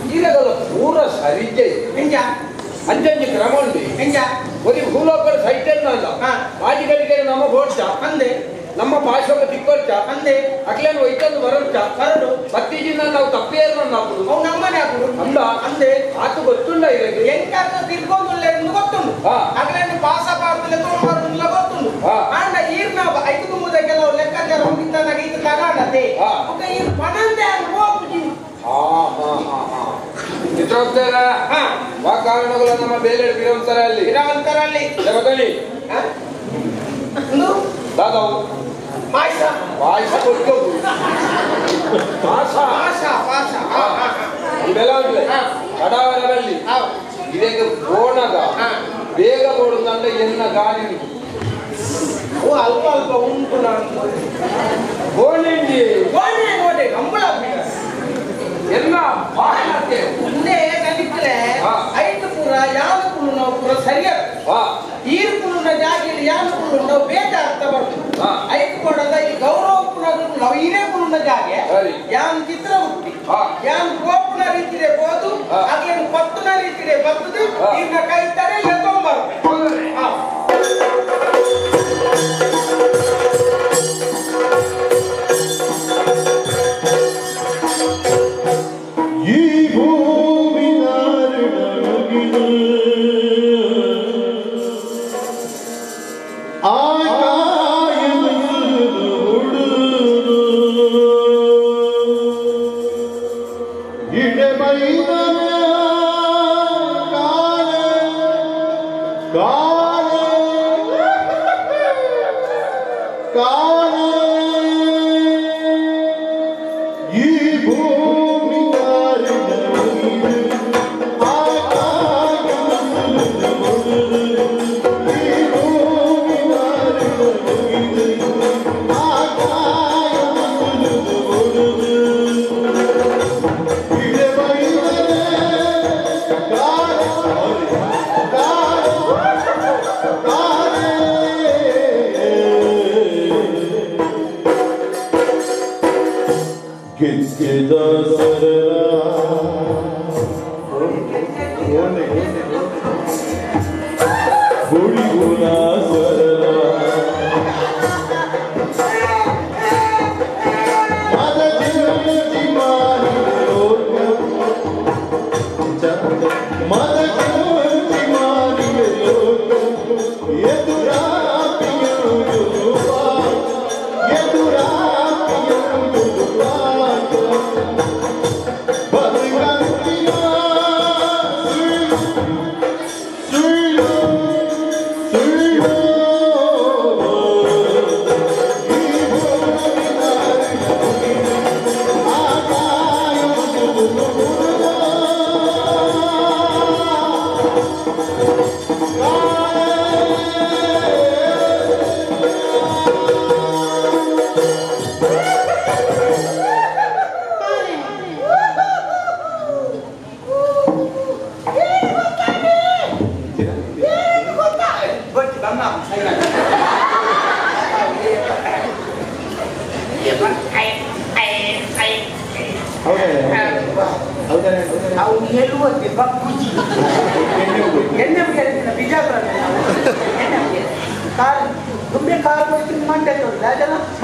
ಈಗಲ್ಲ ಪೂರ ಸರಿಜೆ ಹೆಂಗ ಅಂಜಂಜಿ ಕ್ರಮ ಉಂಟು ಹೆಂಗ ಒಂದು ಭೂಲೋಕದ ಸೈಟನ್ನ ಅಲ್ಲ ರಾಜಗಳಿಗೆ ನಮ್ಮ ಬೋಡ್ಚ ಅಂದೆ ನಮ್ಮ ಭಾಷೆಗೆ ತಿಕ್ಕೊಳ್ಚ ಅಂದೆ ಅಕ್ಲೇನು ಒಯ್ತಂದು ಬರೋಡ್ಚ ಬರಡು ಬತ್ತೀಜಿನ ನಾವು ತಪ್ಪೇರು ಹಾಕುದು ಅವ್ ನಮ್ಮನೆ ಹಾಕುದು ಅಂದ ಅಂದೆ ಆತು ಗೊತ್ತುಂಡ ಇರಲಿ ಎಂಕಾಕ ತಿರ್ಗೊಂಡಿಲ್ಲ ಎಂದು ಗೊತ್ತುಂಡು ಅಗ್ಲೇನು ಭಾಷ ಪಾರ್ತಿಲ್ಲ ತಗೊಂಡ್ಬಾರ್ದಿಲ್ಲ ಗೊತ್ತುಂಡು ಅಂಡ ಈರ್ನ ಐದು ಮುದ ಕೆಲವು ಲೆಕ್ಕಾಚಾರ ಮುಗಿತಾನಾಗ ಇದು ತಗೊಂಡದೆ ಈ ಪಣಂದೆ ಹೋಗ್ಬಿಟ್ಟು ಚಿತ್ರೋತ್ತರ ಕಾರಣಗಳು ನಮ್ಮ ಬೇರೆ ಬಿರಂತರಲ್ಲಿ ಜಗದಲ್ಲಿ ದಾದಾವು ಪಾಯಸ ಕೊಟ್ಟು ಬೆಲ ಕಡಾವರಲ್ಲಿ ಇದಕ್ಕೆ ಬೋಣದ ಬೇಗ ಬೋಡುದಂಡ ಎನ್ನ ಗಾಡಿ ಅಲ್ಪ ಅಲ್ಪ ಉಂಟು ನಾನು ಗೋಣಿಂಡಿ ಗೋಡೆ ಕಂಬಳ ಎಲ್ಲ ಬಾಳೆ ಮುಂದೆ ಕಲಿತರೆ ಐದು ಪುರ ಯಾವ ಪುರು ನಾವು ಪುರ ಸರಿಯಾದ ಈರು ಪುರುನ ಜಾಗಿಲಿ ಯಾವ ಪುರು ನಾವು ಬೇಗ ಅರ್ಥ ಬರ್ತದೆ ಐದು ಕೊಡದ ಈ ಗೌರವ ಪುರ ನವೀನೇ ಪುರುಣ ಜಾಗೆ ಯಾನ್ ಚಿತ್ರ ಹುಟ್ಟಿ ಯಾನ್ ಗೋಪುನ ರೀತಿದೆ ಗೋದು ಅದೇನು ಪತ್ತುನ ರೀತಿದೆ ಬರ್ತದೆ ಈಗ ಕೈ ತಡೆ ಎತ್ತೊಂಬರ್ಬೇಕು ಈ ಭೂಮಿ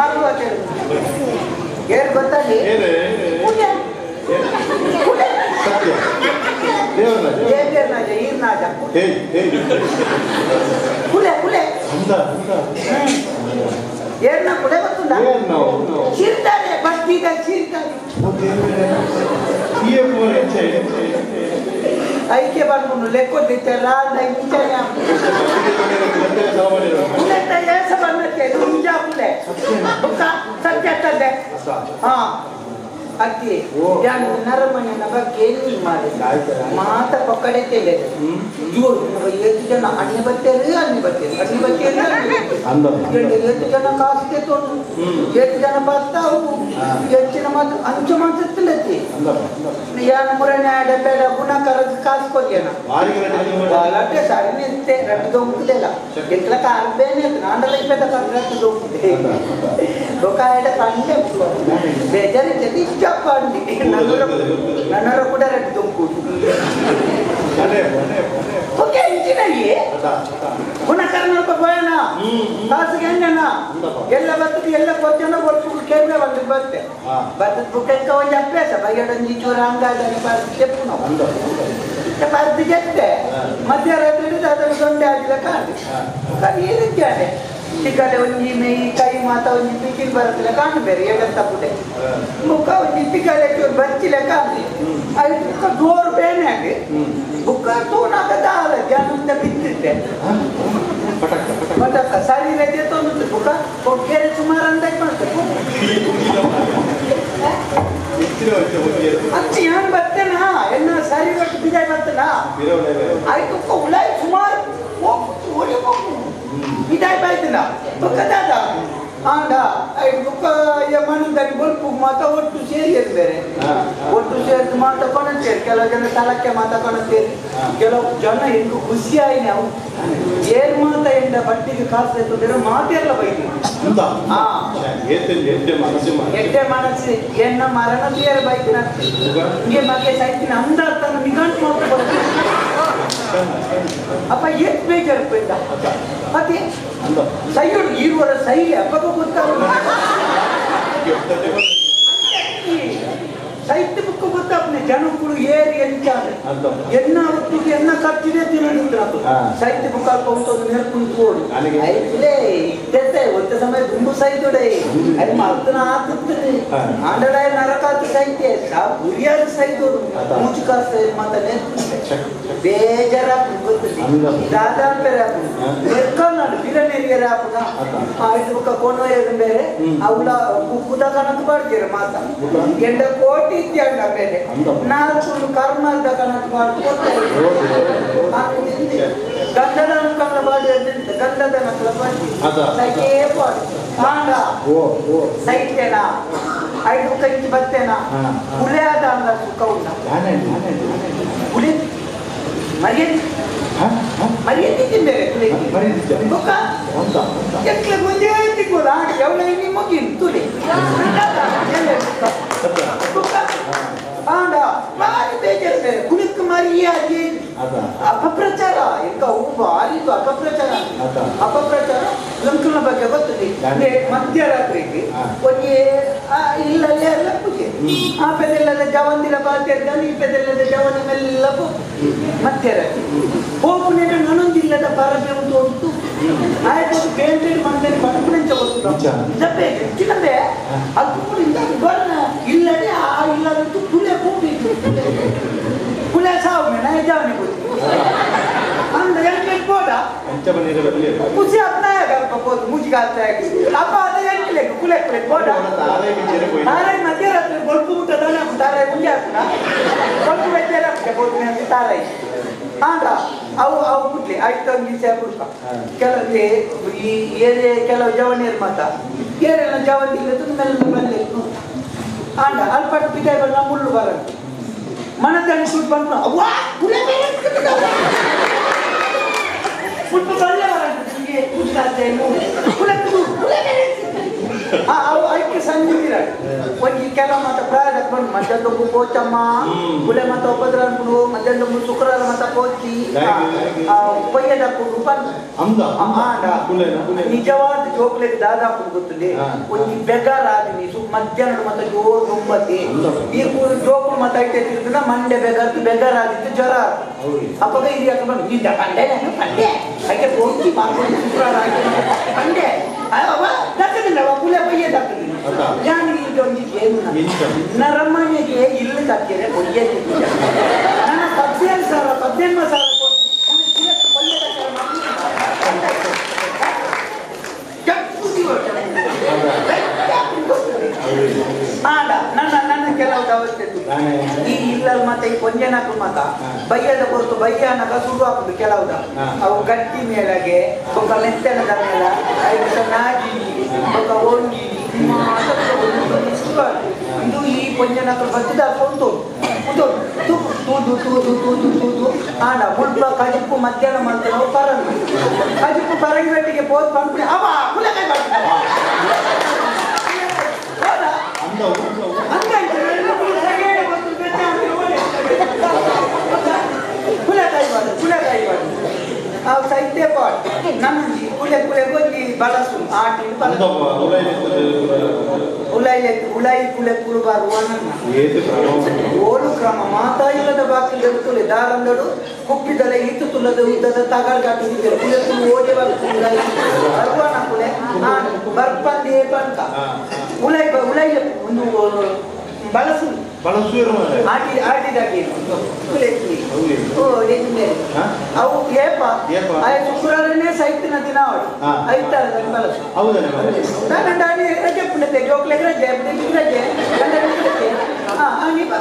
ನಾರಿನೊಳಗಿನ ಐಕ್ಯ ಬಂದ್ಬಿಟ್ಟು ಲೆಕ್ಕೊಟ್ಟಿತ್ತೆ ಸತ್ಯ ಹಾ ಅಕ್ಕಿ ನರಮಣ್ಯನ ಬಗ್ಗೆ ಮಾಡಿ ಮಾತ ಪಕ್ಕಡೆ ತಿಳಿದೆ ಎಷ್ಟು ಜನ ಅಣ್ಣೆ ಬರ್ತೇರಿ ಎಷ್ಟು ಜನ ಕಾಸು ತೆತ್ತೋದು ಎಷ್ಟು ಜನ ಬರ್ತಾವು ಹೆಚ್ಚಿನ ಮಾತು ಅಂಚು ಮಾತುತ್ತಿಲ್ಲತಿ ಯಾನ ಮುರಣ್ಯ ಡಬ್ಬೆಡ ಗುಣಕರ ಕಾಸು ಕೊಡ್ಯನ ಲಟ್ಟೆ ಸಾರಿ ನಿಂತೆ ರಟ್ಟು ದೊಂಕಲಿಲ್ಲ ಎಕ್ಲ ಕಾರ್ಬೇನೆ ನಾಂಡಲ ಇಪ್ಪತ್ತ ರಟ್ಟು ದೊಂಕುತ್ತೆ ರೊಕ್ಕಾಯಡ ಕಂಡೆ ಬೇಜಾರಿದ್ದೆ ಇಷ್ಟಪಂಡಿ ನನ್ನರ ಕೂಡ ರಟ್ಟು ದೊಂಕುದು ಓಕೆ ಇಂಚಿನಲ್ಲಿ ಗುಣಕರ್ನಲ್ಪ ಬೋಯನ ಕಾಸಿಗೆ ಹೆಂಗನ ಎಲ್ಲ ಬರ್ತದೆ ಎಲ್ಲ ಕೊಚ್ಚನ ಬರ್ತು ಕೇಳ್ಬೇ ಒಂದು ಬರ್ತೆ ಬರ್ತದ ಬುಕ್ಕ ಒಂದು ಅಭ್ಯಾಸ ಬಗೆಡೊಂದು ಚೂರ ಹಂಗಾದಲ್ಲಿ ಬರ್ದು ತೆಪ್ಪು ನಾವು ಬರ್ದು ಗೆದ್ದೆ ಮಧ್ಯರಾತ್ರಿ ಹಿಡಿದು ಅದನ್ನು ಸೊಂಡೆ ಆಗಿಲ್ಲ ಕಾಣಿ ಈ ರೀತಿಯಾದೆ ಚಿಕ್ಕಡೆ ಒಂಜಿ ಮೇಯಿ ಕೈ ಮಾತ ಒಂಜಿ ಪಿಕಿಲ್ ಬರತ್ತಿಲ್ಲ ಕಾಣು ಬೇರೆ ಏಗಂತ ಪುಟೆ ಮುಖ ಒಂಜಿ ಪಿಕಲೆ ಚೂರು ಬರ್ಚಿಲ್ಲ ಕಾಣಿ ಅದು ಬುಕ್ಕ ಜೋರು ಬೇನೆ ಆಗಿ ಬುಕ್ಕ ತೂನಾಗ ದಾಲ ಜನಂತ ಬಿದ್ದಿದ್ದೆ ಪಟಕ ಶರೀರ ಜೊತೆ ಬುಕ್ಕ ಕೊಕ್ಕೇರಿ ಸುಮಾರು ಅಂತ ಮಾಡ್ತೇವೆ ಅಚ್ಚಿ ಏನು ಬರ್ತೇನಾ ಎಲ್ಲ ಸರಿ ಒಟ್ಟು ಬಿದಾಯ ಬರ್ತನಾ ಆಯ್ತು ಉಳಾಯಿ ಸುಮಾರು ಬಿದಾಯ ಬಾಯ್ತಿಲ್ಲ ಬುಕ್ಕ ದಾದ ಆಂಡ ಮನದಲ್ಲಿ ಬಲ್ಪು ಮಾತ ಒಟ್ಟು ಸೇರಿ ಬೇರೆ ಒಟ್ಟು ಸೇರಿ ಮಾತಾಕೊಂಡಂತೇರಿ ಕೆಲವು ಜನ ತಲಕ್ಕೆ ಮಾತಾಕೊಂಡಂತೇರಿ ಕೆಲವು ಜನ ಹೆಂಗು ಖುಷಿ ಆಯಿ ನಾವು ಏನ್ ಮಾತ ಎಂದ ಬಟ್ಟಿಗೆ ಕಾಸು ಎತ್ತಿದ್ರೆ ಮಾತೆಲ್ಲ ಬೈತಿ ಎಡ್ಡೆ ಮನಸ್ಸು ಎನ್ನ ಮರಣ ಸೇರಿ ಬೈತಿನ ಹಿಂಗೆ ಮಗೆ ಸೈತಿನ ಅಂದ ತನ್ನ ನಿಗಂಟು ಮಾತ್ರ ಬರ್ತದೆ ಅಪ್ಪ ಎಷ್ಟು ಬೇಜಾರು ಬೇಡ ಮತ್ತೆ ಸೈಡ್ ಈರುವರ ಸೈಲಿ ಅಪ್ಪಗ ಗೊತ್ತಾಗ ಸೈಟ್ ಬುಕ್ ಗೊತ್ತಾಗ್ನೆ ಜನಗಳು ಏರಿ ಎಂಚಾದ್ರೆ ಎನ್ನ ಹೊತ್ತಿಗೆ ಎನ್ನ ಖರ್ಚಿದೆ ತಿನ್ನೋದಿಲ್ಲ ಸೈಟ್ ಬುಕ್ ಹಾಕೊಂಡು ನೆರ್ಕೊಂಡು ಇದ್ದೆ ಒತ್ತ ಸಮಯ ದುಂಬು ಸೈತೊಡೆ ಅದು ಮಲ್ತನ ಆತುತ್ತದೆ ಆಂಡಡಾಯ ನರಕಾತ ಸೈತೆ ಉರಿಯಾದ ಸೈತೋದು ಮುಚ್ಚುಕಾಸ ಮತ್ತೆ ಬೇಜಾರ ಗೊತ್ತಿದೆ ದಾದಾ ಬೇರೆ ನೆರ್ಕೊಂಡು ಬಿರನೇರಿಯರ ಆಪುನ ಇದು ಬುಕ್ಕ ಕೊಂಡು ಬೇರೆ ಅವಳ ಕುದ ಕಣಕ್ ಬಾಡ್ತೀರ ಮಾತ ಎಂಡ ಕೋಟಿ ಇದ್ಯಂಡ ಬೇರೆ ನಾಲ್ಕು ಕರ್ಮದ ಕಣಕ್ ಬಾಡ್ತಾರೆ ಗಂಧದ ನಕ್ಕಳ ಬಾಡಿ ಗಂಧದ ನಕ್ಕಳ ಬಾಡಿ ಸೈಕೇ ಬಾಡಿ ಕಾಂಡ ಸೈತೇನ ಐದು ಕೈಗೆ ಬರ್ತೇನ ಹುಳಿಯಾದ ಅಂದ ಸುಖ ಉಂಟ ಹುಳಿ ಮರ್ಯಾದೆ ಮರ್ಯಾದೆ ತಿಂಬೇರೆ ಬುಕ್ಕ ಎಕ್ಲೆ ಮುಂದೆ ತಿಕ್ಕೋದ ಎವಳ ಇನ್ನಿ ಮುಗಿನ್ ತುಳಿ ಬುಕ್ಕ ಆಂಡ ಭಾರಿ ಬೇಜಾರು ಬೇರೆ ಕುಣಿಕ್ ಮರ್ಯಾದೆ ಅಪಪ್ರಚಾರ ಈಗ ಭಾರಿದು ಅಪಪ್ರಚಾರ ಲಂಕನ ಬಗ್ಗೆ ಗೊತ್ತದೆ ಮಧ್ಯರಾತ್ರಿಗೆ ಒಂದೇ ಇಲ್ಲಲ್ಲೇ ಎಲ್ಲ ಪೂಜೆ ಆ ಪೆದೆಲ್ಲದ ಜವಂದಿರ ಬಾಧ್ಯದಲ್ಲಿ ಈ ಪೆದೆಲ್ಲದ ಜವನ ಮೆಲ್ಲ ಮಧ್ಯರಾತ್ರಿ ಹೋಗುನೇ ನನೊಂದಿಲ್ಲದ ಪರಮೆ ಒಂದು ಉಂಟು ಆಯ್ತು ಬೇರೆ ಮಂದಿರ ಪಣಪಣಂಚ ಗೊತ್ತು ಚಿನ್ನದೆ ಅದು ಬಣ್ಣ ಇಲ್ಲದೆ ಆ ಇಲ್ಲದಂತೂ ಕುಲೆ ಕೂಡಿದ್ದು ಕುಲೆ ಸಾವು ನಾ ಜಾವನೆ ಗೊತ್ತು ಅಂದ ಎಂಟ್ಲೆ ಕೋಟ ಖುಷಿ ಅಪ್ನಾಯ ಕಲ್ಪಬೋದು ಮುಜಿಗಾತ ಅಪ್ಪ ಅದ ಎಂಟ್ಲೆ ಕುಲೆ ಕುಲೆ ಕೋಟ ತಾರಾಯಿ ಮಧ್ಯರಾತ್ರಿ ಬಲ್ಪು ಮುಟ್ಟ ತಾರಾಯಿ ಮುಂದೆ ಹಾಕುನ ಬಲ್ಪು ವೆಚ್ಚ ಹಾಕಬಹುದು ತಾರಾಯಿ ಆಂಡ ಅವು ಮುಟ್ಲಿ ಆಯ್ತು ವಿಷಯ ಬಿಡ್ಕ ಕೆಲವು ಈ ಏರಿಯಾ ಕೆಲವು ಜವನಿಯರು ಮಾತ ಏರಿಯಲ್ಲ ಜವನಿ ಇಲ್ಲದ ಮೆಲ್ಲ ಮೆಲ್ಲ ಆಂಡ ಅಲ್ಪಟ್ಟು ಬಿದ್ದಾಯ ಬಣ್ಣ ಮುಳ್ಳು ಬರ ಮನದಲ್ಲಿ ಸುಟ್ಟು ಬಂದು ಅವ್ವಾ ಕುಲೆ ಫುಟ್ಟು ಬರಲೇ ಬರಂತ ನಿಮಗೆ ಕೂತಾಡ್ತೇ ಕುಲೆ ಅವು ಐಕ್ಯ ಸಂಜೆ ಒಂಜಿ ಕೆಲವು ಮಾತ ಪ್ರಾಯಕ್ಕೆ ಬಂದು ಮಧ್ಯಾಹ್ನದೊಬ್ಬು ಪೋಚಮ್ಮ ಕುಲೆ ಮತ ಒಬ್ಬದ್ರ ಅನ್ಕೊಂಡು ಮಧ್ಯಾಹ್ನದೊಬ್ಬು ಶುಕ್ರವಾರ ಮತ ಪೋಚಿ ಕೊಯ್ಯದಪ್ಪು ಬಂದು ನಿಜವಾದ ಜೋಕ್ಲೆಗ್ ದಾದಾಪು ಗೊತ್ತಿದೆ ಒಂಜಿ ಬೆಗಾರ ಆದಿನಿ ಮಧ್ಯಾಹ್ನ ಮತ ಜೋರ್ ನುಂಬತಿ ಈ ಜೋಕು ಮತ ಐತೆ ತಿರ್ಗಿನ ಮಂಡೆ ಬೆಗಾರ್ದು ಬೆಗಾರ ಆದಿತ್ತು ಜ್ವರ ಅಪ್ಪಗ ಇದು ಯಾಕೆ ಬಂದು ನಿಂದ ಕಂಡೆ ಕಂಡೆ ಅದಕ್ಕೆ ಪೋಚಿ ಮಾಡ್ಕೊಂಡು ಶುಕ್ರವಾರ ಆಗಿ ಕಂಡೆ ದಕ್ಕದಿಲ್ಲ ಕುಲೆ ಬಯ್ಯದಾಗ್ತದೆ ಜಾನಿಗೆ ಇದೊಂದಿಗೆ ಏನು ನರಮ್ಮನಿಗೆ ಇಲ್ಲಿ ಕತ್ತಿರೆ ಕೊಯ್ಯದೆ ನನ್ನ 18,000 ಆಡ ನನ್ನ ಕೆಲವು ಅವಸ್ಥೆ ಈ ಇಲ್ಲ ಮತ್ತೆ ಈ ಕೊಂಜನಾಕು ಮತ ಬಯ್ಯದ ಹೊರತು ಬಯ್ಯನಗ ಸುಡು ಹಾಕುದು ಕೆಲವುದ ಅವು ಗಟ್ಟಿ ಮೇಲೆಗೆ ಒಬ್ಬ ಲೆತ್ತನದ ಮೇಲೆ ಐದು ನಾಗಿ ಒಬ್ಬ ಓಂಗಿ ಇದು ಈ ಕೊಂಜನಾಕು ಬದ್ದ ಕೊಂತು ತೂದು ಆಡ ಮುಲ್ಪ ಕಜಿಪ್ಪು ಮಧ್ಯಾಹ್ನ ಮಾಡ್ತಾರೆ ನಾವು ಪರಂಗಿ ಕಜಿಪ್ಪು ಪರಂಗಿ ಬೆಟ್ಟಿಗೆ ಪೋದ್ ಬಂದ್ಬಿಡಿ ಅವ ಕುಲಕಾಯಿ ಮಾಡ್ತಾರೆ ಕುಲಕಾಯಿ ಅವು ಸೈತೆ ಪಾಟ್ ನಮ್ಮಂಜಿ ಕುಲೆ ಗೊಂಜಿ ಬಳಸು ಆಟಿ ಉಳೈ ಕುಲೆ ಕುರುಬಾರು ಓಲು ಕ್ರಮ ಮಾತಾ ಇಲ್ಲದ ಬಾಕಿ ಎರುತ್ತುಲೆ ದಾರಂದಡು ಕುಪ್ಪಿದಲೆ ಇತ್ತು ತುಲ್ಲದ ಉದ್ದದ ತಗರ್ಗಾಟಿದ್ದರು ಕುಲೆ ತುಳು ಓಡಿ ಬರ್ವಾನ ಕುಲೆ ಬರ್ಪಂದೇ ಬಂತ ಉಳೈ ಒಂದು ಬಳಸು ಆಟಿದಾಗಿ ಅವು ಏಪ ಶುಕ್ರವಾರನೇ ಸೈತಿನ ದಿನ ಐತಾರದಲ್ಲಿ ಬಳಸು ನಾನು ರಜೆ ಪುಣ್ಯತೆ ಜೋಕ್ಲೆಗೆ ರಜೆ ರಜೆ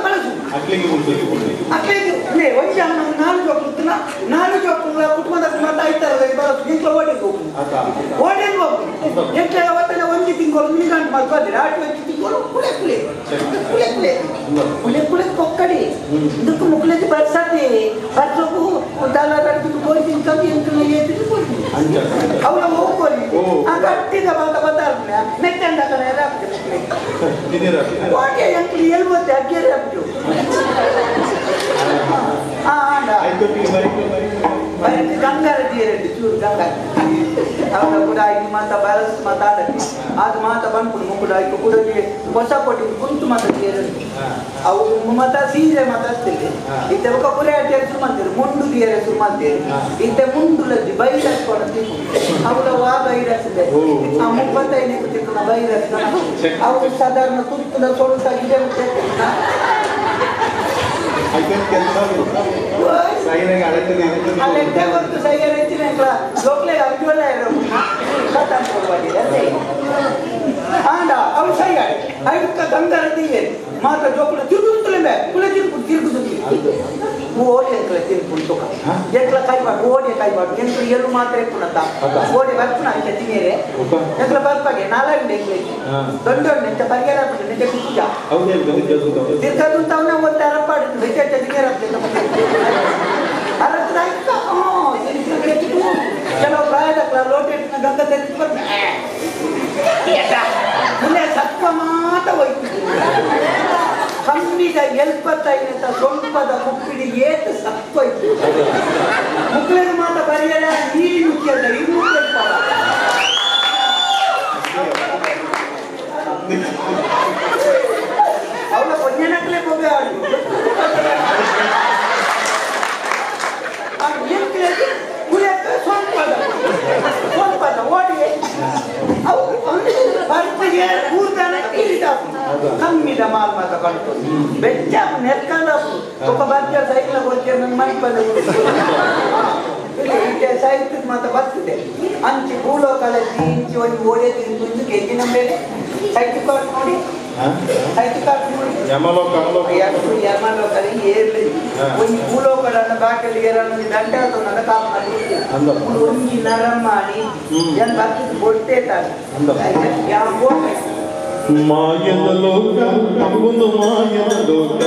ಬಳಸು ಅಕ್ಲಿಗೆ ಒಂಜಿ ಅಮ್ಮ 4 ಜೋಕ್ಲು 4 ಜೋಕ್ಲು ಕುಟುಂಬದ ಮತ್ತೆ ಐತಾರದಲ್ಲಿ ಬಳಸು ಇಂట్లో ಓಡಿ ಹೋಗು ಓಡಿ ಹೋಗು ಎಂಟ್ಲೆ ಅವತ್ತಲ್ಲ ಒಂಜಿ ತಿಂಗಳು ನಿಂಗಂಟು ಮಾಡ್ಕೋದ್ರೆ ಆಟ ವೆಚ್ಚ ತಿಂಗಳು ಕುಳೆ ಕುಳೆ ಕುಳೆ ಕುಳೆ ಕುಳೆ ಕುಳೆ ಕೊಕ್ಕಡಿ ಇದಕ್ಕೆ ಮುಕ್ಳೆದು ಬರ್ಸತ್ತೆ ಬರ್ಸೋಕು ದಾಲ ಕಟ್ಬಿಟ್ಟು ಗೋಲ್ತೀನಿ ಕಮ್ಮಿ ಅಂತ ಏತಿದ್ದು ಕೊಡ್ತೀನಿ ಅವಳ ಹೋಗ್ಕೊಳ್ಳಿ ಆ ಕಟ್ಟಿದ ಬಂದ ಬದಲಾಗ್ನೆ ನೆಟ್ಟಂಡ ಕಡೆ ಓಕೆ ಅಂಕಲಿ ಎಲ್ಬೋತ್ತೆ ಅಗ್ಗೇರಿ ಹಾಕ್ಬಿಟ್ಟು ಬರೀ ಗಂಗಾರ ತೀರಂడి ಚೂರು ಗಂಗಾರ ಅವರ ಕೂಡ ಇದು ಮಾತ ಬರಸ್ ಮಾತಾಡಕ್ಕೆ ಅದು ಮಾತ ಬಂದ್ಬಿಡು ಮುಗುಡ ಆಯ್ತು ಕೂಡ ಹೊಸ ಕೊಟ್ಟಿ ಕುಂತು ಮಾತ ತೀರಂడి ಅವು ಮಾತ ಸೀರೆ ಮಾತಾಡ್ತಿಲ್ಲ ಇತ್ತೆ ఒక ಕುರೆ ಅಟ್ಟೆ ಸುಮ್ಮಂತೀರು ಮುಂಡು ತೀರೆ ಸುಮ್ಮಂತೀರು ಇತ್ತೆ ಮುಂಡುಲದ್ದಿ ಬೈರಸ್ ಕೊಡ್ತೀವಿ ಅವಳ ವಾ ಬೈರಸ್ ಇದೆ ಆ 35 ತಿಕ್ಕನ ಬೈರಸ್ ಅವು ಸಾಧಾರಣ ಕುಂತುಲ ಸೊಳ್ತಾಗಿದೆ ಅಲ್ಲೇ ಗೊತ್ತು ಸೈಯರ್ ಹೆಚ್ಚಿನ ಲೋಕಲೇ ಅವಿವಲ್ಲ ಆಂಡ ಅವು ಸೈಯಾಡೆ ಅಯ್ಯಕ್ಕ ಗಂಗಾರದಿಗೆ ಮಾತ್ರ ಜೋಕುಳ ತಿರುಗುತ್ತಲೇ ಕುಳ ತಿರುಗುದು ಓಡಿ ಎಂಕಲ ತಿರುಗುಂಟು ಎಂಕಲ ಕೈಬಾಡು ಓಡಿ ಕೈಬಾಡು ಎಂಕಲು ಎಲ್ಲು ಮಾತ್ರ ಎಕ್ಕುಣಂತ ಓಡಿ ಬರ್ಪುಣ ಅಂತ ತಿಂಗೇರೆ ಎಂಕಲ ಬರ್ಪಾಗೆ ನಾಲ್ಕು ಎಂಕಲ ದೊಡ್ಡ ನಿಂತ ಪರಿಹಾರ ನಿಂತ ಕುಚ್ಚ ತಿರ್ಗದು ತವನ ಒಂದು ಅರಪಾಡು ಬೆಚ್ಚ ತಿಂಗೇರ ಅರತ್ರ ಕೆಲವು ಪ್ರಾಯದ ಲೋಟೆಟ್ಟಿನ ಗಂಗ ತೆರೆದು ಬರ್ತಾರೆ ಮುಂದೆ ಸತ್ವ ಮಾತ್ರ ಹೋಯ್ತು ಕಮ್ಮಿದ 75 ಸ್ವಲ್ಪದ ಮುಕ್ಕಿಡಿ ಏತು ಸತ್ವ ಇತ್ತು ಮುಕ್ಳಿಗೆ ಮಾತ್ರ ಬರೆಯಲ್ಲ ನೀರು ಮುಖ್ಯಲ್ಲ ಇನ್ನು ಅವಳ ಕೊಂಜನಕ್ಲೆ ಹೋಗಿ ಆಡು ಸ್ವಲ್ಪದ ಓಡಿ ಅವು ಬರ್ತಿಗೆ ಕೂರ್ತಾನೆ ಕಮ್ಮಿದ ಮಾಲ್ ಮಾತ ಕಂಡು ಬೆಚ್ಚ ನೆರ್ಕಂಡ ಒಬ್ಬ ಬರ್ತ ಸೈಕಲ್ ಹೋಗ್ತೇವೆ ನನ್ನ ಮನೆ ಬಂದ ಸಾಹಿತ್ಯದ ಮಾತ ಬರ್ತಿದೆ ಅಂಚಿ ಭೂಲೋಕಲಲ್ಲಿ ಇಂಚಿ ಒಂದು ಓಡೆ ತಿಂದು ಕೆಜಿನ ಮೇಲೆ ಸೈಕಲ್ ಕಾರ್ಡ್ ನೋಡಿ ಸೈಕಲ್ ಕಾರ್ಡ್ ನೋಡಿ ಯಮಲೋಕಲ್ಲಿ ಏರ್ಲಿ ಒಂದು ಭೂಲೋಕಲನ್ನು ಬಾಕಲ್ಲಿ ಏರನ್ನು ದಂಡ ನನ್ನ ಕಾಪಲ್ಲಿ ಒಂಜಿ ನರಂ ಮಾಡಿ ಏನು ಬರ್ತಿದ್ದು ಕೊಡ್ತೇ ತಾನೆ ಯಾವ ಮಾಯದ ಲೋಕ ಒಂದು ಮಾಯದ ಲೋಕ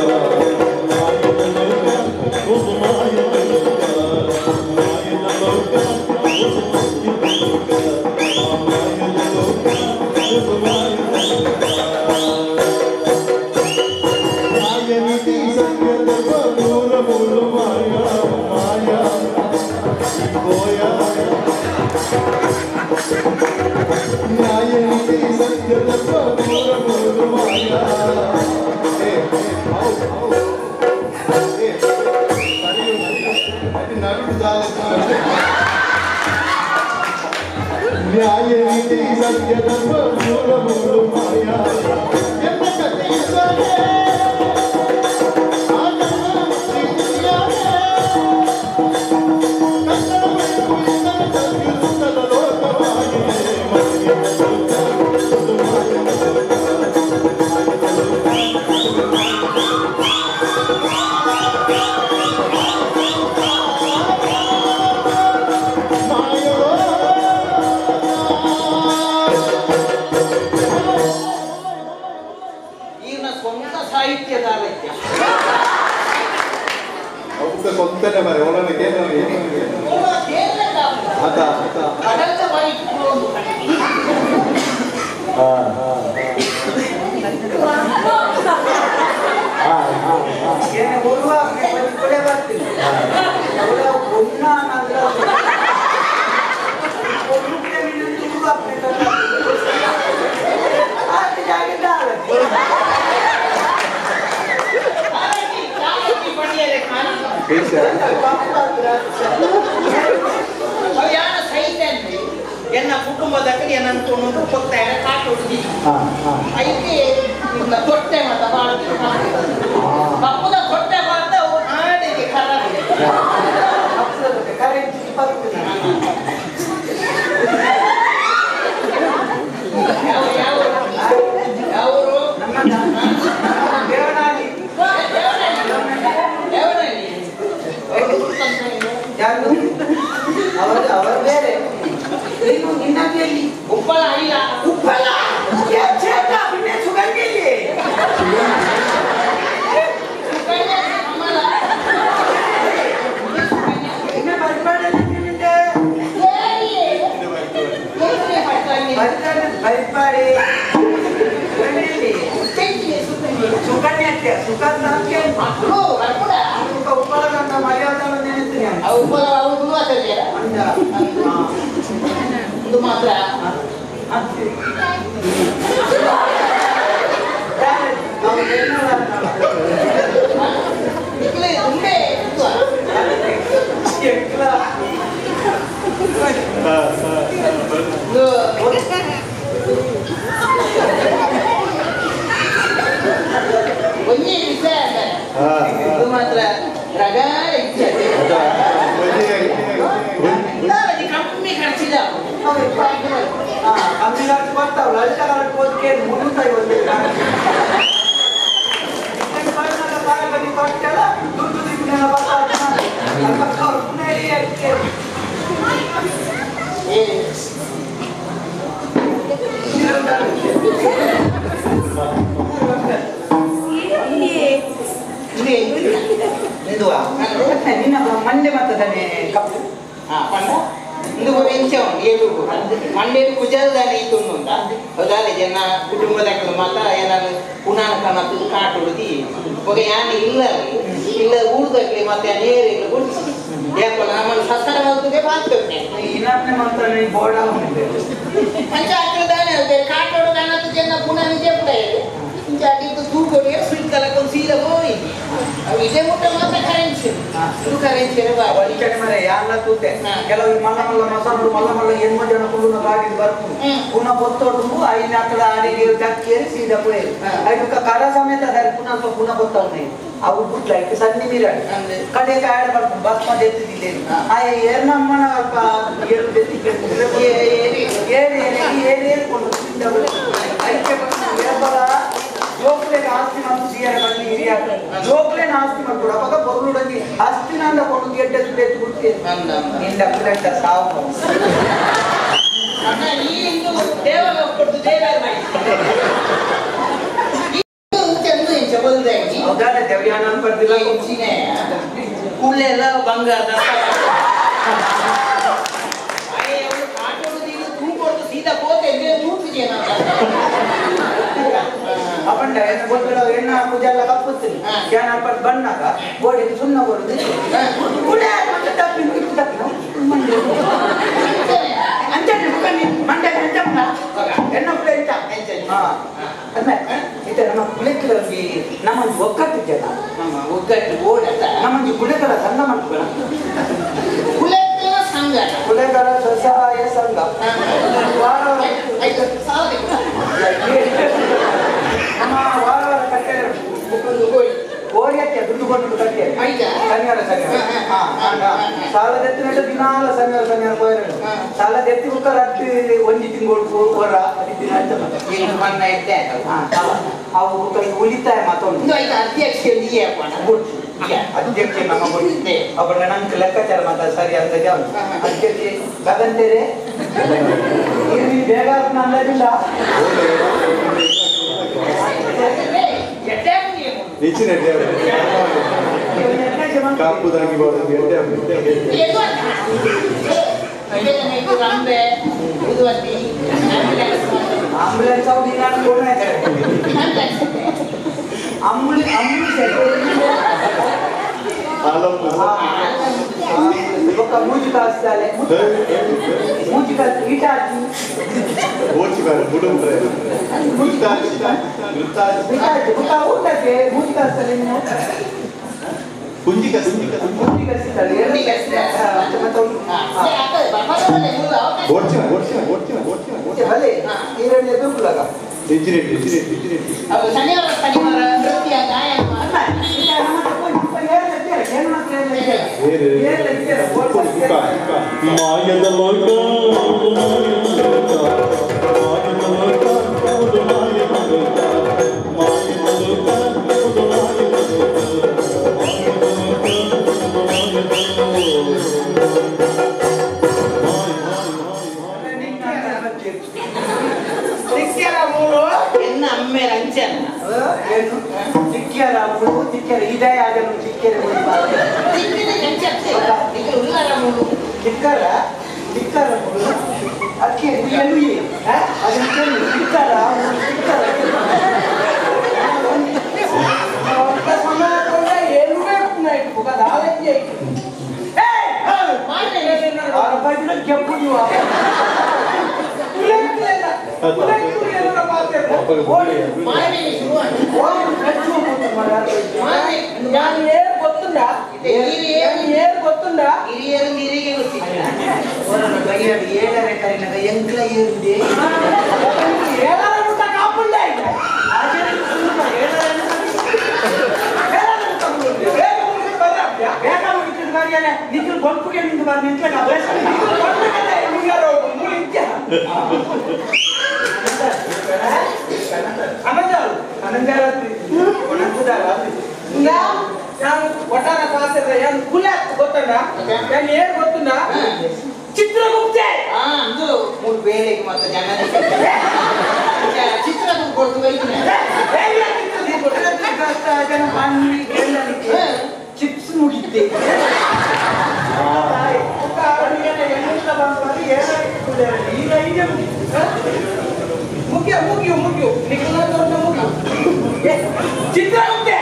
ಒಂದು ಮಾಯದ ಲೋಕ ಮಾಯದ ಲೋಕ ಮಾಯನಿಧಿ ಸಂಗದ ಮೂಲ ಮೂಲ ಮಾಯ ಮಾಯ ಗೋಯ ಮಾಯನಿಧಿ ಸಂಗದ ಮೂಲ ಮೂಲ ಮಾಯ ನ್ಯಾಯನಿಧಿ ಸಂಗದ ಮೂಲ ಮೂಲ ಮಾಯ ಕೊಂತನೆ ಮರೆ ಒಳಗೆ ಎನ್ನ ಕುಟುಂಬದಕ್ಕೆ ಏನಂತ ಕೊಡ್ತಾ ಕಾಟೊಡ್ಡಿ ಐಕೆ ತೊಟ್ಟೆ ಮತ ಬಾಳ್ತೀವಿ ಕಪ್ಪದ ತೊಟ್ಟೆ ಬಾಳ್ತ ನಾಡಿಗೆ ಕರಾಗಿದೆ ಯಾವರು ಅವರು ಬೇರೆ ನಿನ್ನಲ್ಲಿ ಉಪ್ಪಳ ಇಲ್ಲ ಉಪ್ಪಳ ಭಯಪಾಡಿ ಸುಕನ್ಯಕ್ಕೆ ಸುಖಕ್ಕೆ ಉಪ್ಪಳಗಂಡ ಮರ್ಯಾದನ್ನು ನೆನೆಸ್ತೀನಿ ಇದು ಮಾತ್ರ ಒಂದೇ ವಿಷಯ ಇದು ಮಾತ್ರ ಪ್ರಗಾಢ ಇಚ್ಛೆ ಕಮ್ಮಿ ಖರ್ಚಿದ ಕಮ್ಮಿ ಖರ್ಚು ಬರ್ತಾವ ಲಲಿತ ಕಾಲಕ್ಕೆ ಹೋದಕ್ಕೆ ಮುನ್ನೂರೈ ಒಂದು ಕೊಟ್ಟೆಲ್ಲ ದುಡ್ಡು ದಿಕ್ಕಿನೆಲ್ಲ ಬರ್ತಾವ ಮಂಡೆ ಮತ್ತದಾನೆ ಕಪ್ಪು ಇದು ಏಳು ಮಂಡ್ಯ ಕುಜಲ್ದಾನೆ ಇತ್ತು ಹೌದಾಲೆ ಜನ ಕುಟುಂಬದ ಮಾತ್ರ ಏನಾದ್ರು ಪುನಾಕ ಮತ್ತು ಕಾಟುಡುದಿ ಒಗ ಯಾನ ಇಲ್ಲ ಊರ್ದಕ್ಕೆ ಮತ್ತೆ ನೇರಿಗೆ ಗುಡಿಸಿ ಯಾಕಲ್ಲ ನಮ್ಮನ್ನು ಸತ್ತರ ಹೋಗ್ತದೆ ಬಾಗ್ತದೆ ಇನ್ನೊಂದೇ ಮಾತ್ರ ಬೋರ್ಡ ಪಂಚಾಯತ್ದಾನೆ ಕಾಟೋಡದಾನ ಜನ ಪುನಃ ನಿಜ ಜಾತಿದ್ದು ತೂಕೊಡಿ ಸ್ವಿಂಕಲಕ್ಕೊಂದು ಸೀದಾ ಹೋಗಿ ಅವು ಇದೇ ಮುಟ್ಟ ಮಾತ್ರ ಕರೆನ್ಸಿ ಇದು ಕರೆನ್ಸಿ ಈ ಕಡೆ ಮರೆ ಯಾರ ತೂತೆ ಕೆಲವು ಮಲ್ಲ ಮಲ್ಲ ಮಸಾಲು ಮಲ್ಲ ಮಲ್ಲ ಎನ್ಮ ಜನ ಕುಳ್ಳುನ ಬಾಗಿಲು ಬರ್ತು ಪುನಃ ಬೊತ್ತೊಟ್ಟು ಐನ ಅಕಲ ಅಡಿಗೆ ಚಕ್ಕೇರಿ ಸೀದಾ ಪುಳೆ ಅದಕ್ಕೆ ಕಡ ಸಮೇತ ಅದಾರೆ ಪುನಃ ಬೊತ್ತವನೆ ಅವು ಬಿಟ್ಲಾಯ್ತು ಸನ್ನಿ ಮೀರಾಡಿ ಕಡೆ ಕಾಯಡ ಬರ್ತು ಬಸ್ ಮಧ್ಯೆ ಎತ್ತಿದ್ದೇನೆ ಆ ಏರ್ನಮ್ಮನ ಏರು ಏರಿ ಏರ್ಕೊಂಡು ಸೀದಾ ಅದಕ್ಕೆ ಏರ್ಬಲ ಜೋಕ್ಲೆಗೆ ಆಸ್ತಿ ಮತ್ತು ಸಿಯರ ಬನ್ನಿ ಹಿರಿಯ ಜೋಕ್ಲೆನ ಆಸ್ತಿ ಮಾಡ್ಕೊಡ ಅವಾಗ ಬರುಡಂಗಿ ಆಸ್ತಿನಂದ ಕೊಂಡು ಗೆಡ್ಡೆ ಸುಡೆತ್ತು ಬಿಡ್ತೀನಿ ನಿಂದ ಕುಲೆಂಟ ಸಾವು ದೇವಾಗ ಕೊಟ್ಟು ದೇವರ ಮಾಡಿ ಹೌದಾನೆ ದೇವ್ಯಾನ ಬರ್ದಿಲ್ಲ ಕೂಳೆ ಎಲ್ಲ ಬಂಗಾರ ಸೀದಾ ಹೋತೆ ತೂತಿದ್ಯಾ ಅಪಂಡ ಗೊತ್ತಿಲ್ಲ ಎಣ್ಣ ಪೂಜೆ ಎಲ್ಲ ಕಪ್ಪುತ್ತೀನಿ ಕ್ಯಾನ್ ಹಾಕ್ಬಿಟ್ಟು ಬಣ್ಣಾಗ ಗೋಡೆಗೆ ಸುಣ್ಣ ಬರುದು ಅಂಚೆ ಮಂಡ್ಯ ಅಂಚಮ್ಮ ಎಣ್ಣ ಕೂಡ ಎಂಚ ಇತ್ತೆ ನಮ್ಮ ಕುಳಿಕಲಲ್ಲಿ ನಮ್ಮೊಂದು ಒಗ್ಗಟ್ಟು ಜನ ನಮ್ಮ ಒಗ್ಗಟ್ಟು ಓಡ ನಮ್ಮೊಂದು ಕುಳಿಕಲ ಸಣ್ಣ ಮಕ್ಕಳ ಕುಲೆಗಳ ಸಂಘ ಕುಲೆಗಳ ಸ್ವಸಹಾಯ ಸಂಘ ನಮ್ಮ ವಾರ ಕಟ್ಟೆ ಓರಿಯಕ್ಕೆ ದುಡ್ಡು ಕೊಟ್ಟು ಕಟ್ಟೆ ಶನಿವಾರ ಸಾಲದೆತ್ತಿನ ದಿನಾಲ ಶನಿವಾರ ಹೋಯ್ರು ಸಾಲದೆತ್ತಿ ಬುಕ್ಕರ್ ಹತ್ತಿ ಒಂದು ತಿಂಗಳು ಹೊರ ದಿನ ಮಣ್ಣ ಇದ್ದೆ ಅವು ಬುಕ್ಕರ್ ಉಳಿತಾಯ ಮತ್ತೊಂದು ಅಧ್ಯಕ್ಷ ಅಧ್ಯಕ್ಷ ನಮ್ಮ ಕೊಟ್ಟಿದ್ದೆ ಒಬ್ಬ ನಂಗೆ ಲೆಕ್ಕಾಚಾರ ಮಾತಾಡ ಸರಿ ಅಂತ ಅಧ್ಯಕ್ಷ ಗಗಂತೇರೆ ಬೇಗ ಅಂದಾಜಿಲ್ಲ ಕಾಪುದಾಗಿ ಆಂಬುಲೆನ್ಸ್ ఒక మూజిక వస్తాలే మూజిక గిటార్ ఓచిగారు గుడుంట్రే గిటార్ గిటార్ గిటార్ ఉంటది మూజిక వస్తాలే ಕುಂಜಿಕ ಸಿಗ್ತದೆ ಭಲೆ ಈರಣ್ಯ ದುರ್ಗುಲಾಗ ಶನಿವಾರ ನೃತ್ಯ ಗಾಯನ ಮಾಯದ ಲೋಕ ಚಿಕ್ಕರ ಅದಕ್ಕೆ ಎಲ್ಲಿ ಅದಕ್ಕೆ ಸಿಗ್ತಾರ ಕೆಂಪು ನೀವು ಗೊತ್ತುಂಡಾ ಹಿರಿಯರು ನೀರಿಗೆ ಏಳರ ಕರಿನಾಗ ಎಂಕ್ಲ ಏರಿದೆ ನಿಂತು ಬಂದ್ಬಿಟ್ಟು ನಿಂತು ಬಾರ ನಿಂತ ಒಟ್ಟಾರ ಪಾಸ್ ಕುಲ ಗೊತ್ತಂಡ ನಾನು ಏನ್ ಗೊತ್ತುಂಡ ಚಿತ್ರಗುಪ್ತೆ ಅಂದು ಮೂರು ಬೇರೆ ಮತ್ತೆ ಚಿತ್ರದುರ್ಗ ಕೊಡ್ತು ಜನ ಪಾನಿ ಚಿಪ್ಸ್ ಮುಗಿದ್ದೆ ಮುಗಿಯು ಮುಗಿಯು ಮುಗಿಯು ಮುಗಿಯು ಚಿತ್ರಗುಪ್ತೆ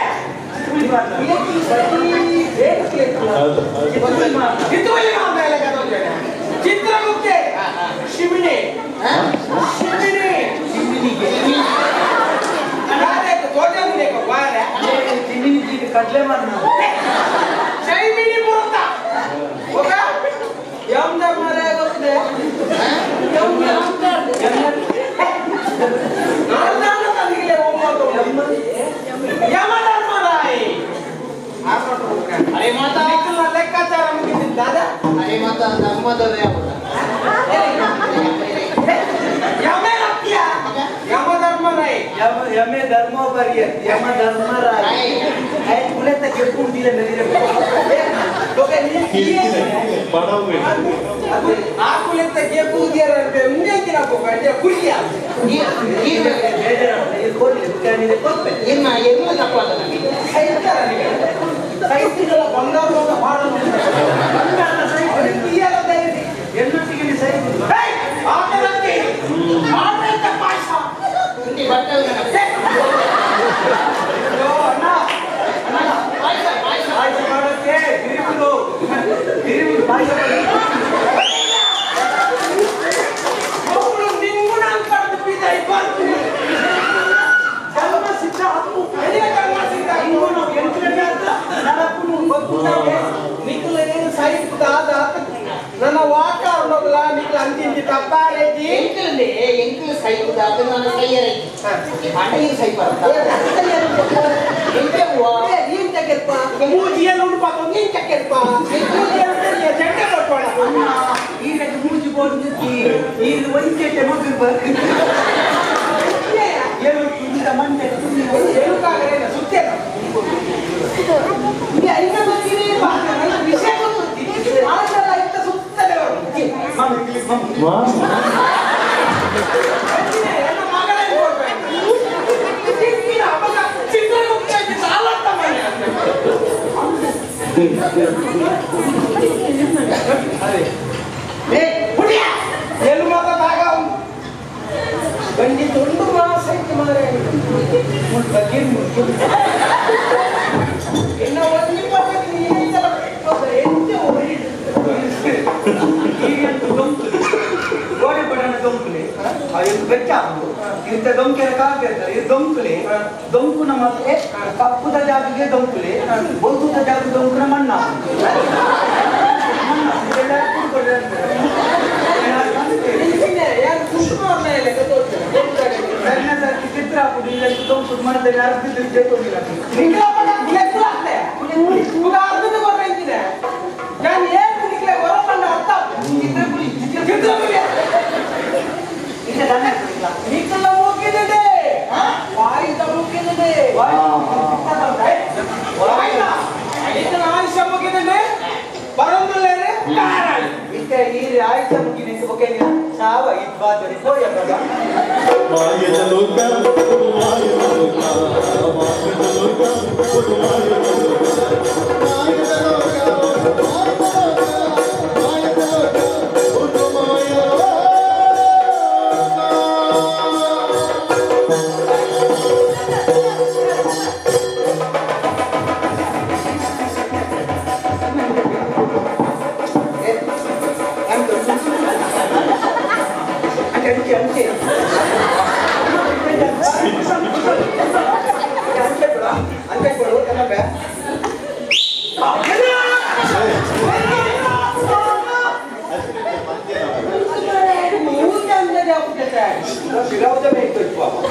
ಚಿತ್ರಗುಪ್ತೆ ಶಿಬಿಣಿ ಕಡ್ಲೆ ಮಾಡ ಶೈಮಿನಿ ಬರುತ್ತ ಗೊತ್ತಿದೆ ಲೆಕ್ಕಾಚಾರ ಮುಗಿದಿದ್ದ ಅರೆ ಮಾತಾ ನಮ್ಮದವೇ ಯಮಧರ್ಮರಾಯ ಯಮೆ ಧರ್ಮೋಪರ್ಯ ಯಮ ಧರ್ಮರಾಯ ಕುಲೆತ ಕೆಪ್ಪುಂಟಿಲ್ಲ ಆ ಕುಲೆತ ಕೆಪ್ಪುದಿಯರಂತೆ ಮುಂದಿನ ಕುಡಿಯ ಎಲ್ಲ ತಪ್ಪಾದ ಸೈತಿಗಳ ಬಂಗಾರದ ಮಾಡಲು ಎಲ್ಲೊಟ್ಟಿಗೆ ಸೈತು ಪಾಯಸ ಮಾಡೋಕ್ಕೆ ತಿರುಗುದು ಪಾಯಸ ನಿಂಗುಣ ಕರೆದು ಬಿದ್ದಾಯಿ ಬಂತು ಧರ್ಮ ಸಿದ್ಧ ಧರ್ಮ ಸಿದ್ಧ ಇನ್ನೂ ನಾವು 8 ಗಂಟೆ ಅಂತ ನಡಕು ಗೊತ್ತಿದ್ದಾವೆ ನಿಖಿಲ ಏನು ಸೈಟ್ ಆದ ನನ್ನ ವಾತಾವರಣಗಳ ನಿಖಿಲ ಅಂತಿಂತಿ ತಪ್ಪಾರೇಜಿ ಎಂಕ್ಲು ಸೈಪುದ ಅದು ನನ್ನ ಸೈಯರೈತಿ ಅಣ್ಣಗೆ ಸೈಪರ ನೀನ್ ತೆಗೆಪ್ಪ ಮೂಜಿಯಲ್ಲಿ ಉಂಟು ನೀನ್ ತೆಗೆಪ್ಪ ಜಂಟೆ ಕೊಟ್ಟೋಣ ಈಗ ಮೂಜಿ ಬೋರ್ಡ್ ಈಗ ಒಂಚೆ ಮಗು ಏನು ತುಂಬಿದ ಮಂಡೆ ಎಳುಕಾಗಲೇ ಸುತ್ತೇನ ಐನ ಬಂದಿರಿ ವಿಷಯ ಗೊತ್ತಿತ್ತು ಆಸಲ ಇತ್ತ ಸುತ್ತಲೇ ನನ್ನ ಮಗಳೇ ನೋಡ್ಬೇಕು ಅವಾಗ ಚಿತ್ರಗುಪ್ತ ಸಾಲತ್ತ ಮನೆ ಎಲ್ಲಿ ಮಾತಾಗ ಬಂಡಿ ದೊಡ್ಡ ಮಾಸ ಇತ್ತು ಮಾರೆ ಬಗ್ಗೆ ಇನ್ನ ಒಂದು ಗೋಡೆ ಬಡನ ದೊಂಕುಲೆ ಇದು ಬೆಟ್ಟ ಇಂಥ ದೊಂಕೆರ ಕಾಕಿರ್ತಾರೆ ಇದು ದೊಂಕುಲೆ ದೊಂಕುನ ಮತ್ತೆ ಕಪ್ಪುದ ಜಾತಿಗೆ ದೊಂಕುಲೆ ಬೊಂಕುದ ಜಾತಿ ದೊಂಕುನ ಮಣ್ಣ ಚಿತ್ರ ಹಾಕುದು ಇಲ್ಲ ದೊಂಕು ಮನದಲ್ಲಿ ಅರ್ಧ ಜೇಕೊಂಡಿಲ್ಲ ನಾನು ಏನು ನಿಕ್ಲೆ ಹೊರಬಂದ ಅರ್ಥ ನಿಕ್ಲ ಮುಗಿದಿದೆ ವಾಯಿದ ಮುಗಿದಿದೆ ಆಯುಷ್ಯ ಮುಗಿದಿದೆ ಬರೋದಿಲ್ಲ ಈ ಆಯುಷ್ಯ ಮುಗಿ ನಿಂತು ಸಾವ ಇಬ್ಬಾದರೆ Filauda meito de pau.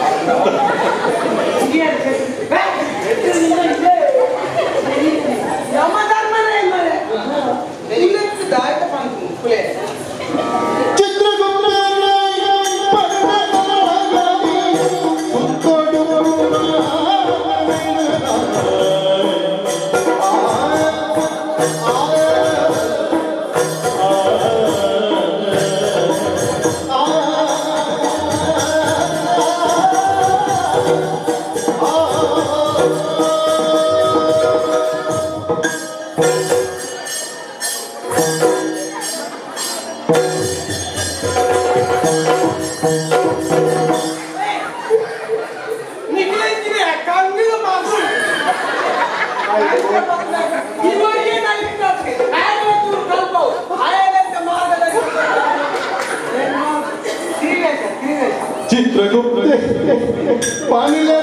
चित्रगुप्ते पानीले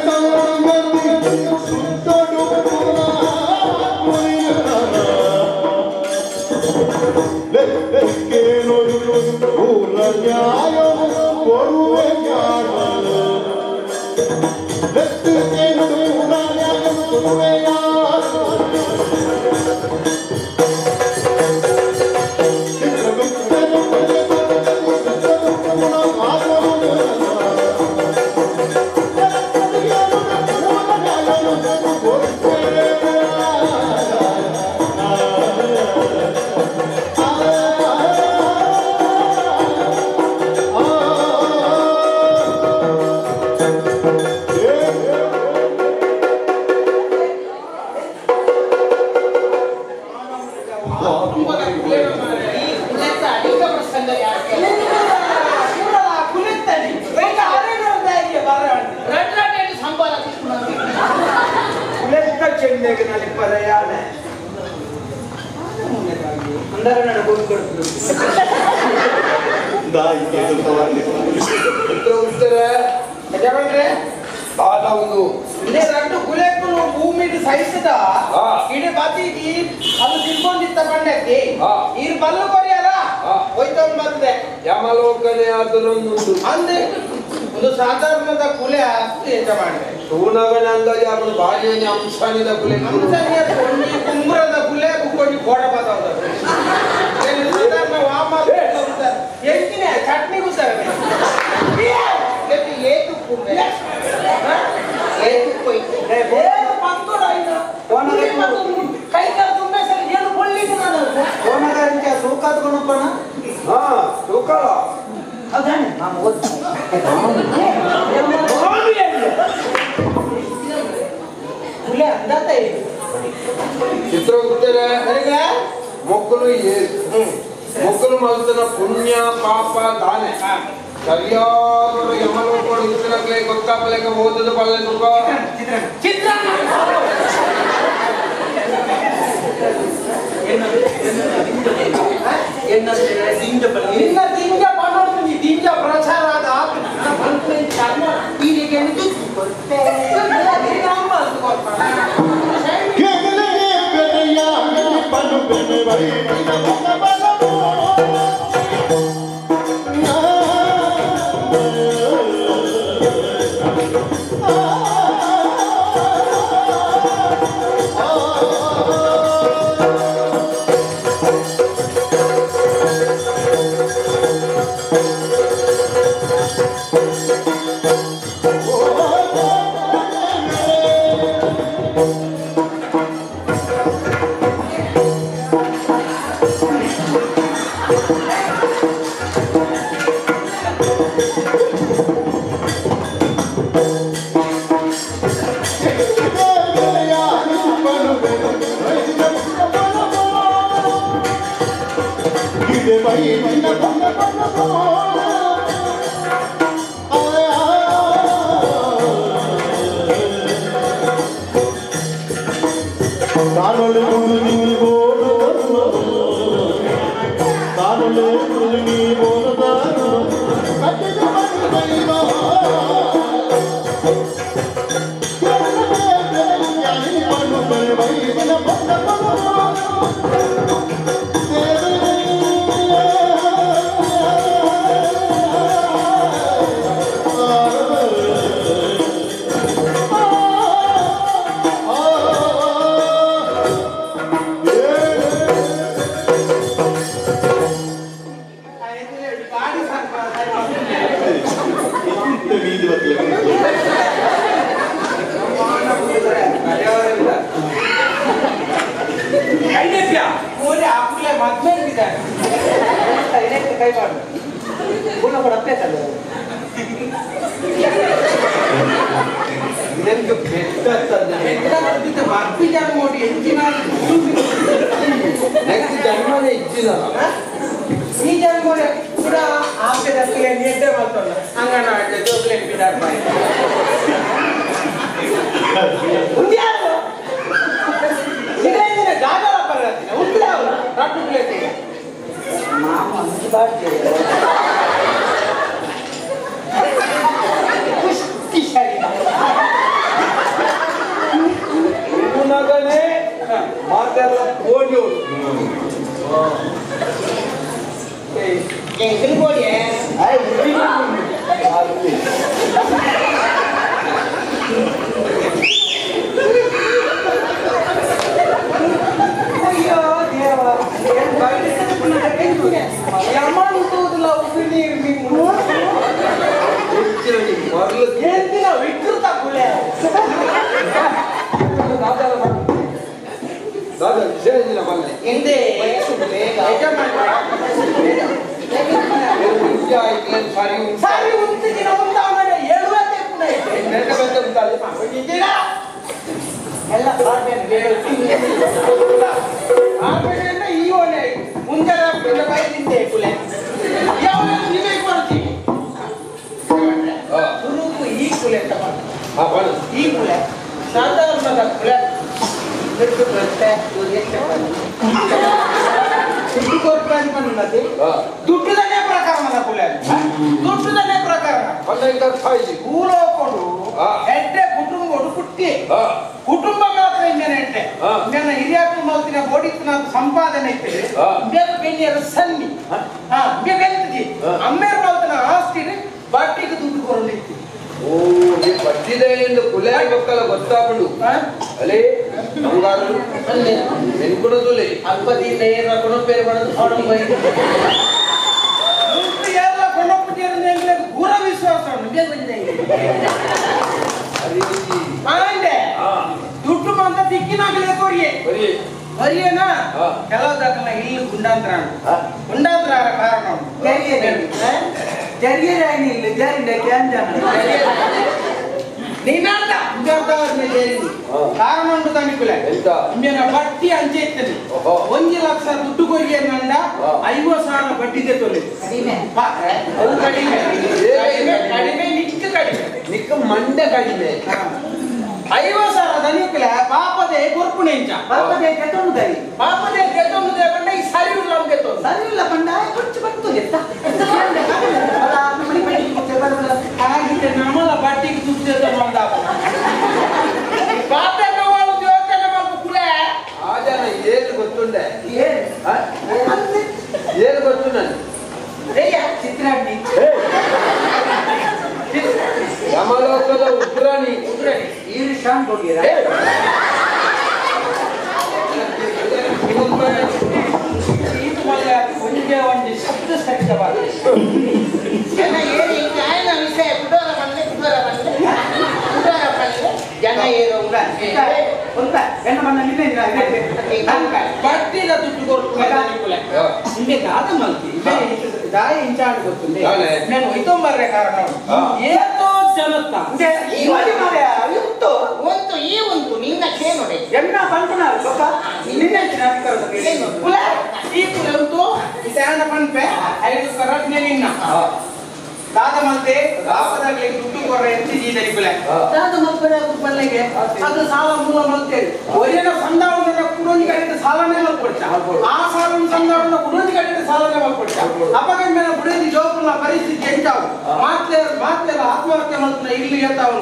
ಭೂಮಿಗೆ ಸಹಿಸಿದ ಇಡೀ ಬಾತಿಗೆ ಅದು ತಿಳ್ಕೊಂಡಿತ್ತ ಬಂಡಕ್ಕೆ ಈ ಬಲ್ಲು ಕೊರಿಯಲ್ಲ ಹೋಯ್ತೊಂದು ಬಂದೆ ಯಮಲೋಕನೆ ಅದರೊಂದು ಅಂದೆ ಒಂದು ಸಾಧಾರಣದ ಕುಲೆ ಅಷ್ಟು ಹೆಚ್ಚ ಮಾಡಿದೆ ಸೂನಗನ ಅಂದಾಜು ಅವನು ಭಾರಿ ಅಂಶಾನಿದ ಕುಲೆ ಒಂಜಿ ಕುಂಬ್ರದ ಕುಲೆ ಕುಕ್ಕೊಂಡಿ ಗೋಡ ಬದೌದ ಸಾಧಾರಣ ವಾಮ ಎಂಟಿನ ಚಟ್ನಿ ಕೂತಾರೆ ಏತು ಕುಂಬೆ ಏತು ಕೊಯ್ತು ಕೈ ಕಾಲು ತುಂಬೆ ಸರಿ ಏನು ಕೊಳ್ಳಿಕ್ಕೆ ನಾನು ಓನಗಾರಿಕೆ ಸೂಕಾತ್ ಕೊಣಪ್ಪಣ ಹಾ ತೂಕಲ ಅದಾನೆ ನಾನು ಓದ್ತೀನಿ ಕುಲೆ ಅಂದಾತ ಚಿತ್ರಗುಪ್ತರೆ ಮೊಕ್ಕಲು ಮೊಕ್ಕಲು ಮಲ್ತನ ಪುಣ್ಯ ಪಾಪ ದಾನೆ ಸರಿಯಾದ ಯಮಲೋಕಗಳು ಇತ್ತನಕ್ಕೆ ಗೊತ್ತಾಗಲೇಕ ಓದದ ಪಲ್ಲೆ ತುಂಬ ಚಿತ್ರ ನಿನ್ನ ದಿಂಜ ಮಾಡೋದು ದಿಂಜ ಪ್ರಚಾರ ಆದ ನಿನಗೆ ಬೆಟ್ಟ ಮಕ್ಕಳು ಜನ ನೋಡಿ ಹೆಚ್ಚಿನ ನೆಕ್ಸ್ಟ್ ಜನ್ಮನೇ ಹೆಚ್ಚಿನ ಈ ಜನ ಕೂಡ ಕೂಡ ಆಫ್ರಿಕಾ ನಿದ್ದೆ ಮಾಡ್ತಾನೆ ಅಂಗನವಾಡಿ ಜೋಗ್ಲೇಟ್ ಬಿಡಾರ್ ಬಾಯಿ ಇದೇನಿದೆ ಗಾಜರ ಪರಗತ್ತಿನ ಉಂಟು ಯಾವ ರಟ್ಟು ಪ್ಲೇಟ್ ಮಾಮ ಅಂತ ಬಾಡ್ತೀವಿ ಮಗನೇ ಮಾತೆಲ್ಲ ಕೋಡಿ ಎಂಕಲ್ ಕೋಡಿ ಅಯ್ಯೋ ದೇವ ಯಮಂತೂದಿಲ್ಲ ಉಸಿರಿ ಎಂದಿನ ವಿಕೃತ ಕುಲೆ ಹಿಂದೆ ಸಾರಿ ಉಂಟಿನ ಮುಂದಾವಣೆ ಹೇಳುವಂತೆ ಎಲ್ಲ ಆಮೇಲೆ ಈ ಒಳ್ಳೆ ಮುಂಜಾನೆ ಬೈತಿದ್ದೆ ಕುಲೆ ಯಾವ ನೀವೇ ಮಾಡ್ತೀವಿ ಸುರುಕು ಈ ಕುಲೆ ಈ ಕುಲೆ ಸಾಧಾರಣದ ಕುಲೆ ದುಡ್ಡು ಕೊಡ್ತೆ ದುಡ್ಡು ಕೊಡ್ತಾನೆ ಬಂದದ್ದು ದುಡ್ಡುದನ್ನೇ ಪ್ರಕರಣದ ಕುಲೆ ದುಡ್ಡುದನ್ನೇ ಪ್ರಕರಣ ಕೂಲ ಹೋಗ್ಕೊಂಡು ಎಡ್ಡೆ ಕುಟುಂಬ ಕುಟ್ಟಿ ಕುಟುಂಬ ಮಾತ್ರ ಇಂಜನ ಎಡ್ಡೆ ಇಂಜನ ಹಿರಿಯಾಕು ಮಲ್ತಿನ ಬೋಡಿನ ಸಂಪಾದನೆ ಇರ್ತದೆ ಬೇರೆ ಬೆನ್ನಿಯರ ಸನ್ನಿ ಬೆಂತಜಿ ಅಮ್ಮೇರು ಮಲ್ತಿನ ಆಸ್ತಿ ಬಾಟಿಗೆ ದುಡ್ಡು ಕೊರಲಿತ್ತು ಓ ಈ ಬಡ್ಡಿದೆ ಎಂದು ಕುಲೆ ಮಕ್ಕಳ ಗೊತ್ತಾಗ್ಬಿಡು ಅಲೇ ಬಂಗಾರು ನೆನ್ಕೊಡೋದುಲೆ ಅಲ್ಪದಿಂದ ಏನ ಕೊಣಪೇರು ಮಾಡೋದು ಹೊರಗೆ ಬೈದು ಎಲ್ಲ ಕೊಣಪಟ್ಟಿಯರನ್ನೇ ಪೂರ ವಿಶ್ವಾಸ ಮಾಂಡೆ ದುಡ್ಡು ಬಂದ ದಿಕ್ಕಿನಾಗಲೇ ಕೊರಿಯೇ ಬರಿಯೇನಾ ಕೆಲವದಕ್ಕಲ್ಲ ಇಲ್ಲಿ ಗುಂಡಾಂತರ ಕಾರಣ ಜರಿಯರಾಗಿಲ್ಲ ಜರಿಂದ ನೀನಲ್ಲ ಕಾರಣ ಉಂಟು ತನಿಕುಲೆ ಇಂಜನ ಬಟ್ಟಿ ಅಂಚೆ ಇರ್ತದೆ 1 ಲಕ್ಷ ದುಡ್ಡು ಕೊರಿಯೇ ನಂಡ 50,000 ಬಡ್ಡಿದೆ ತೊಲೆ ಕಡಿಮೆ ನಿಕ್ಕ ಮಂಡೆ ಕಡಿಮೆ 50,000 ದನಿಕುಲೆ ಪಾಪದೆ ಕೊರ್ಪುಣೆ ಇಂಚ ಪಾಪದೆ ಕೆತ್ತೊಂದು ಕಂಡ ಈ ಸರಿ ಇಲ್ಲ ಕಂಡ ಖರ್ಚು ಬರ್ತದೆ ಹಾಗಿದ್ರೆ ನಮ್ಮಲ್ಲ ಬಟ್ಟಿಗೆ ದುಡ್ಡು ಬಂದ ಪಾಪ ಯೋಚನೆ ಮಾಡ್ಬೇಕು ಕುಲೆ ಆ ಜನ ಏನು ಗೊತ್ತುಂಡೆ ಏನು ಗೊತ್ತು ನನಗೆ ಚಿತ್ರಾಡ್ಡಿ ಯಮಲೋಕದ ಉಗ್ರಾಣಿ ಈರ್ಷಾನ್ ಹೋಗಿರ ಒಂದು ಶಬ್ದ ಸಹಿತವಾದ ಜನ ಏನು ಹಿಂಗಾಯನ ವಿಷಯ ಕುಡೋರ ಬಂದ್ರೆ ಜನ ಏನು ಬಟ್ಟಿದ ದುಡ್ಡು ಕೊಡ್ತಾರೆ ಹಿಂಗೆ ದಾದ ಮಲ್ತಿ ದಾಯ ಇಂಚಾಡ್ ಗೊತ್ತುಂಡೆ ನಾನು ಒಯ್ತೊಂಬರ್ರೆ ಕಾರಣ ಏತೋ ಜನತ್ತ ಒಂದು ಈ ಒಂದು ನಿನ್ನ ಕೇನೊಡೆ ಎನ್ನ ಪಂಪನಾರು ಗೊತ್ತ ನಿನ್ನೆ ಈ ಕುಲೆ ಉಂಟು ಇದಾನ ಪಂಪೆ 5 ಕರಟ್ನೆ ನಿನ್ನ ದಾದ ಮಲ್ತೆ ದಾಪದಾಗಲಿ ದುಡ್ಡು ಕೊರ್ರೆ ಎತ್ತಿ ಜೀದರಿ ಕುಲೆ ದಾದ ಮಲ್ಪದ ಬಲ್ಲೆಗೆ ಅದು ಸಾಲ ಮೂಲ ಮಲ್ತೇವೆ ಒರಿಯನ ಸಂದಾವನ ಕುಡೋನಿ ಕಡೆ ಸಾಲನೇ ಮಲ್ಕೊಡ್ತ ಆ ಸಾಲನ ಸಂದಾವನ ಕುಡೋನಿ ಕಡೆ ಸಾಲನೇ ಮಲ್ಕೊಡ್ತ ಅಪಗ ಮೇಲೆ ಕುಡೋದಿ ಜೋಪುಲ ಪರಿಸ್ಥಿತಿ ಎಂತಾವು ಮಾತ್ಲೆಲ್ಲ ಆತ್ಮಹತ್ಯೆ ಮಲ್ತನ ಇಲ್ಲಿ ಎಂತಾವು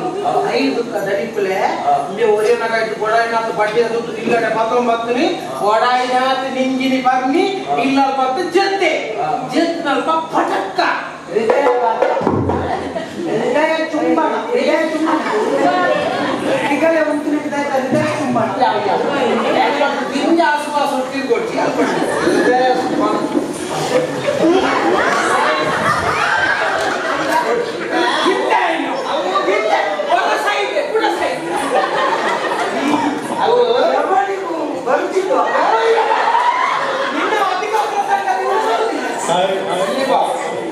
5 ದಡಿಕುಲೆ ಇಂಗೆ ಒರಿಯನ ಕಡೆ ಕೊಡಾಯಿನಾತ ಬಡ್ಡಿಯ ದುಡ್ಡು ಇಲ್ಲಡೆ 19 ಕೊಡಾಯಿನಾತ ನಿಂಗಿನಿ ಬರ್ನಿ ಇಲ್ಲ 10 ಜತ್ತೆ ಜತ್ನಲ್ಪ ಪಟಕ್ಕ ಹೃದಯ ಚುಂಬನ ಈಗಲೇ ಒಂದು ಹೃದಯ ಚುಂಬನ ಗಿಂಜ ಆಸುವಾಸ ತಿರ್ಗೊಡ್ಸಿ ಹೃದಯ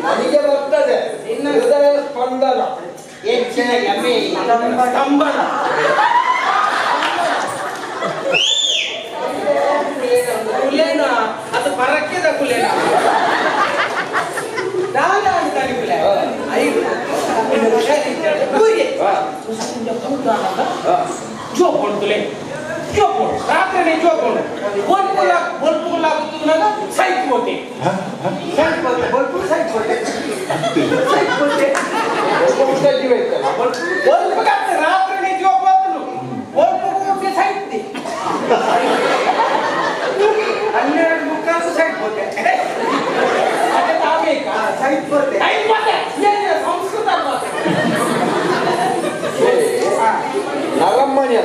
ನನಗೆ ಬರ್ತದೆ ಮೇ ಸ್ತಂಭನ ಕುಲೇನ ಅದು ಪರಕ್ಕಿದ ಕುಲೇನ ನಾನು ಅಂತಾನೆ ಕುಲೆ ಐದು ಜೋಕೊಂಡುಲೆ ಜೋಕೊಂಡು ರಾತ್ರಿ ಜೋಕೊಂಡು ಬೋಲ್ಪುಲಾಗುತ್ತುನಾಗ ಸೈಟ್ ಹೋತೆ ಬೋಲ್ಪುಲ್ ಸೈಟ್ ಹೋತೆ ರಾತ್ರಿ ಜೋಪಾತನು ಬೋಲ್ಪುಲ್ ಸೈಟ್ 12 ಮುಕ್ಕಾಲು ಸೈಟ್ ಹೋತೆ ಅದೇ ತಾವೇಕ ಸೈಟ್ ಹೋತೆ ಸೈಟ್ ಹೋತೆ ಏನು ಸಂಸ್ಕೃತ ಅಲ್ವಾ ನರಮ್ಮಣ್ಯ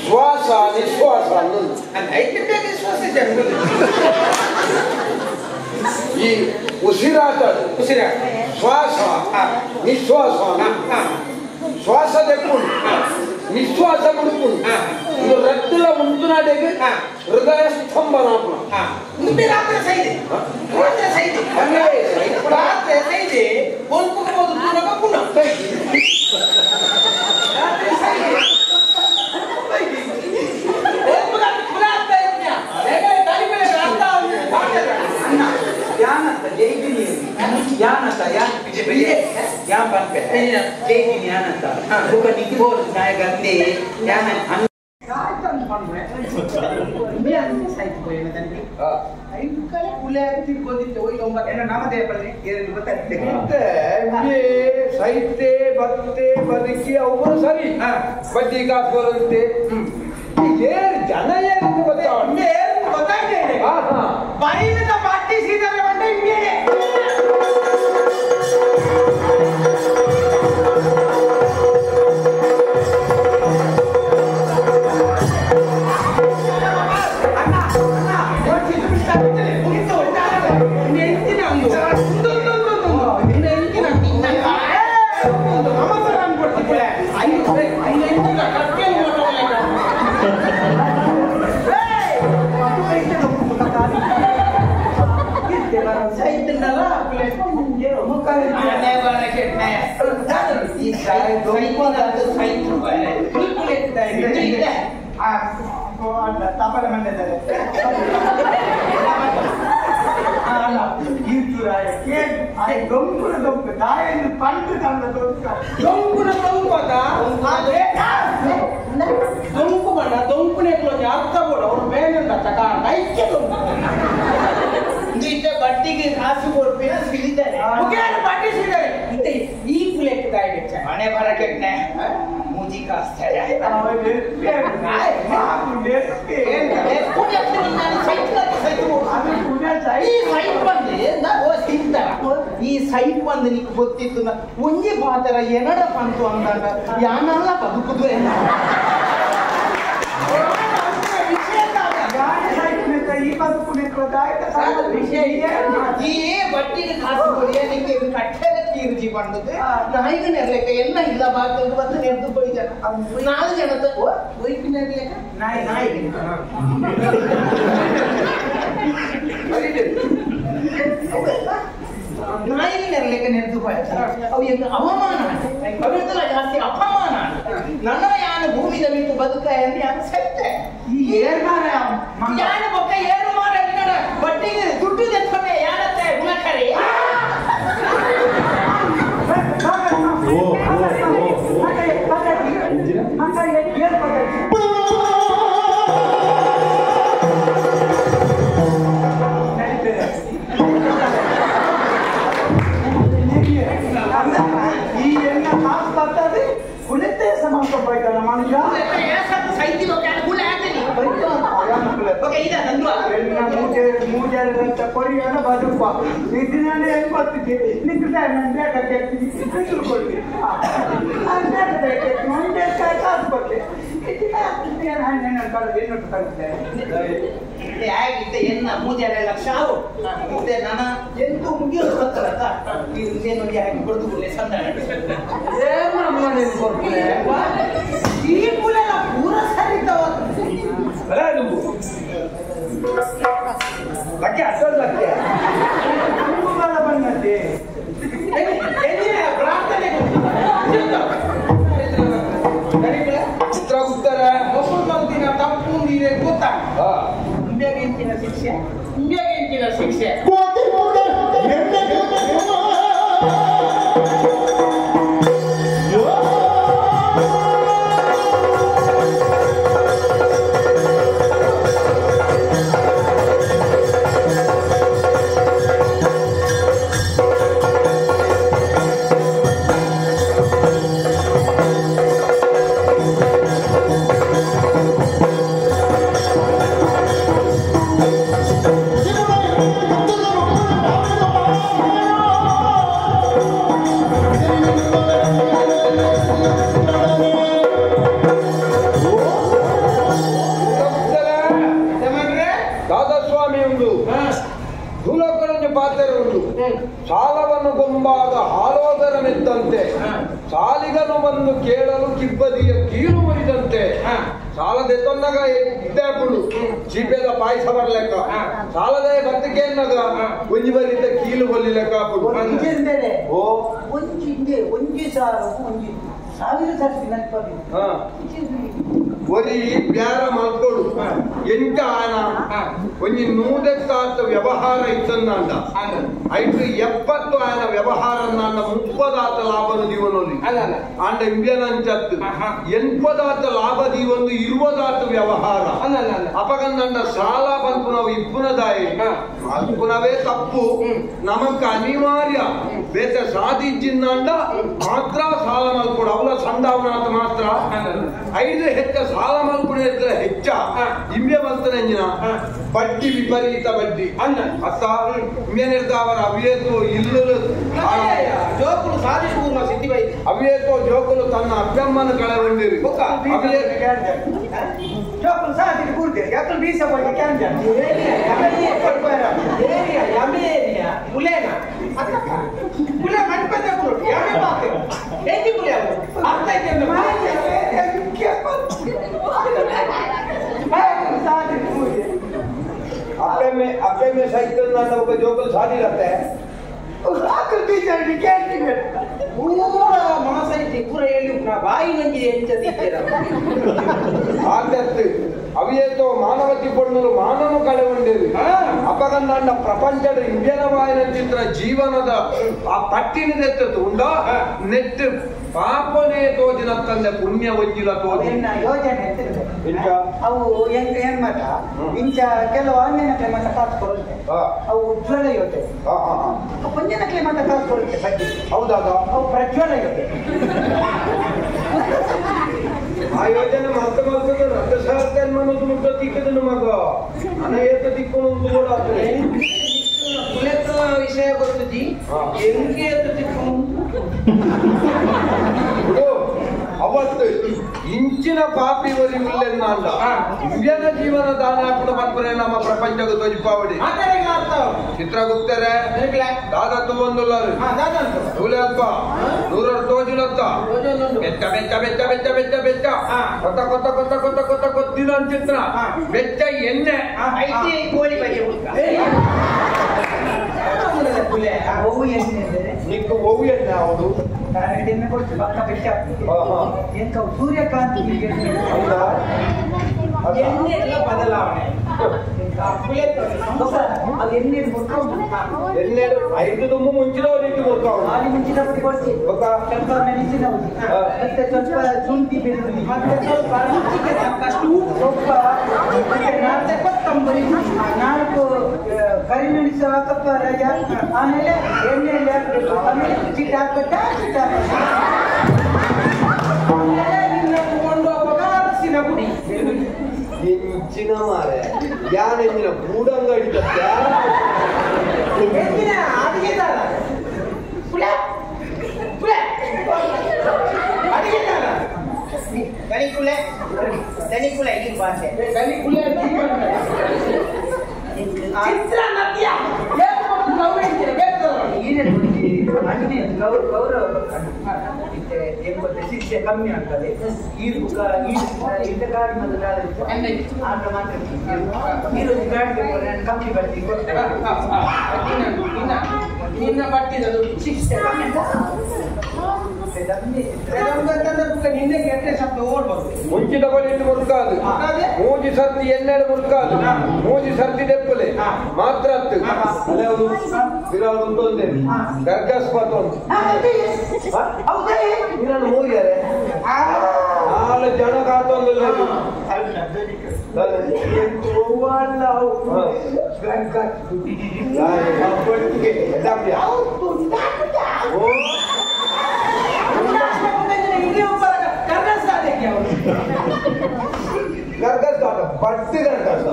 ಶ್ವಾಸ ನಿಶ್ವಾಸ ಅನ್ನೋದು ಈ ಉಸಿರಾಟ ಶ್ವಾಸ ನಿಶ್ವಾಸ ಶ್ವಾಸ ತೆಕ್ಕೊಂಡು ನಿಶ್ವಾಸ ಬಿಡ್ಕೊಂಡು ಇದು ರಕ್ತಲ ಮುಂತುನಾಡೆಗೆ ಹೃದಯ ಸ್ತಂಭನ ಮುಂದೆ ರಾತ್ರಿ ಸೈದೆ ರಾತ್ರಿ ಸೈದೆ ಬೋಲ್ಪುಬಹುದು ಪುನಃ ರಾತ್ರಿ ಸೈದೆ ಸೈತೆ ಬತ್ತೆ ಬದುಕಿ ಅವು ಸರಿ ಬಡ್ಡಿ ಕಾಸು ಬರುತ್ತೆ ಏನ್ ಜನ ಏನು ಗೊತ್ತಾಗ್ತೇನೆ ಬೈಲಿನ ಬಾಟಿ ಸೀದರೆ ಬಂದ ಹಿಂಗೆ ತಪ್ಪಲ ಮಂಡಿದ್ದಾರೆ ದೊಂಪು ದಾಯನ್ನು ಪಂಡು ತಂದ ದೊಂಪುನ ದೊಂಪದ ದೊಂಪು ಬಣ್ಣ ದೊಂಪುನೆ ಅರ್ಥ ಕೂಡ ಅವ್ರು ಬೇನೆಂದ ತಗೊಂಡ ಐಕ್ಯ ಬಟ್ಟಿಗೆ ಕಾಸು ಕೊಡ್ಬೇಕ ಸಿಗಿದ್ದಾರೆ ಬಟ್ಟಿ ಸಿಗಿದ್ದಾರೆ ಈ ಕುಲೆಕ್ ದಾಯಿಚ್ಚ ಮನೆ ಬರಕ್ಕೆ ಮೂಜಿ ಕಾಸ್ತಾರೆ ಈ ಸೈಟ್ ಬಂದು ನಿಕ್ ಗೊತ್ತಿತ್ತು ಒಂಜಿ ಪಾತ್ರ ಏನಡ ಬಂತು ಅಂದಾಗ ಯಾನಲ್ಲ ಬದುಕುದು ಈ ಬಟ್ಟಿಗೆ ಕಾಸು ಕೊಡಿಯಲಿಕ್ಕೆ ಕಟ್ಟೆಲೆ ತೀರ್ಜಿ ಬಂದದ್ದು ನಾಯಿಗ ನೆರ್ಲೆಕ್ಕ ಎಲ್ಲ ಇಲ್ಲ ಬಾಗಿಲು ಬಂದು ನೆರೆದು ಹೋಯ್ತಾನೆ 4 ಜನದ ವೈಫಿ ನೆರ್ಲೆಕ್ಕ ನಾಯಿಗೆ ನಾಯಿಗೆ ನೆರ್ಲೆಕ್ಕ ನೆರೆದು ಹೋಯ್ತಾರೆ ಅವು ಎಂದು ಅವಮಾನ ಅವಿರ್ತಲ್ಲ ಜಾಸ್ತಿ ಅಪಮಾನ ನನ್ನ ಯಾನ ಭೂಮಿದ ಬಿಟ್ಟು ಬದುಕ ಎಂದು ಯಾರು ಸತ್ಯ ಈ ಏರ್ಮಾರ ಯಾನ ಬೊಕ್ಕ ಏರು ಮಾರ ಬಟ್ಟಿಗೆ ದುಡ್ಡು ತೆತ್ತೊಮ್ಮೆ ಯಾನತ್ತೆ ಗುಣಕರಿ ಈ ಎನ್ನ ಕಾಸು ಬರ್ತದೆ ಕುಳಿತೇ ಸಮಾಸ ಬೈತಾನ ಮನುಷ್ಯ ಸೈತಿ ಮೂಜಾರಂತ ಕೊರಿಯನ ಬದುಕ ಇದನ್ನ ಏನ್ ಬರ್ತಿದ್ದೆ ನಿಂಗೆ ಬೇಕಾಗ್ತದೆ ಕೊಡ್ತೀವಿ ಕಾಸು ಕೊಡ್ತೀವಿ ಎನ್ನ ಮೂಜಾರೆ ಲಕ್ಷ ಮತ್ತೆ ನನ್ನ ಎಂತೂ ಮುಗಿಯೋದು ಬರ್ತಾರಲ್ಲ ಇದೇನು ಹಾಕಿ ಕೊಡ್ದು ಸಂಧಾನ ಈ ಕುಲೆಲ್ಲ ಪೂರ ಸರಿತಾವ ಲಕ್ಕೆ ಅಷ್ಟೊಂದು ಲಕ್ಕೆ ಬಂದದ್ದೆ ಪ್ರಾರ್ಥನೆ ಶಿಷ್ಯ ಸಾಲವನ್ನು ಕೊಂಬಾಗ ಹಾಲೋದರನೆದ್ದಂತೆ ಸಾಲಿಗನು ಬಂದು ಕೇಳಲು ಕಿಬ್ಬದಿಯ ಕೀಲು ಮುರಿದಂತೆ ಸಾಲದೆ ತೊನ್ನಗ ಇದ್ದಾಪುಡು ಚೀಪೆದ ಪಾಯಸ ಬರ್ಲೆಕ್ಕ ಸಾಲದೇ ಬರ್ತಕೇನಗ ಒಂಜಿ ಬರಿತ ಕೀಲು ಬಲ್ಲಿ ಲೆಕ್ಕ ಓ ಒಂಜಿ ಸಾವಿರ ಸರ್ತಿ ನೆನಪಾಗಿ ಒರಿ ಬ್ಯಾರ ಮಲ್ಕೊಡು ಎಂಟ ಆನ ಒಂಜಿ 100 ವ್ಯವಹಾರ ಇತ್ತಂದ ಐದು 70 ಆನ ವ್ಯವಹಾರ 30 ಲಾಭದ ದೀವನೊಲಿ ಅಂಡ ಇಂಬ್ಯನಂಚತ್ತು 80 ಲಾಭ ದೀವೊಂದು 20 ವ್ಯವಹಾರ ಅಪಗಂದಂಡ ಸಾಲ ಬಂತು ನಾವು ಇಪ್ಪುನದಾಯಿ ಅಲ್ಪುನವೇ ತಪ್ಪು ನಮಕ್ ಅನಿವಾರ್ಯ ಬೇತ ಸಾಧಿಸಿಂದ ಮಾತ್ರ ಸಾಲ ಮಲ್ಕೊಡು ಅವಳ ಸಂಧಾವನಾಥ ಮಾತ್ರ 5 ಹೆಚ್ಚ ಸಾಲ ಮಲ್ಪುಣ ಹೆಚ್ಚ ಇಂಬ್ಯ ಬಂತನೆಂಜಿನ ಬಡ್ಡಿ ವಿಪರೀತ ಬಡ್ಡಿ ಅತ್ತ ಇಂಬ್ಯನಿರ್ದವರ ಅವಿಯೇತು ಇಲ್ಲು ಜೋಕುಲು ಸಾಧಿಸುವ ಸಿದ್ಧಿ ಬೈ ಅವಿಯೇತು ಜೋಕುಲು ತನ್ನ ಅಪ್ಪಮ್ಮನ ಕಳೆಗೊಂಡಿರಿ ಜೋಕುಲು ಸಾಧಿಸಿ ಕೂರ್ತೆ ಯಾಕಂದ್ರೆ ಬೀಸ ಬಗ್ಗೆ ಕ್ಯಾಂಜ ಮುಲೇನ ಮುಲೆ ಮಂಟಪದ ಕುರು ಯಾಮೆ ಬಾತೆ ಏತಿ ಮುಲೆ ಅರ್ಥ ಐತೆ अब्बे में साइकिल ना तो जोकल शादी रहता है आकर टीचर की कैंटीन में पूरा मासाइती पूरा ಹೇಳಿ ನಾ ಬಾಯಿ ನಂಜಿ ಎಂಚದಿದ್ದೀರ ಆದತ್ತು ಅವಿಯೇತೋ ಮಾನವತಿ ಪೊಣ್ಣರು ಮಾನವ ಕಳೆಗೊಂಡಿರಿ ಅಪಗಂಡ ಪ್ರಪಂಚದ ಇಂಡಿಯನ ವಾಯನ ಚಿತ್ರ ಜೀವನದ ಆ ಪಟ್ಟಿನದೆತ್ತು ಉಂಡ ನೆಟ್ ಪಾಪನೇ ತೋಜಿನ ತಂದೆ ಪುಣ್ಯ ವಂಜಿಲ ತೋಜಿ ಯೋಜನೆ ಅವು ಏನ್ ಮತ ಇಂಚ ಕೆಲವು ಆಂಜನಕ್ಕೆ ಮತ ಕಾಸು ಕೊಡುತ್ತೆ ಅವು ಉಜ್ವಲ ಯೋಜನೆ ಪುಂಜನಕ್ಕೆ ಮತ ಕಾಸು ಕೊಡುತ್ತೆ ಬಡ್ಡಿ ಹೌದಾಗ ಅವು ಪ್ರಜ್ವಲ ಯೋಜನೆ ಆ ಯೋಜನೆ ಮತ್ತೆ ಮತ್ತೆ ರಥ ಸಾರ್ಥ ಅನ್ನೋದು ಮುಟ್ಟ ತಿಕ್ಕದನು ಮಗ ಅನಯತ ತಿಕ್ಕೊಂಡು ಕೂಡ ಕುಲೆತ ವಿಷಯ ಗೊತ್ತುಜಿ ಹೆಂಗೆ ಅಂತ ತಿಕ್ಕೊಂಡು ಅವತ್ತು ಇಂಚಿನ ಪಾಪಿವರಿಗಿಲ್ಲ ಅಂದ ಇಂಡಿಯನ ಜೀವನ ದಾನ ಹಾಕೊಂಡು ಬರ್ತಾರೆ ನಮ್ಮ ಪ್ರಪಂಚದ ಧ್ವಜಪಾವಡಿ ಚಿತ್ರಗುಪ್ತರೆ ದಾದತ್ತು ಬಂದುಲ್ಲಾರು ಅಪ್ಪ 100 ತೋಜುಲತ್ತ ಬೆಚ್ಚ ಬೆಚ್ಚ ಬೆಚ್ಚ ಬೆಚ್ಚ ಬೆಚ್ಚ ಬೆಚ್ಚ ಕೊತ್ತ ಕೊತ್ತ ಕೊತ್ತ ಕೊತ್ತ ಕೊತ್ತ ಕೊತ್ತಿನ ಚಿತ್ರ ಬೆಚ್ಚ ಎಣ್ಣೆ ಕೋಳಿ ಬಗ್ಗೆ ಅವು ಎಣ್ಣೆ ನಿಕ್ಕು ಓವು ಎಣ್ಣೆ ಅವರು ಎಣ್ಣೆ ಕೊಡ್ತು ಪಕ್ಕ ಬೆಟ್ಟ ಎಂತ ಸೂರ್ಯಕಾಂತಿ ಎಣ್ಣೆ ಎಲ್ಲ ಬದಲಾವಣೆ ಅದು ಎಣ್ಣೆ ಎಣ್ಣೆ 5 ದುಮ್ಮು ಮುಂಚಿನವ್ರು ಇಟ್ಟು ಬರ್ತಾವ ಹಾಲಿ ಮುಂಚಿನ ಬುದ್ಧಿ ಕೊಡ್ತೀವಿ ಸ್ವಲ್ಪ ಮೆಣಸಿನ ಬುದ್ಧಿ ಮತ್ತೆ ಸ್ವಲ್ಪ ಶುಂಠಿ ಬೆಳ್ಳುಳ್ಳಿ ಮತ್ತೆ ಸ್ವಲ್ಪ ಸ್ವಲ್ಪ ಮತ್ತೆ ಕೊತ್ತಂಬರಿ 4 ಕರಿಮೆಣಸು ಹಾಕಪ್ಪ ರಾಜ ಆಮೇಲೆ ಎಣ್ಣೆಯಲ್ಲಿ ಹಾಕ್ಬೇಕು ಆಮೇಲೆ ಚಿಟ್ಟ ಹಾಕ್ಬಿಟ್ಟ ತಗೊಂಡು ಹೋಗುವಾಗ ಅರಸಿನ ಪುಡಿ ಹೆಂಚಿನ ಮಾರೆ ಯಾನೆಂಜಿನ ಗೂಡಂಗಡಿ ದನಿಕುಲೆ ಈ ಭಾಷೆ ದನಿಕುಲೆ ಚಿತ್ರ ನದ್ಯ ಗೌರವ ಶಿಕ್ಷೆ ಕಮ್ಮಿ ಆಗ್ತದೆ ಈ ಇಂಥ ಗಾಡಿ ಮತ್ತು ಆಟ ಮಾತ್ರ ನೀರು ಗಾಡಿ ಕಮ್ಮಿ ಬಡ್ಡಿ ನಿನ್ನ ಬಟ್ಟಿದ ಶಿಕ್ಷೆ ಕಮ್ಮಿ ನಿನ್ನೆ ಕೆಟ್ಟ ಶಬ್ದ ಓಡ್ಬಾರ್ದು. ಮುಂಚಿನ ಬಳಿ ಮುರುಕಾದು ಮೂಜಿ ಸರ್ತಿ ಎನ್ನೆಡು ಮುರುಕಾದು ಮೂಜಿ ಸರ್ತಿ ದೆಪ್ಪಲೆ ಮಾತ್ರ ಹತ್ತು ಅಲ್ಲೇ ಅವರು ವಿರಾಲ್ ಉಂಟೊಂದೆ ಗರ್ಗಸ್ಪತ್ ಒಂದು ನೀರನ್ನು ಮೂಗಿಯಾರೆ 4 ಜನ ಕಾತೊಂದಿಲ್ಲ ಗರ್ಗಸ್ ಬಡ್ಡಿ ಗರ್ಗಸ್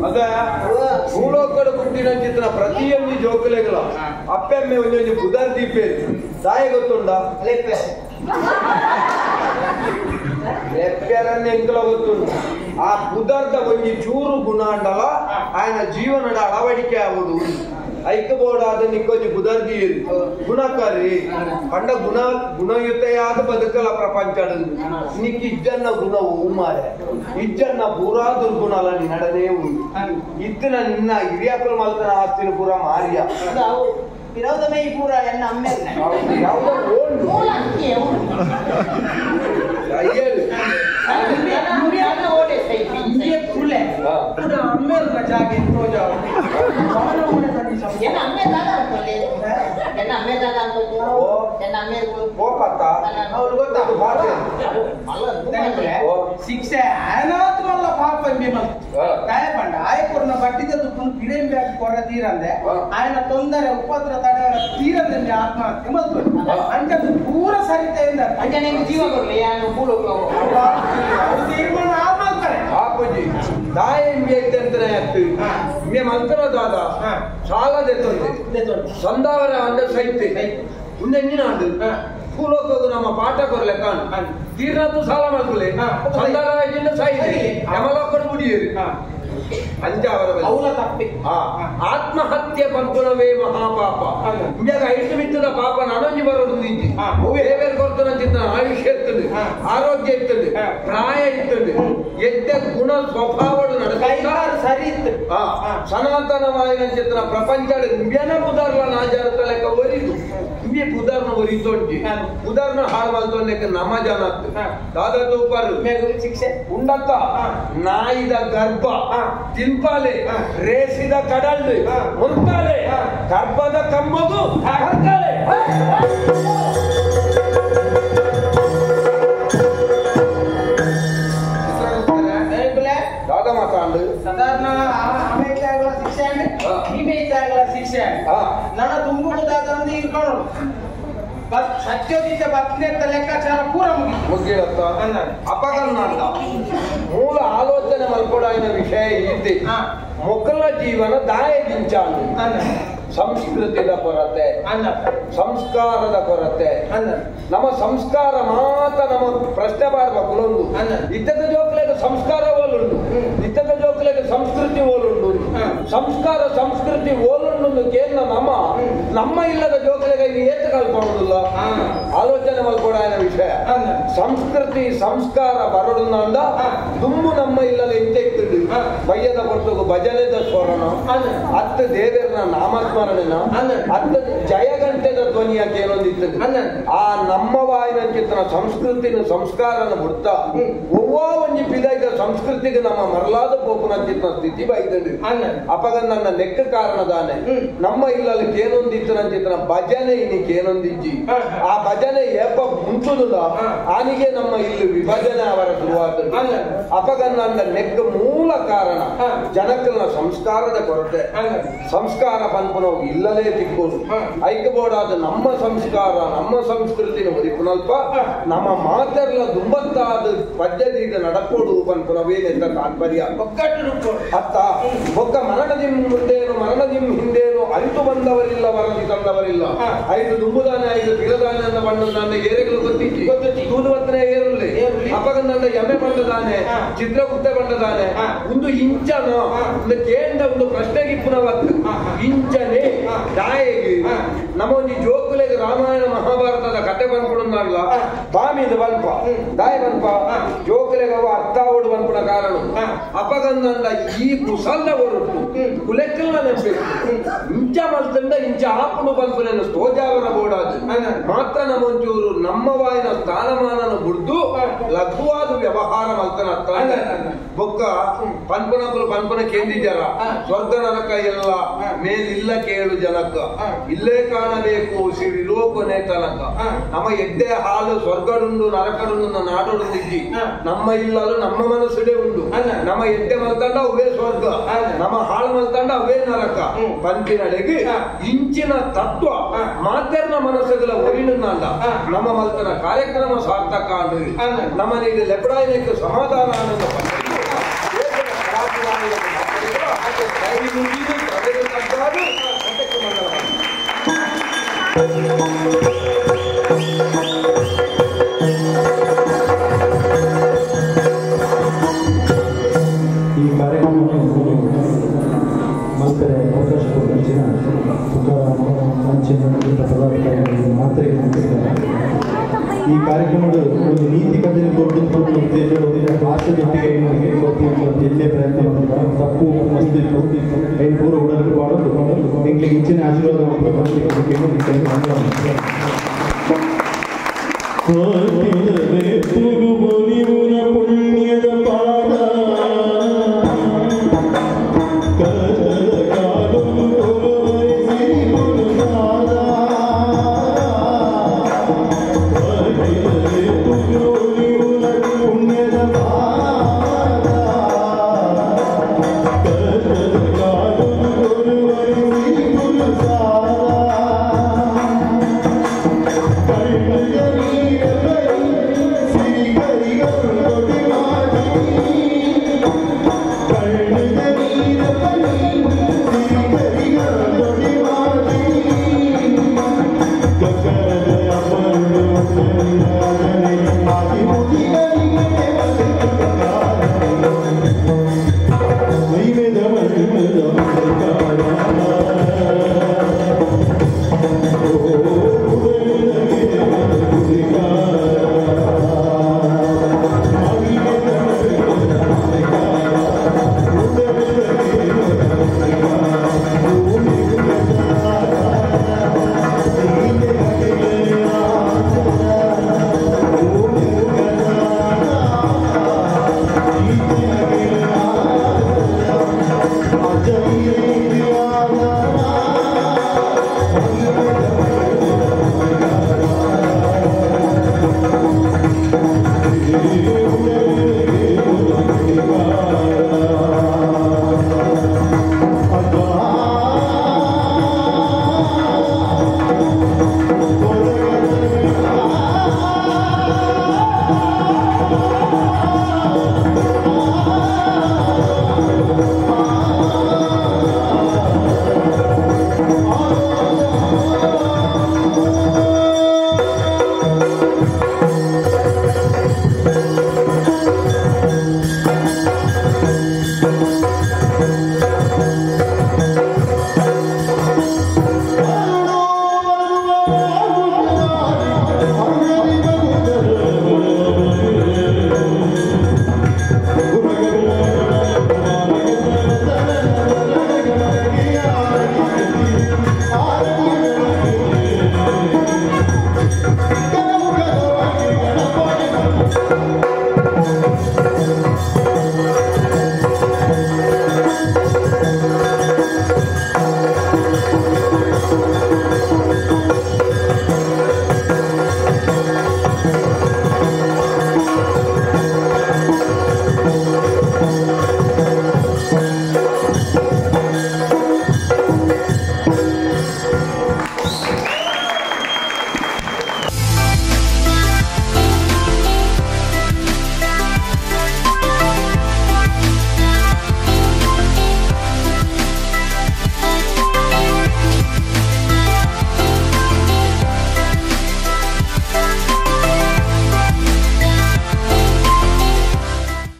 ಅದ ಭೂಲೋಕದ ಗುಂಡಿನ ಚಿತ್ರ ಪ್ರತಿಯೊಂದು ಜೋಕಲೆಗಳ ಅಪ್ಪೆಮ್ಮೆ ಒಂದೊಂದು ಬುಧರ್ ದೀಪೇರಿ ತಾಯಿ ಗೊತ್ತುಂಡ ಲೆಪ್ಪೆರನ್ನ ಎಂಕಲ ಗೊತ್ತುಂಡು ಆ ಬುಧರ್ದ ಒಂದು ಚೂರು ಗುಣ ಅಂಡಲ ఆయన ಜೀವನದ ಅಳವಡಿಕೆ ಆಗುವುದು ಐಕ್ಯಬೋಡಾದ ನಿಕ್ಕೊಂದು ಬುಧರ್ದೀರಿ ಗುಣಕಾರಿ ಕಂಡ ಗುಣಯುತೆಯಾದ ಬದುಕಲ ಪ್ರಪಂಚದ ನಿಕ್ ಇಜ್ಜನ್ನ ಗುಣವು ಮಾರೆ ಇಜ್ಜನ್ನ ಪೂರಾ ದುರ್ಗುಣಲ ನಡನೇ ಉಂಟು ಇತ್ತಿನ ನಿನ್ನ ಹಿರಿಯಕ್ಕಲು ಮಲ್ತನ ಆಸ್ತಿನ ಪೂರ ಮಾರಿಯ ವಿರೋಧಮೇ ಈ ಪೂರ ಎನ್ನ ಅಮ್ಮೆ ಯಾವುದೋ ಶಿಕ್ಷೆ ಅನಾಥ ವల్ల ಪಾಪ काय पंड आयपूर्ण बट्टीचे दुखून पिढें बॅग कोरा तीरंदे ఆయన తొందర ఉపద్ర తడవర తీరందండి ఆత్మహత్య మొదలు అంటే పూర సరితేంద అంటే నేను జీవ కొరలే ఆయన పూలೋ ಅದು ತೀರ್ಮಾನ ಆತ್ಮಹತ್ಯೆ ಆಪಜಿ ದಾಯ ಎಂಬೆಂತನೆ ಅತ್ತು ಮೆ ಮಂತ್ರ ದಾದ ಸಾಲ ದೆತ್ತೊಂದೆ ಸಂದಾವರ ಅಂದ ಸೈತೆ ಉಂದೆಂಜಿನ ಅಂದು ಭೂಲೋಕವು ನಮ್ಮ ಪಾಠ ಕೊರಲೆಕ್ಕ ತೀರ್ನದ್ದು ಸಾಲ ಮಾಡ್ಕೊಳ್ಳಿ ಸಂದಾವರ ಸೈತೆ ಯಮಲೋಕಡು ಮುಡಿಯರು ಆತ್ಮಹತ್ಯೆ ಪಂಪುನವೇ ಮಹಾಪಾಪ ಇಂಜಾಗ ಐಟು ಮಿತ್ತದ ಪಾಪ ನನಂಜಿ ಬರೋದು ನಿಂತಿ ಬೇರೆ ಕೊಡ್ತಾನ ಚಿತ್ತ ಆಯುಷ್ಯ ಇರ್ತದೆ ಆರೋಗ್ಯ ಇರ್ತದೆ ಪ್ರಾಯ ಇರ್ತದೆ ಎದ್ದ ಗುಣ ಸ್ವಭಾವಗಳು ನಡೆದ ಸರಿ ಇತ್ತು ಸನಾತನವಾದ ಚಿತ್ರ ಪ್ರಪಂಚ ಇಂಬ್ಯನ ಬುಧಾರ್ಲ ನಾಜಾರತ ಲೆಕ್ಕ ಒರಿದು ಇಂಬ್ಯ ಬುಧಾರ್ನ ಒರಿತೊಂಜಿ ಬುಧಾರ್ನ ಹಾಳು ಮಲ್ತೊಂದಕ್ಕೆ ನಮ ಜನತ್ತು ದಾದ ತೂಪರು ಶಿಕ್ಷೆ ಉಂಡತ್ತ ನಾಯಿದ ಗರ್ಭ ತಿಂಪಾಲೆ ರೇಸಿದ ಕಡಲ್ದು ಮುಂತಾಲೆ ಗರ್ಭದ ಕಂಬದು ಕರ್ತಾಳೆ ದಾದ ಮಾತಾಂಡು ಸಾಧಾರಣ ಆಮೇಲೆ ಆಗಲ ಶಿಕ್ಷೆ ಅಂದ್ರೆ ಇಮೇಜ್ ಆಗಲ ಶಿಕ್ಷೆ ನನ್ನ ತುಂಬು ದಾದ ಇಟ್ಕೊಂಡು ಸತ್ಯೋಚಿತ ಬತ್ನೆತ್ತ ಲೆಕ್ಕಾಚಾರ ಪೂರ ಮುಗಿಲತ್ತ ಅಪಗಲ್ನಾಂಡ ಮೂಲ ಆಲೋಚನೆ ಮಲ್ಪಡಾಯಿನ ವಿಷಯ ಇದ್ದೆ ಮೊಕಲ ಜೀವನ ದಾಯದಿಂಚಾಂಡು ಸಂಸ್ಕೃತಿದ ಕೊರತೆ ಸಂಸ್ಕಾರದ ಕೊರತೆ ನಮ್ಮ ಸಂಸ್ಕಾರ ಮಾತ್ರ ನಮ್ಮ ಪ್ರಶ್ನೆ ಮಾಡಬೇಕುಂಡು ಇದ್ದದ ಜೋಕ್ಲೆಗೆ ಸಂಸ್ಕಾರ ಓಲುಂಡು ಇದ್ದದ ಜೋಕ್ಲೆಗೆ ಸಂಸ್ಕೃತಿ ಓಲುಂಡು ಸಂಸ್ಕಾರ ಸಂಸ್ಕೃತಿ ಓಲುಂಡು ಕೇಂದ್ರ ನಮ್ಮ ಇಲ್ಲದ ಜೋಕ್ಲೆಗೆ ಏತ ಕಲ್ಪಡುವುದಿಲ್ಲ ಆಲೋಚನೆ ಮಲ್ಪಡಾಯಿನ ವಿಷಯ ಸಂಸ್ಕೃತಿ ಸಂಸ್ಕಾರ ಬರಡು ಅಂದ ದುಮ್ಮು ನಮ್ಮ ಇಲ್ಲದ ಎಂತ ಇತ್ತು ಬಯ್ಯದ ಹೊರತು ಭಜನೆದ ಸ್ವರಣ ಹತ್ತು ದೇವರನ ನಾಮಸ್ಮರಣೆನ ಹತ್ತು ಜಯಗಂಟೆದ ಧ್ವನಿಯಾಗಿ ಏನೊಂದಿರ್ತದೆ ಆ ನಮ್ಮ ವಾಯಿನ ಚಿತ್ರ ಸಂಸ್ಕೃತಿನ ಸಂಸ್ಕಾರನ ಬಿಡ್ತಾ ಒವ್ವ ಒಂಜಿ ಪಿದೈದ ಸಂಸ್ಕೃತಿಗೆ ನಮ್ಮ ಮರಲಾದ ಪೋಪುನ ಚಿತ್ರ ಸ್ಥಿತಿ ಬೈದಂಡು ಅಪಗ ನನ್ನ ಲೆಕ್ಕ ಕಾರಣದಾನೆ ನಮ್ಮ ಇಲ್ಲಲ್ಲಿ ಕೇನೊಂದಿತ್ತು ಚಿತ್ರ ಭಜನೆ ಇನ್ನಿಕ್ ಏನೊಂದಿಜ್ಜಿ ಆ ಭಜನೆ ಏಪ ಮುಂಚುದುಲ್ಲ ಆನಿಗೆ ನಮ್ಮ ಇಲ್ಲಿ ವಿಭಜನೆ ಅವರ ಶುರುವಾದ ಅಪಗ ನನ್ನ ಲೆಕ್ಕ ಮೂಲ ಕಾರಣ ಜನಕನ ಸಂಸ್ಕಾರದ ಕೊರತೆ ಸಂಸ್ಕಾರ ಪನ್ಪುನವು ಇಲ್ಲಲೇ ತಿಕ್ಕೋದು ಐಕ್ಯಬೋಡಾದ ನಮ್ಮ ಸಂಸ್ಕಾರ ನಮ್ಮ ಸಂಸ್ಕೃತಿನ ಒರಿಪುನಲ್ಪ ನಮ್ಮ ಮಾತೆರ್ಲ ದುಂಬತ್ತಾದ ಪದ್ಧತಿಗೆ ನಡಕೋಡು ಪನ್ಪುನವೇನೆಂತ ತಾತ್ಪರ್ಯ ಅತ್ತ ಒಕ್ಕ ಮರಣದಿಂ ಮುಂದೇನು ಮರಣದಿಂ ಹಿಂದೇನು ಅರಿತು ಬಂದವರಿಲ್ಲ ವರದಿ ತಂದವರಿಲ್ಲ. ಐದು ದುಂಬುದಾನೆ ಐದು ಪಿಲದಾನೆ ಅನ್ನ ಬಣ್ಣ ನನ್ನ ಏರೆಗಳು ಗೊತ್ತಿತ್ತು ತೂದುವತ್ತನೆ ಏರುಳ್ಳಿ ಅಪಗಂದ ಎಮ್ಮೆ ಬಣ್ಣದಾನೆ ಚಿತ್ರಗುಪ್ತ ಬಣ್ಣದಾನೆ ಒಂದು ಇಂಚನ ಒಂದು ಕೇಂದ್ರ ಒಂದು ಪ್ರಶ್ನೆಗೆ ಇಪ್ಪುನವತ್ತು ಇಂಚನೆ ದಾಯಿಗೆ ನಮ್ಮ ಒಂದು ಜೋಕುಲೆಗೆ ರಾಮಾಯಣ ಮಹಾಭಾರತದ ಕತೆ ಬಂದ್ಬಿಡಲ್ಲ ಬಾಮಿದು ಬಲ್ಪ ದಾಯಿ ಬಲ್ಪ ಜೋಕುಲೆಗೆ ಅವ ಅರ್ಥ ಓಡು ಬಂದ್ಬಿಡ ಕಾರಣ ಅಪಗಂದ ಈ ಕುಸಲ್ಲ ಹೊರಟು ಕುಲೆಕ್ಕಲ್ಲ ನೆನಪಬೇಕು ಇಂಚ ಮಲ್ತಂಡ ಇಂಚ ಆಪುನು ಬಂದ್ಬಿಡ ಸ್ತೋಜಾವರ ಬೋಡಾದು ಮಾತ್ರ ನಮ್ಮೊಂಚೂರು ನಮ್ಮ ವಾಯಿನ ಸ್ಥಾನಮಾನನ ಬಿಡ್ದು ಲಘುವಾದ ವ್ಯವಹಾರ ಮಲ್ತನ ಬೊಕ್ಕ ಪನ್ಪನ ಕೇಂದ್ರಿಜರ ಸ್ವರ್ಗ ನರಕ ಎಲ್ಲ ಮೇಲಿಲ್ಲ ಕೇಳು ಜನಕ್ಕ ಇಲ್ಲೇ ಕಾಣಬೇಕು ಸಿರಿಲೋಕನೆ ತನಕ ನಮ್ಮ ಎಡ್ಡೆ ಹಾಲು ಸ್ವರ್ಗಡುಂಡು ನರಕಡುಂಡು ನಾಡೊಡುಂದಿದ್ದಿ ನಮ್ಮ ಇಲ್ಲಲು ನಮ್ಮ ಮನಸ್ಸುಡೆ ಉಂಡು ನಮ್ಮ ಎಡ್ಡೆ ಮಲ್ತಂಡ ಅವೇ ಸ್ವರ್ಗ ನಮ್ಮ ಹಾಳು ಮಲ್ತಂಡ ಅವೇ ನರಕ ಪಂಪಿನಡೆಗೆ ಇಂಚಿನ ತತ್ವ ಮಾತೆರ್ನ ಮನಸ್ಸುಗಳ ಒರಿನಲ್ಲ ನಮ್ಮ ಮಲ್ತನ ಕಾರ್ಯಕ್ರಮ ಸಾರ್ಥಕ ಅಂದ್ರಿ ನಮ್ಮನಿಗೆ ಲೆಪಡಾಯನಕ್ಕೆ ಸಮಾಧಾನ ಅನ್ನೋದು ಈ ಕಾರ್ಯಕ್ರಮವನ್ನು ಮಲ್ಪರೆ ಅವಕಾಶ ಕೊಟ್ಟಿನ ತುಕಾರಾಮ ಮಂಚಿನ ಪದಾರ್ಥಗಳನ್ನು ಮಾತ್ರೆಗೆ ಮುಗಿಸ್ತಾರೆ. ಈ ಕಾರ್ಯಕ್ರಮದ ಒಂದು ನೀತಿ ಕಥೆ ಕೊಟ್ಟು ಉದ್ದೇಶ ಭಾಷೆದೊಟ್ಟಿಗೆ ಎಲ್ಲೇ ಪ್ರಯತ್ನ ಮಾಡಿದಾಗ ತಪ್ಪು ಮಸ್ತಿತ್ತು ಏನು ಪೂರ್ವ ಉಡಲು ಮಾಡೋದು ನಿಮಗೆ ಹೆಚ್ಚಿನ ಆಶೀರ್ವಾದ ಪುಣ್ಯದ ಪಾದ Jai